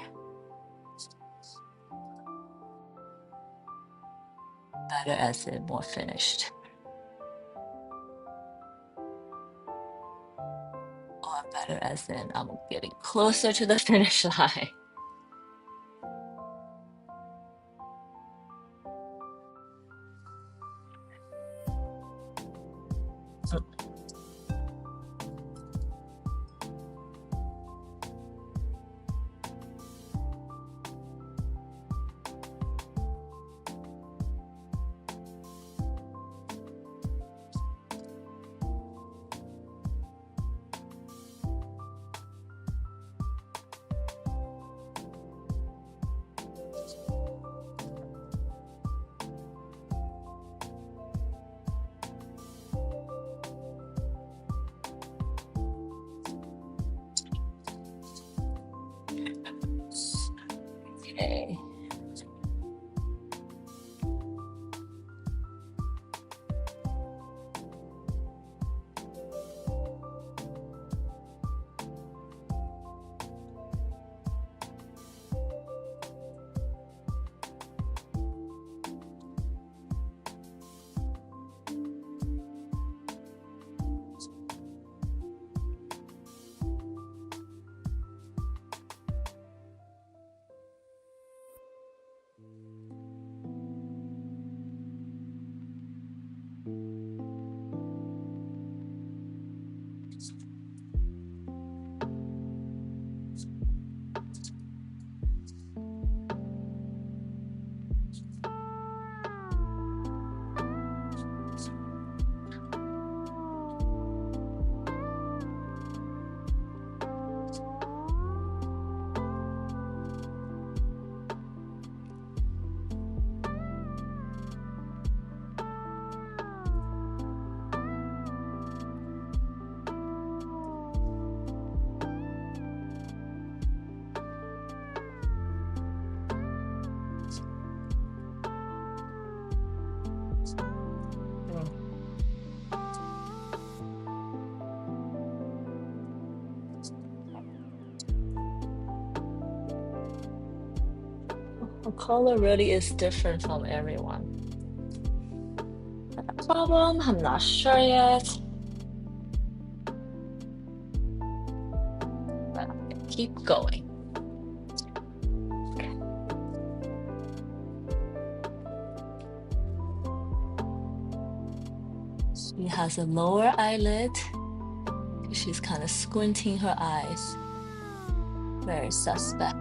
Better as in more finished. Or better as in I'm getting closer to the finish line. Okay. The color really is different from everyone. Problem? I'm not sure yet. keep going. She has a lower eyelid. She's kind of squinting her eyes. Very suspect.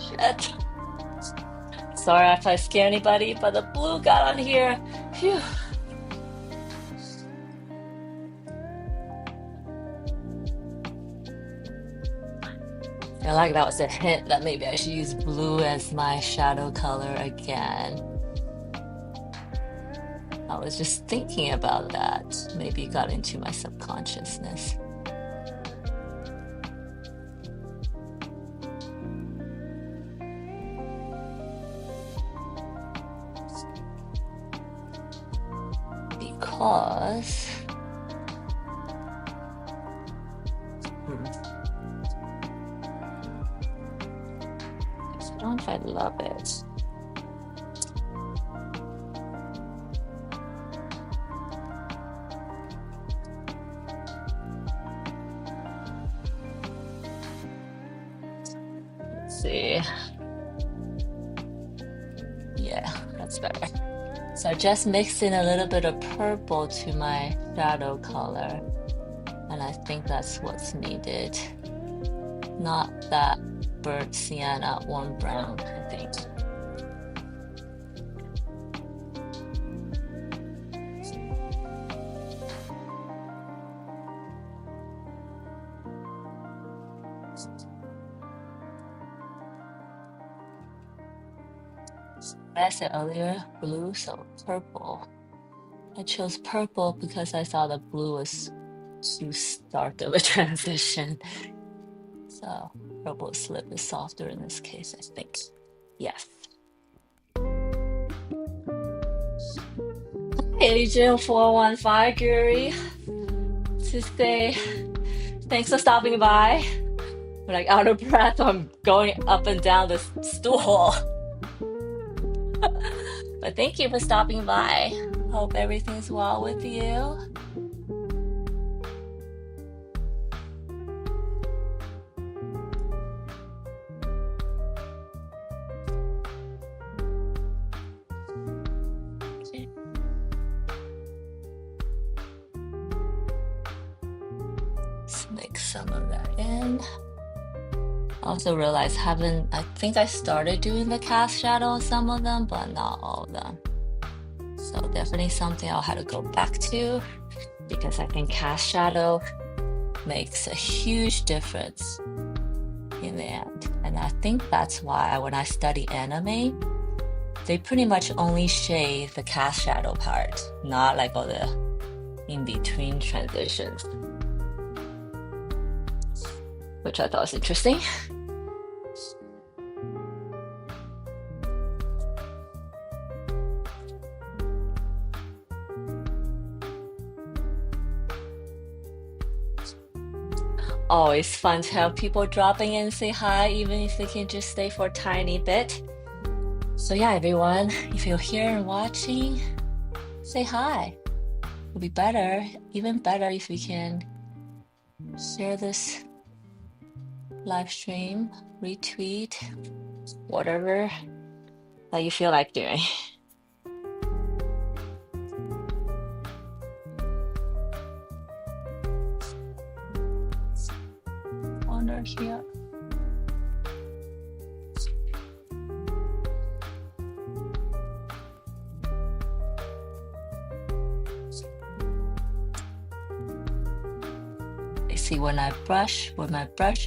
Shit. Sorry if I scare anybody, but the blue got on here. Phew. I feel like that was a hint that maybe I should use blue as my shadow color again. I was just thinking about that. Maybe it got into my subconsciousness. Because I don't know if I love it. Let's see. Yeah, that's better. So I just mixed in a little bit of purple to my shadow color, and I think that's what's needed. Not that burnt sienna warm brown, I think. I said earlier, blue, so purple. I chose purple because I thought the blue was too stark of a transition. So purple slip is softer in this case, I think. Yes. Agent 415 Guri to say thanks for stopping by. I'm like out of breath. I'm going up and down this stool. But thank you for stopping by. Hope everything's well with you. Let's mix some of that in. Also realized I think I started doing the cast shadow on some of them, but not all of them. So definitely something I'll have to go back to, because I think cast shadow makes a huge difference in the end. And And I think that's why when I study anime, they pretty much only shade the cast shadow part, not like all the in-between transitions, which I thought was interesting. Always fun to have people dropping in and say hi, even if they can just stay for a tiny bit. So yeah, everyone, if you're here and watching, say hi. It'll be better, even better if we can share this live stream, retweet, whatever that you feel like doing. Under here. See, when my brush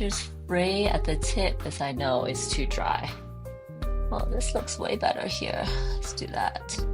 is free at the tip, as I know it's too dry. Well, this looks way better here. Let's do that.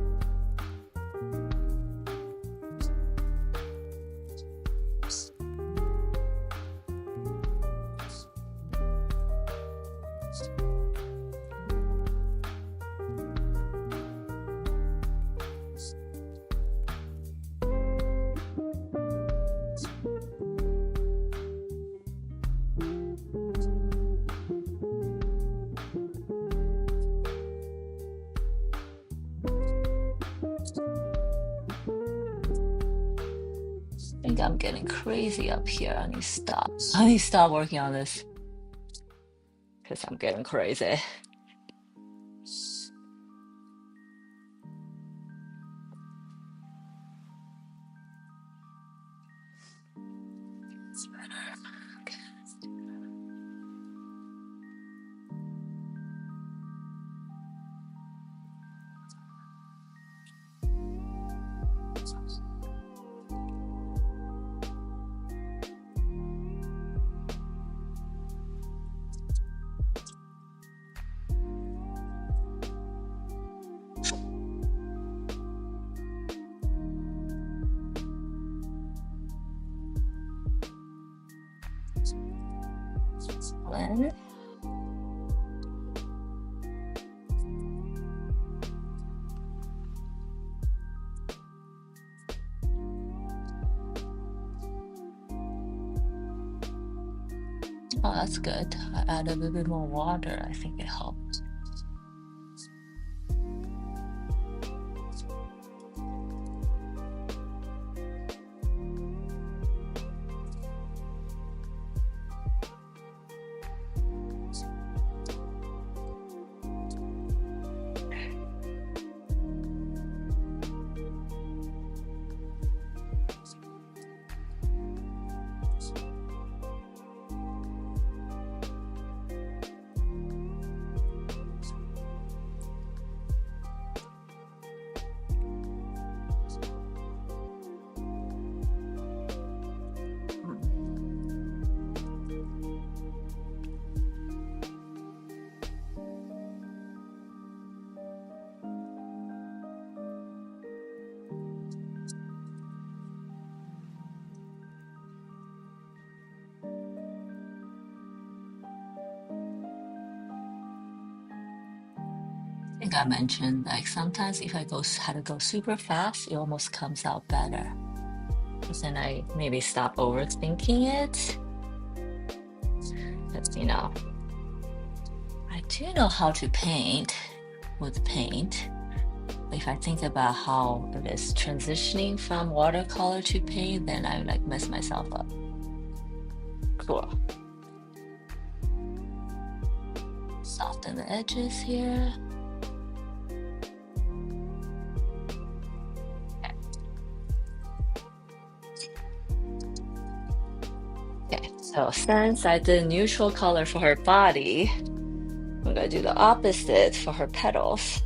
I think I'm getting crazy up here. I need to stop. I need to stop working on this because I'm getting crazy. It's better. Okay, let's do blend. Oh, that's good. I added a little bit more water. I think it helped. I think I mentioned like sometimes if I had to go super fast, it almost comes out better. Because then I maybe stop overthinking it. Because I do know how to paint with paint. But if I think about how it is transitioning from watercolor to paint, then I like mess myself up. Cool. Soften the edges here. Okay, so since I did neutral color for her body, I'm gonna do the opposite for her petals.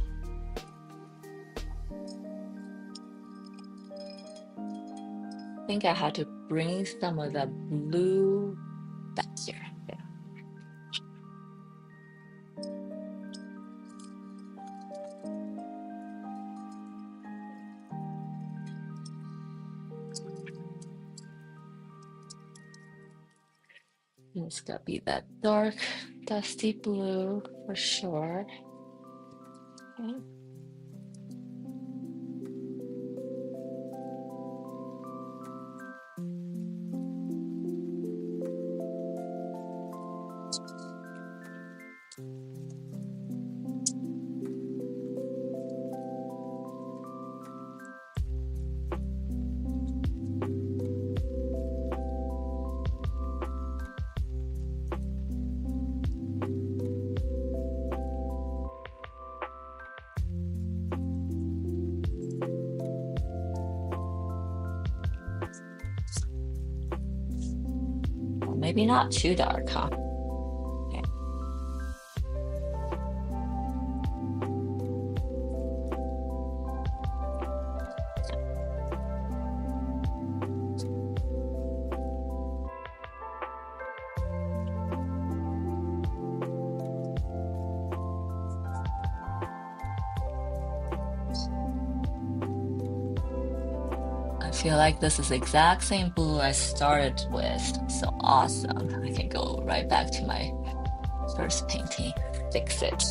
I think I had to bring some of the blue back here. Yeah. It's gonna be that dark, dusty blue for sure. Okay. Well, maybe not too dark, huh? Okay. I feel like this is the exact same blue I started with. So awesome. I can go right back to my first painting, fix it.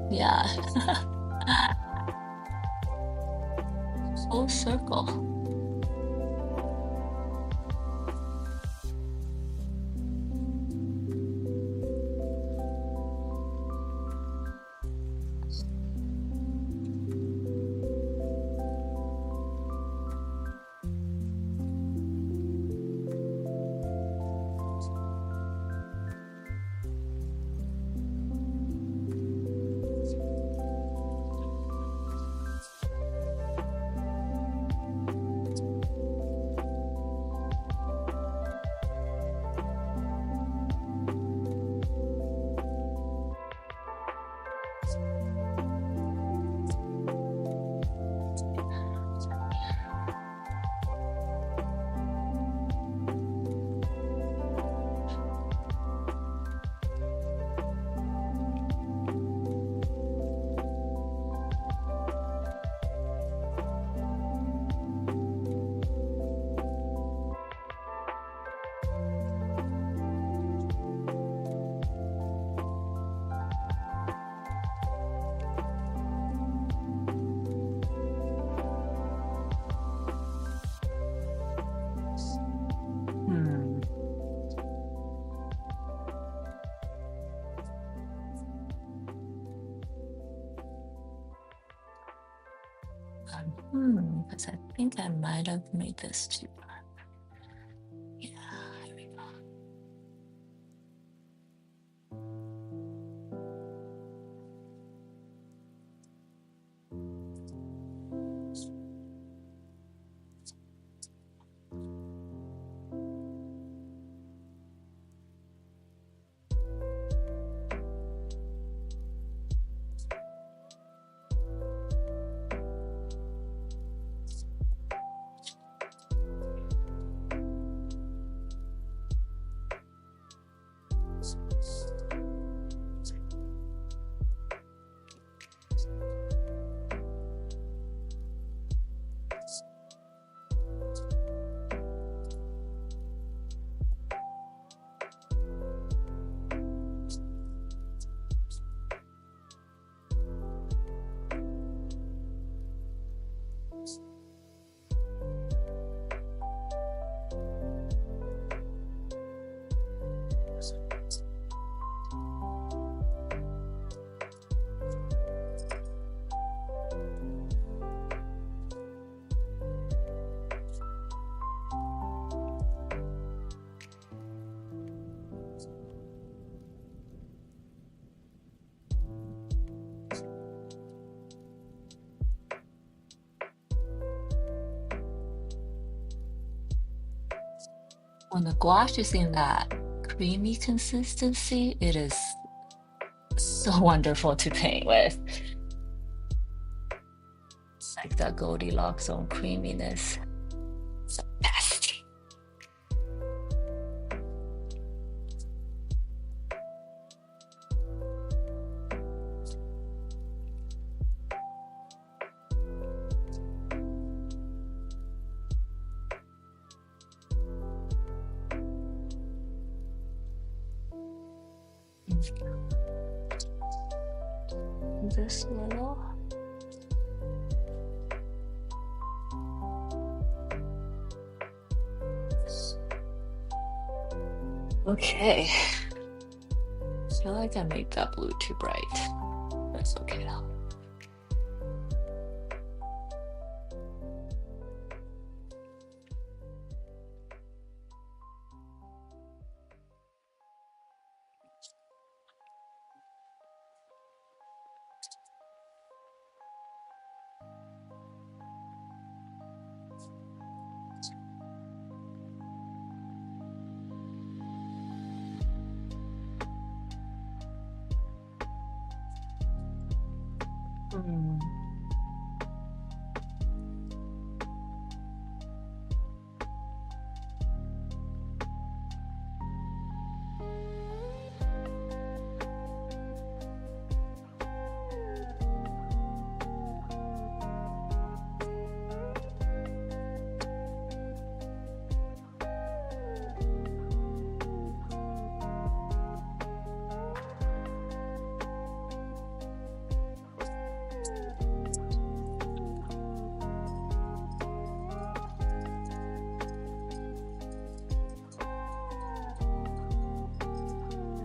Yeah. Full circle. Hmm. Because I think I might have made this too dark. Yeah, here we go. When the gouache is in that creamy consistency, it is so wonderful to paint with. It's like that Goldilocks zone creaminess. It's the best. This little. Okay. I feel like I made that blue too bright. That's okay though. Hmm.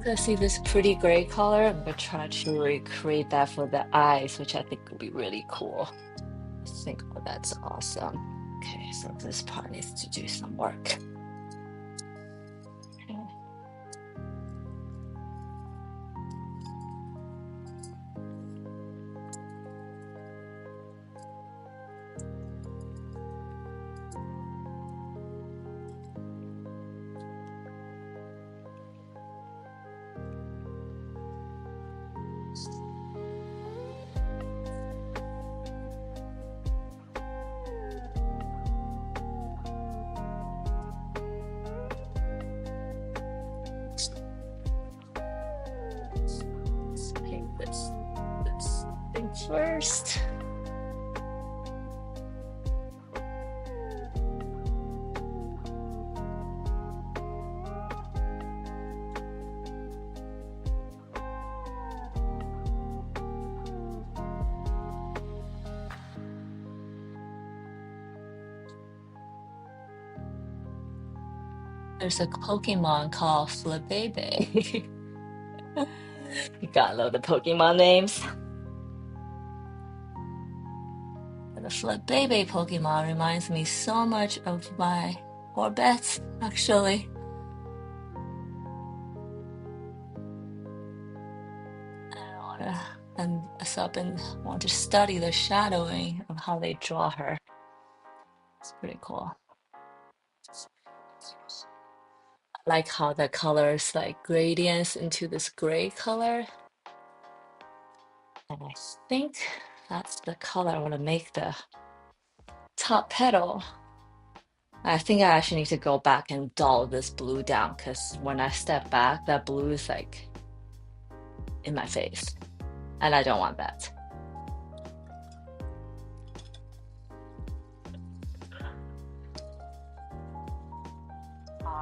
I see this pretty gray color. I'm gonna try to recreate that for the eyes, which I think will be really cool. I think, oh, that's awesome. Okay, so this part needs to do some work. Okay. Let's paint this thing first. There's a Pokemon called Flabebe. You gotta love the Pokemon names. And the Flabebe Pokemon reminds me so much of my Orbets, actually. And so I've been want to study the shadowing of how they draw her. It's pretty cool. I like how the colors like gradients into this gray color. And I think that's the color I want to make the top petal. I think I actually need to go back and dull this blue down because when I step back, that blue is like in my face. And I don't want that.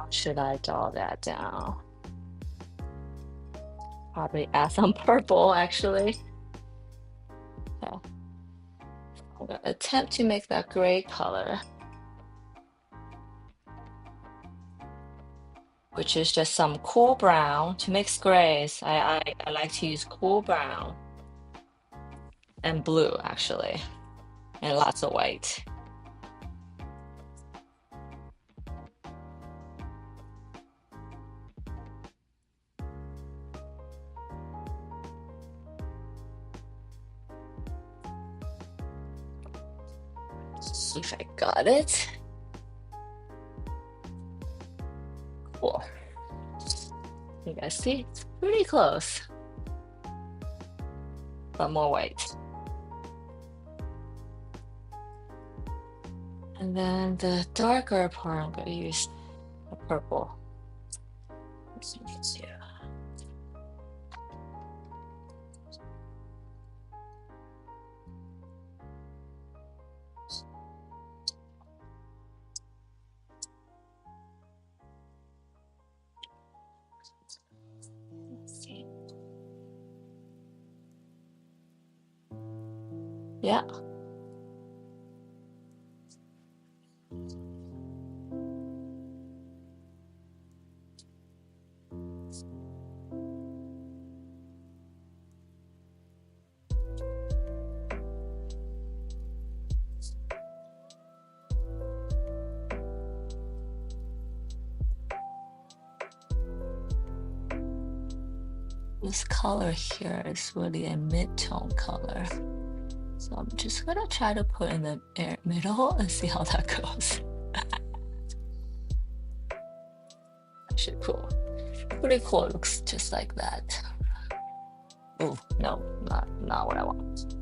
Should I dull that down? Probably add some purple actually. So I'm gonna attempt to make that gray color, which is just some cool brown to mix grays. I like to use cool brown and blue actually, and lots of white. See if I got it. Cool. You guys see? It's pretty close. But more white. And then the darker part, I'm gonna use the purple. Let's see if it's here. Let's see. Yeah. This color here is really a mid-tone color. So I'm just gonna try to put in the middle and see how that goes. Actually cool. Pretty cool. It looks just like that. Oh, no, not what I want.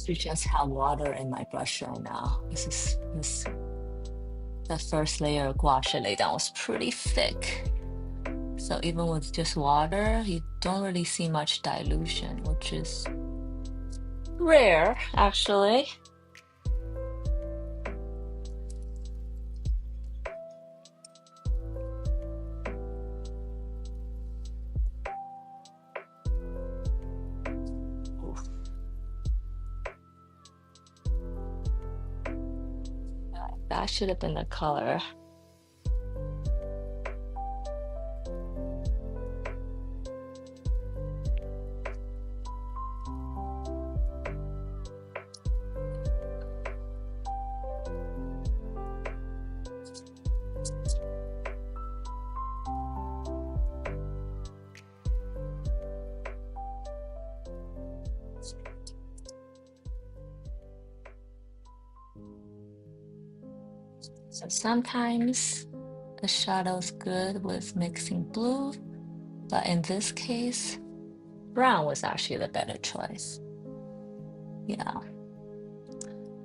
To just have water in my brush right now. The first layer of gouache I laid down was pretty thick. So even with just water, you don't really see much dilution, which is rare actually. Oof. That should have been the color. So sometimes the shadow's good with mixing blue, but in this case, brown was actually the better choice. Yeah.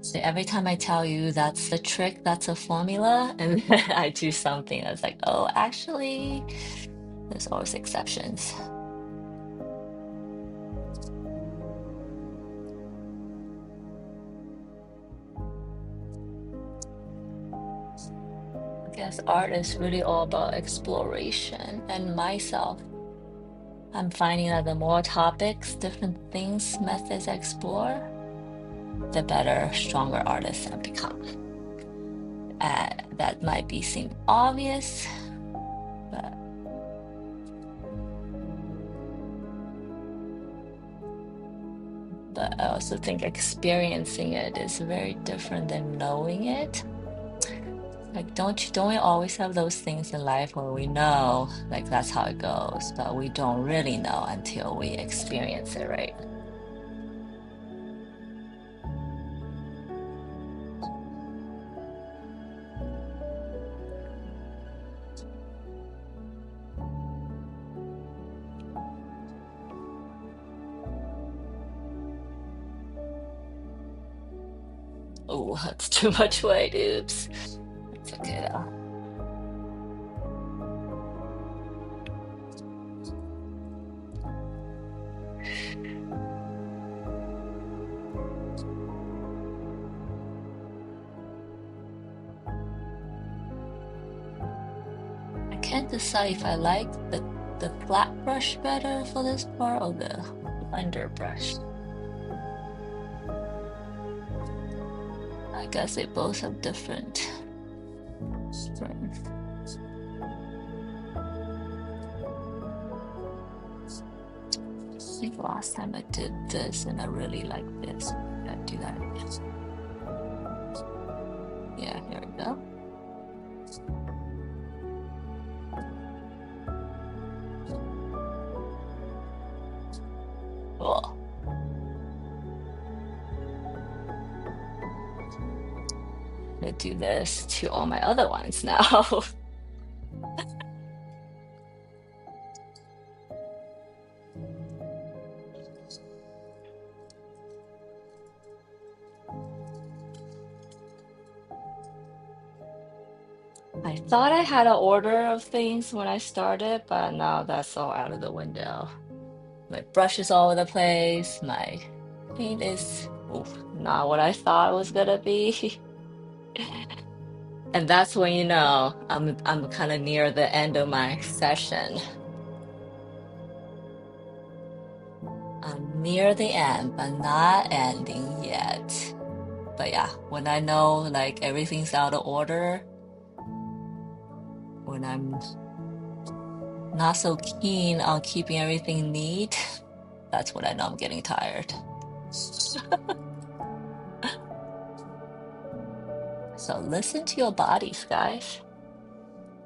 So every time I tell you that's the trick, that's a formula, and then I do something that's like, oh, actually, there's always exceptions. I guess art is really all about exploration, and myself, I'm finding that the more topics, different things, methods I explore, the better, stronger artist I become. That might seem obvious, but I also think experiencing it is very different than knowing it. Like, don't we always have those things in life where we know, like that's how it goes, but we don't really know until we experience it, right? Oh, that's too much weight. Oops. It's okay though. I can't decide if I like the flat brush better for this part or the blender brush. I guess they both have different strength. I think last time I did this and I really liked this. I do that again. Yeah, here we go. Cool. I'm gonna do this to all my other ones now. I thought I had an order of things when I started, but now that's all out of the window. My brush is all over the place. My paint is not what I thought it was gonna be. And that's when you know I'm kind of near the end of my session. I'm near the end, but not ending yet. But yeah, when I know like everything's out of order, when I'm not so keen on keeping everything neat, that's when I know I'm getting tired. So listen to your bodies, guys.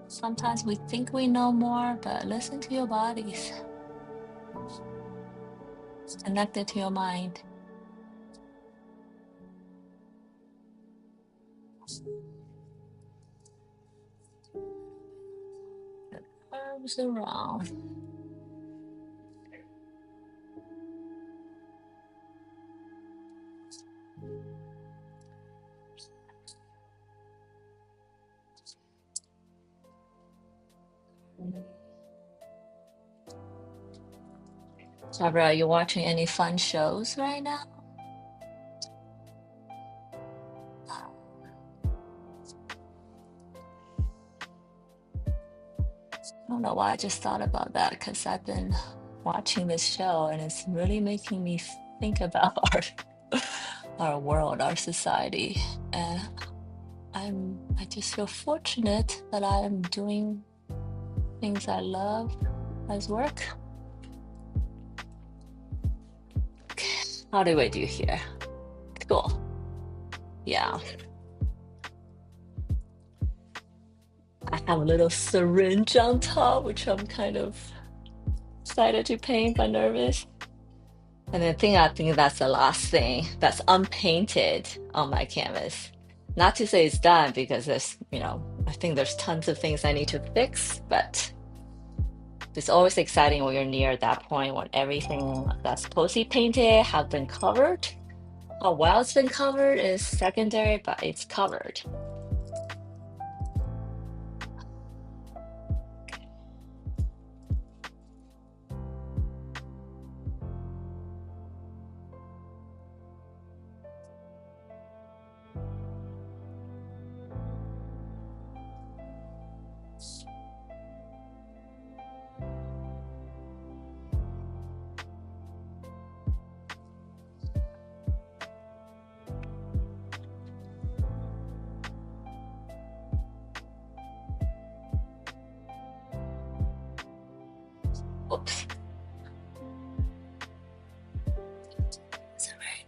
Sometimes we think we know more, but listen to your bodies. Connect it to your mind. Arms around. Barbara, are you watching any fun shows right now? I don't know why I just thought about that because I've been watching this show and it's really making me think about our world, our society. And I just feel fortunate that I'm doing things I love as work. How do I do here? Cool. Yeah. I have a little syringe on top, which I'm kind of excited to paint but nervous. And I think that's the last thing that's unpainted on my canvas. Not to say it's done because I think there's tons of things I need to fix, but it's always exciting when you're near that point when everything that's supposed to be painted have been covered. How well it's been covered is secondary, but it's covered. Oops. Is that right?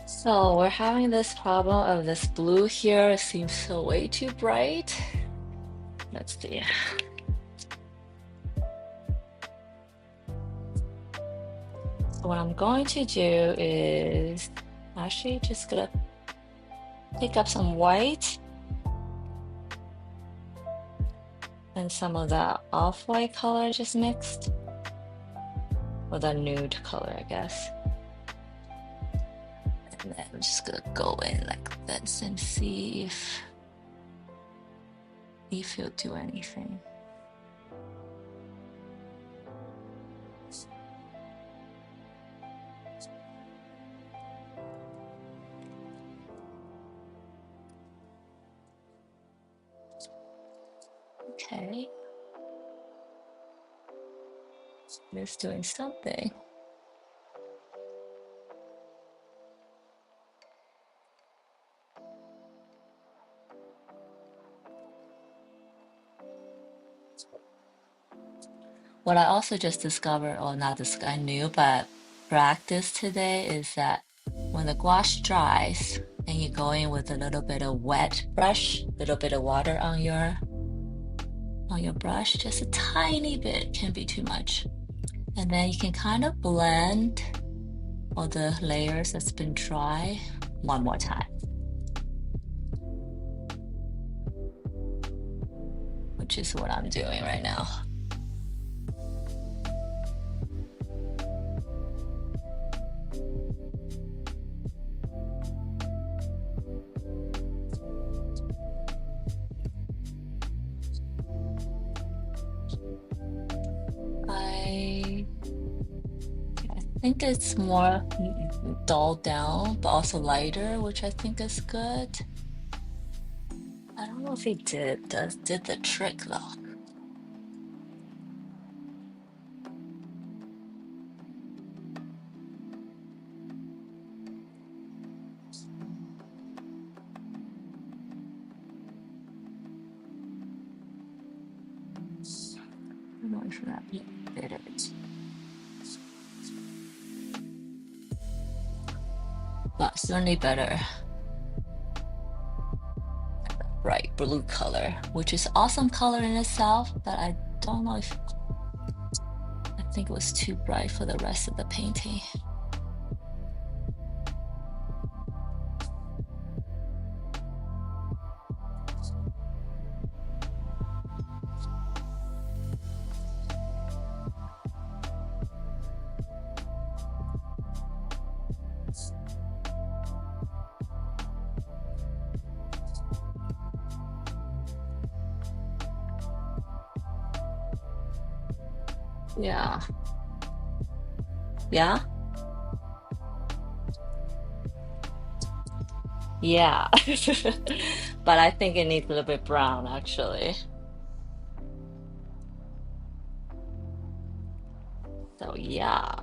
So we're having this problem of this blue here. It seems so way too bright. Let's see. So what I'm going to do is actually just gonna pick up some white and some of that off-white color I just mixed, or the nude color, I guess. And then I'm just gonna go in like this and see if he'll do anything. Okay. It's doing something. What I also just discovered, or not discovered, I knew, but practiced today is that when the gouache dries and you go in with a little bit of wet brush, a little bit of water on your brush, just a tiny bit, can be too much. And then you can kind of blend all the layers that's been dry one more time. which is what I'm doing right now. I think it's more dulled down, but also lighter, which I think is good. I don't know if he did the trick though. I'm not sure that he did it. But certainly better. Bright blue color, which is awesome color in itself, but I don't know if I think it was too bright for the rest of the painting. Yeah. Yeah? Yeah. But I think it needs a little bit brown actually. So yeah.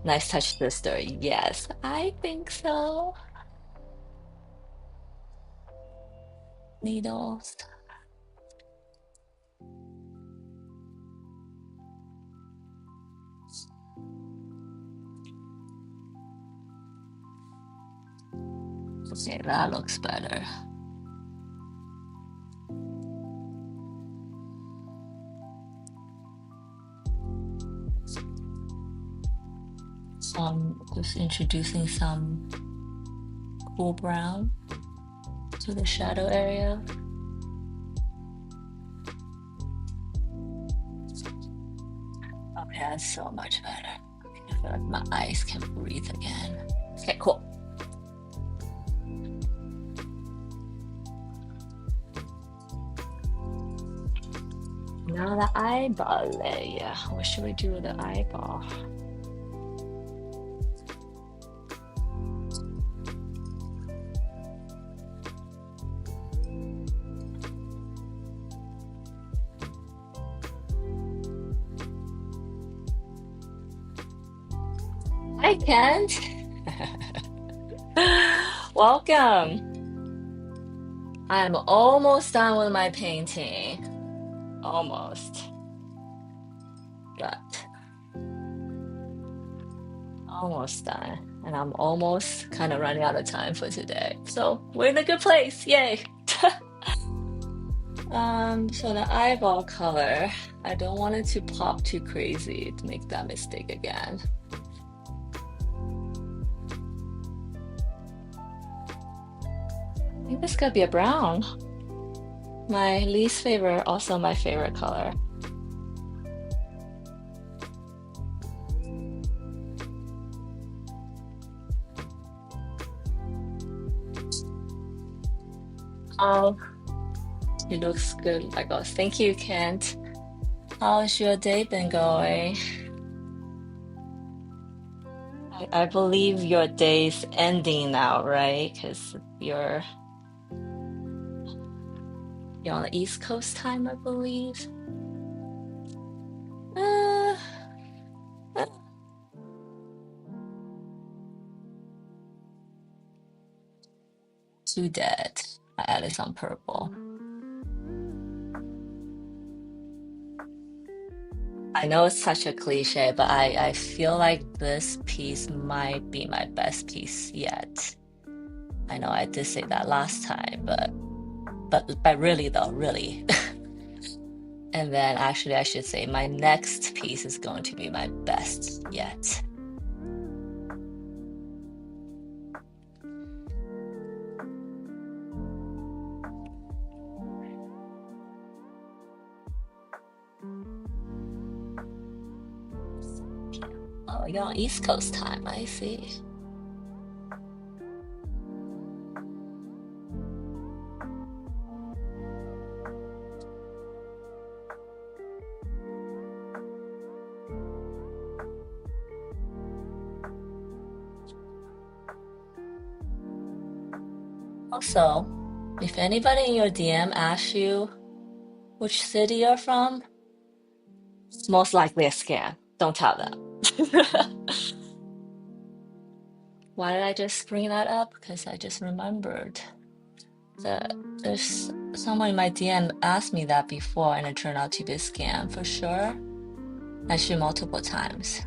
Nice touch, sister. Yes, I think so. Needles. Okay, that looks better. So I'm just introducing some cool brown to the shadow area. Okay, that's so much better. I feel like my eyes can breathe again. Okay, cool. Now the eyeball layer. What should we do with the eyeball? Hi, Kent. Welcome. I'm almost done with my painting. Almost. But almost done. And I'm almost kind of running out of time for today. So we're in a good place. Yay. So the eyeball color, I don't want it to pop too crazy to make that mistake again. I think this could be a brown. My least favorite, also my favorite color. Oh, it looks good like us. Thank you, Kent. How's your day been going? I believe your day's ending now, right? Because you're on the East Coast time, I believe. Uh, uh, Too dead. I added some purple. I know it's such a cliche, but I feel like this piece might be my best piece yet. I know I did say that last time, but really though, really. And then actually I should say my next piece is going to be my best yet. Oh, you're on East Coast time, I see. Also, if anybody in your DM asks you which city you're from, it's most likely a scam. Don't tell them. Why did I just bring that up? Because I just remembered that there's someone in my DM asked me that before, and it turned out to be a scam for sure. Actually, multiple times.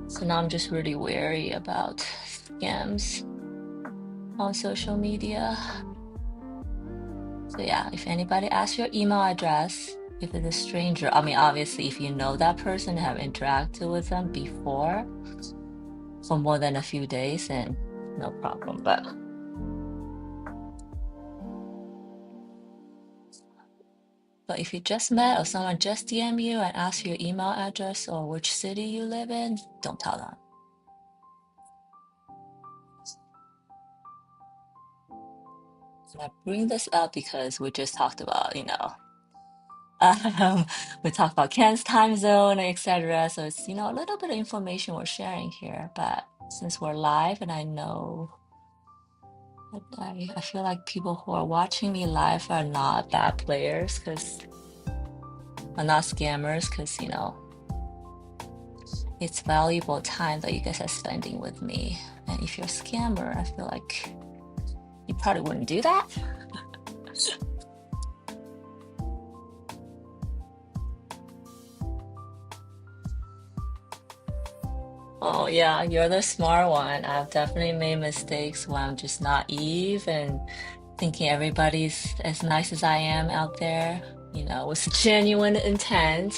So now I'm just really wary about scams on social media. So yeah, if anybody asks your email address, if it's a stranger, I mean, obviously, if you know that person, have interacted with them before for more than a few days, then no problem. But if you just met or someone just DM you and ask your email address or which city you live in, don't tell them. And I bring this up because we just talked about, um, we talked about Ken's time zone, etc. So it's, a little bit of information we're sharing here. But since we're live and I know that I feel like people who are watching me live are not bad players because are not scammers because, it's valuable time that you guys are spending with me. And if you're a scammer, I feel like you probably wouldn't do that. Oh, yeah, you're the smart one. I've definitely made mistakes when I'm just naive and thinking everybody's as nice as I am out there, with genuine intent.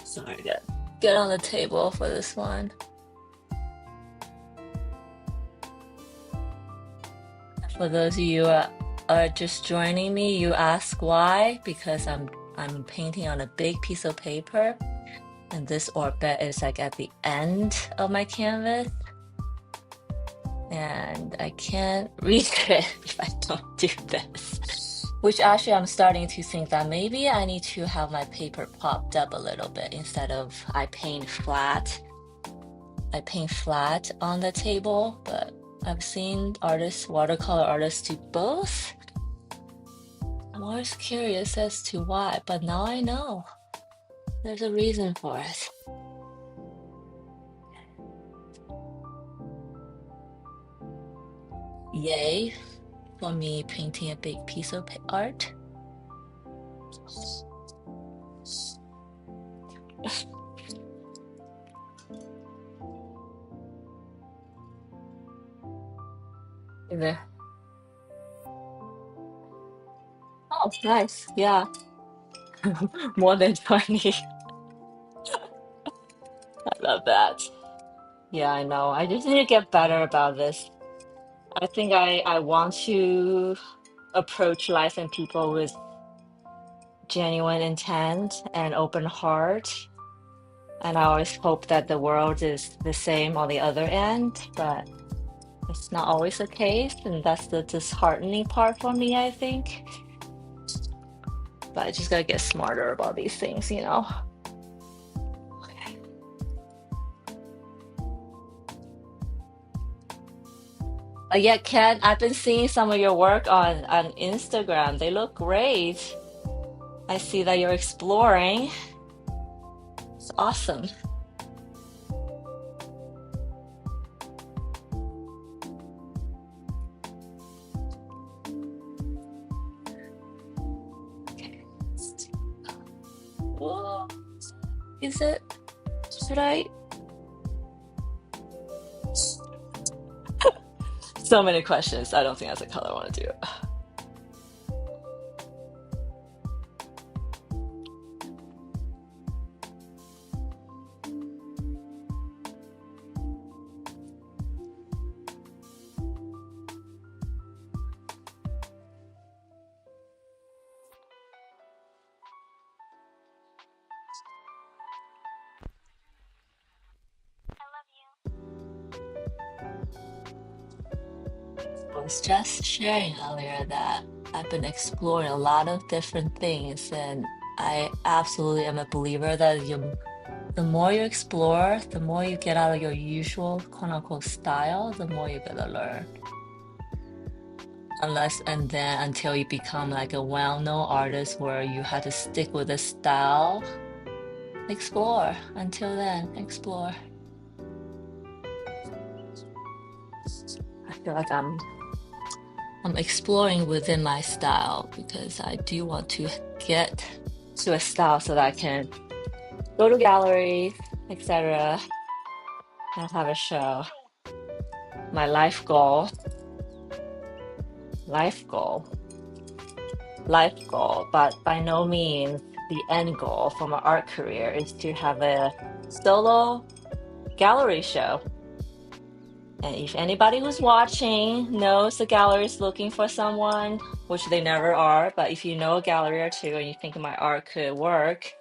Sorry, get on the table for this one. For those of you are just joining me, you ask why? Because I'm painting on a big piece of paper, and this orbit is like at the end of my canvas, and I can't read it if I don't do this. Which actually I'm starting to think that maybe I need to have my paper popped up a little bit instead of I paint flat. I paint flat on the table, but I've seen watercolor artists do both. I'm always curious as to why, but now I know. There's a reason for it. Yay for me painting a big piece of art. Is Oh, nice. Yeah, more than 20. I love that. Yeah, I know. I just need to get better about this. I think I want to approach life and people with genuine intent and open heart. And I always hope that the world is the same on the other end, but it's not always the case. And that's the disheartening part for me, I think. But I just gotta get smarter about these things. Yeah, Ken, I've been seeing some of your work on Instagram. They look great. I see that you're exploring. It's awesome. Okay. Whoa. Is it? Should I? So many questions. I don't think that's the color I want to do. I was just sharing earlier that I've been exploring a lot of different things, and I absolutely am a believer that the more you explore, the more you get out of your usual quote unquote style, the more you're gonna learn. Unless and then until you become like a well-known artist where you had to stick with a style, explore. Until then, explore. I feel like I'm exploring within my style because I do want to get to a style so that I can go to galleries, etc., and have a show. My life goal, life goal, but by no means the end goal for my art career is to have a solo gallery show. And if anybody who's watching knows the gallery is looking for someone, which they never are, but if you know a gallery or two and you think my art could work,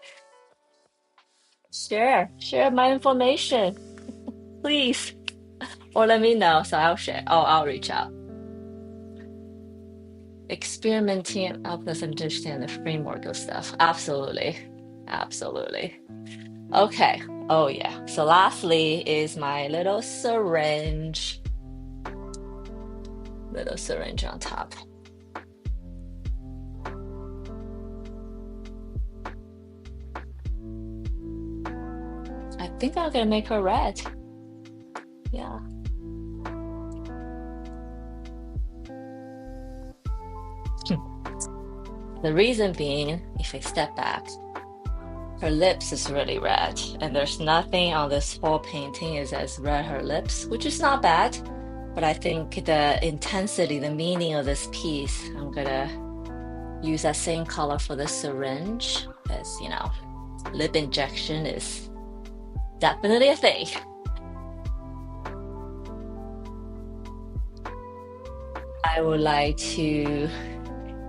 share my information, please, or let me know. So I'll share. Oh, I'll reach out. Experimenting helps us understand the framework of stuff. Absolutely, absolutely. Okay. Oh yeah. So lastly is my little syringe on top. I think I'm gonna make her red. Yeah. The reason being, if I step back, her lips is really red, and there's nothing on this whole painting is as red her lips, which is not bad. But I think the intensity, the meaning of this piece, I'm gonna use that same color for the syringe, as you know, lip injection is definitely a thing. I would like to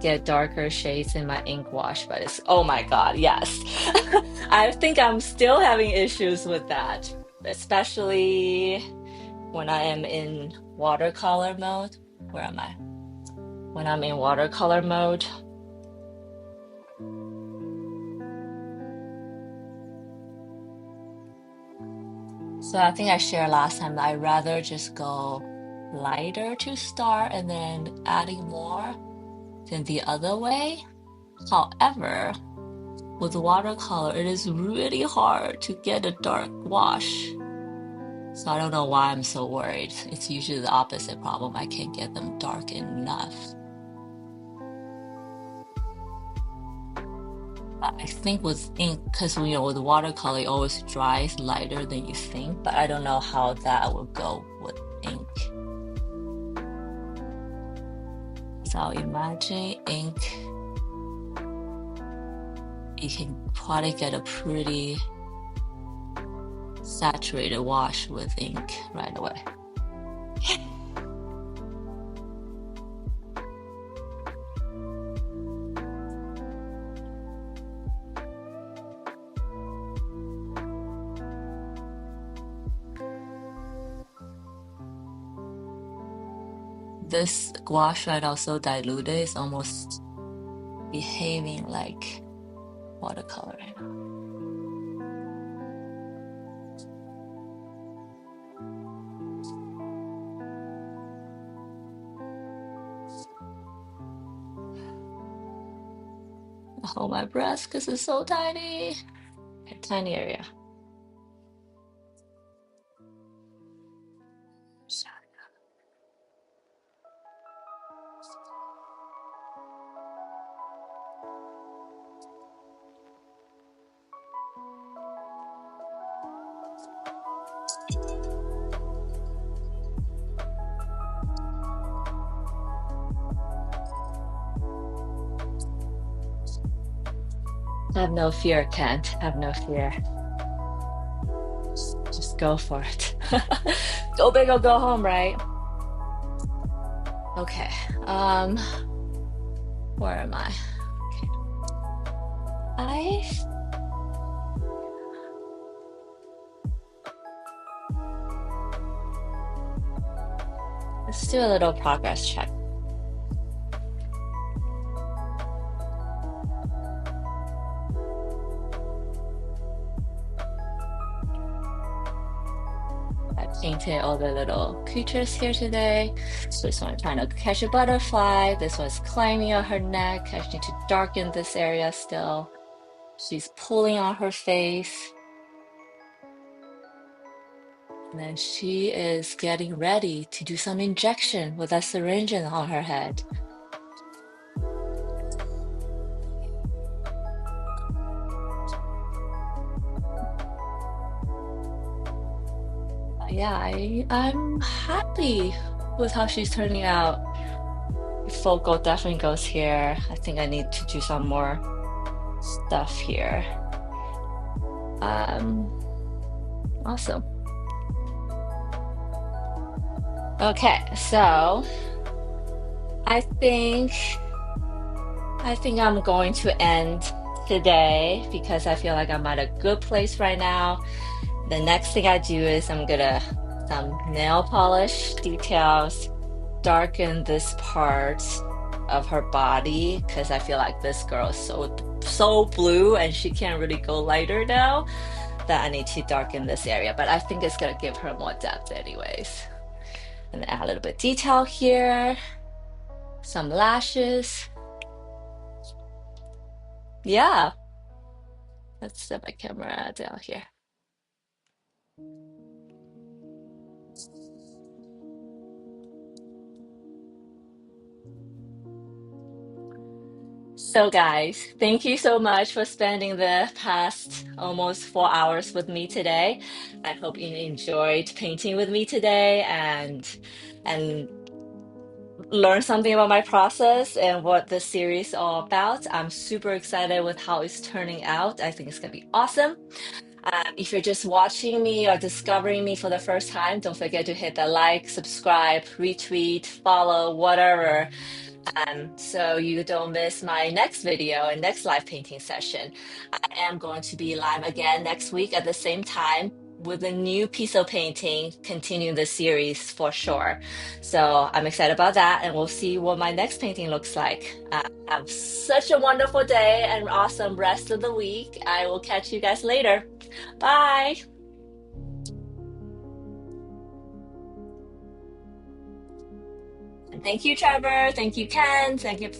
get darker shades in my ink wash, but it's oh my god, yes. I think I'm still having issues with that, especially when I am in watercolor mode. Where am I? When I'm in watercolor mode. So I think I shared last time that I'd rather just go lighter to start and then adding more than the other way. However, with watercolor, it is really hard to get a dark wash. So I don't know why I'm so worried. It's usually the opposite problem. I can't get them dark enough. But I think with ink, because with watercolor, it always dries lighter than you think. But I don't know how that would go with ink. So imagine ink, you can probably get a pretty saturated wash with ink right away. This gouache right now so diluted, it's almost behaving like watercolor. I hold my breath because it's so tiny. A tiny area. Have no fear, Kent. Have no fear. Just go for it. Go big or go home, right? Okay. Where am I? Okay. Let's do a little progress check. I painted all the little creatures here today. So this one trying to catch a butterfly. This one's climbing on her neck. I need to darken this area still. She's pulling on her face. And then she is getting ready to do some injection with a syringe on her head. Yeah, I'm happy with how she's turning out. Focal definitely goes here. I think I need to do some more stuff here. Awesome. Okay, so I think I'm going to end today because I feel like I'm at a good place right now. The next thing I do is I'm gonna some nail polish details, darken this part of her body because I feel like this girl is so blue and she can't really go lighter now that I need to darken this area. But I think it's gonna give her more depth anyways. And add a little bit of detail here, some lashes. Yeah, let's set my camera down here. So, guys, thank you so much for spending the past almost 4 hours with me today. I hope you enjoyed painting with me today and learn something about my process and what this series is all about. I'm super excited with how it's turning out. I think it's gonna be awesome. If you're just watching me or discovering me for the first time, don't forget to hit the like, subscribe, retweet, follow, whatever, so you don't miss my next video and next live painting session. I am going to be live again next week at the same time with a new piece of painting, continuing the series for sure. So I'm excited about that, and we'll see what my next painting looks like. Have such a wonderful day and awesome rest of the week. I will catch you guys later. Bye. And thank you, Trevor. Thank you, Ken. Thank you.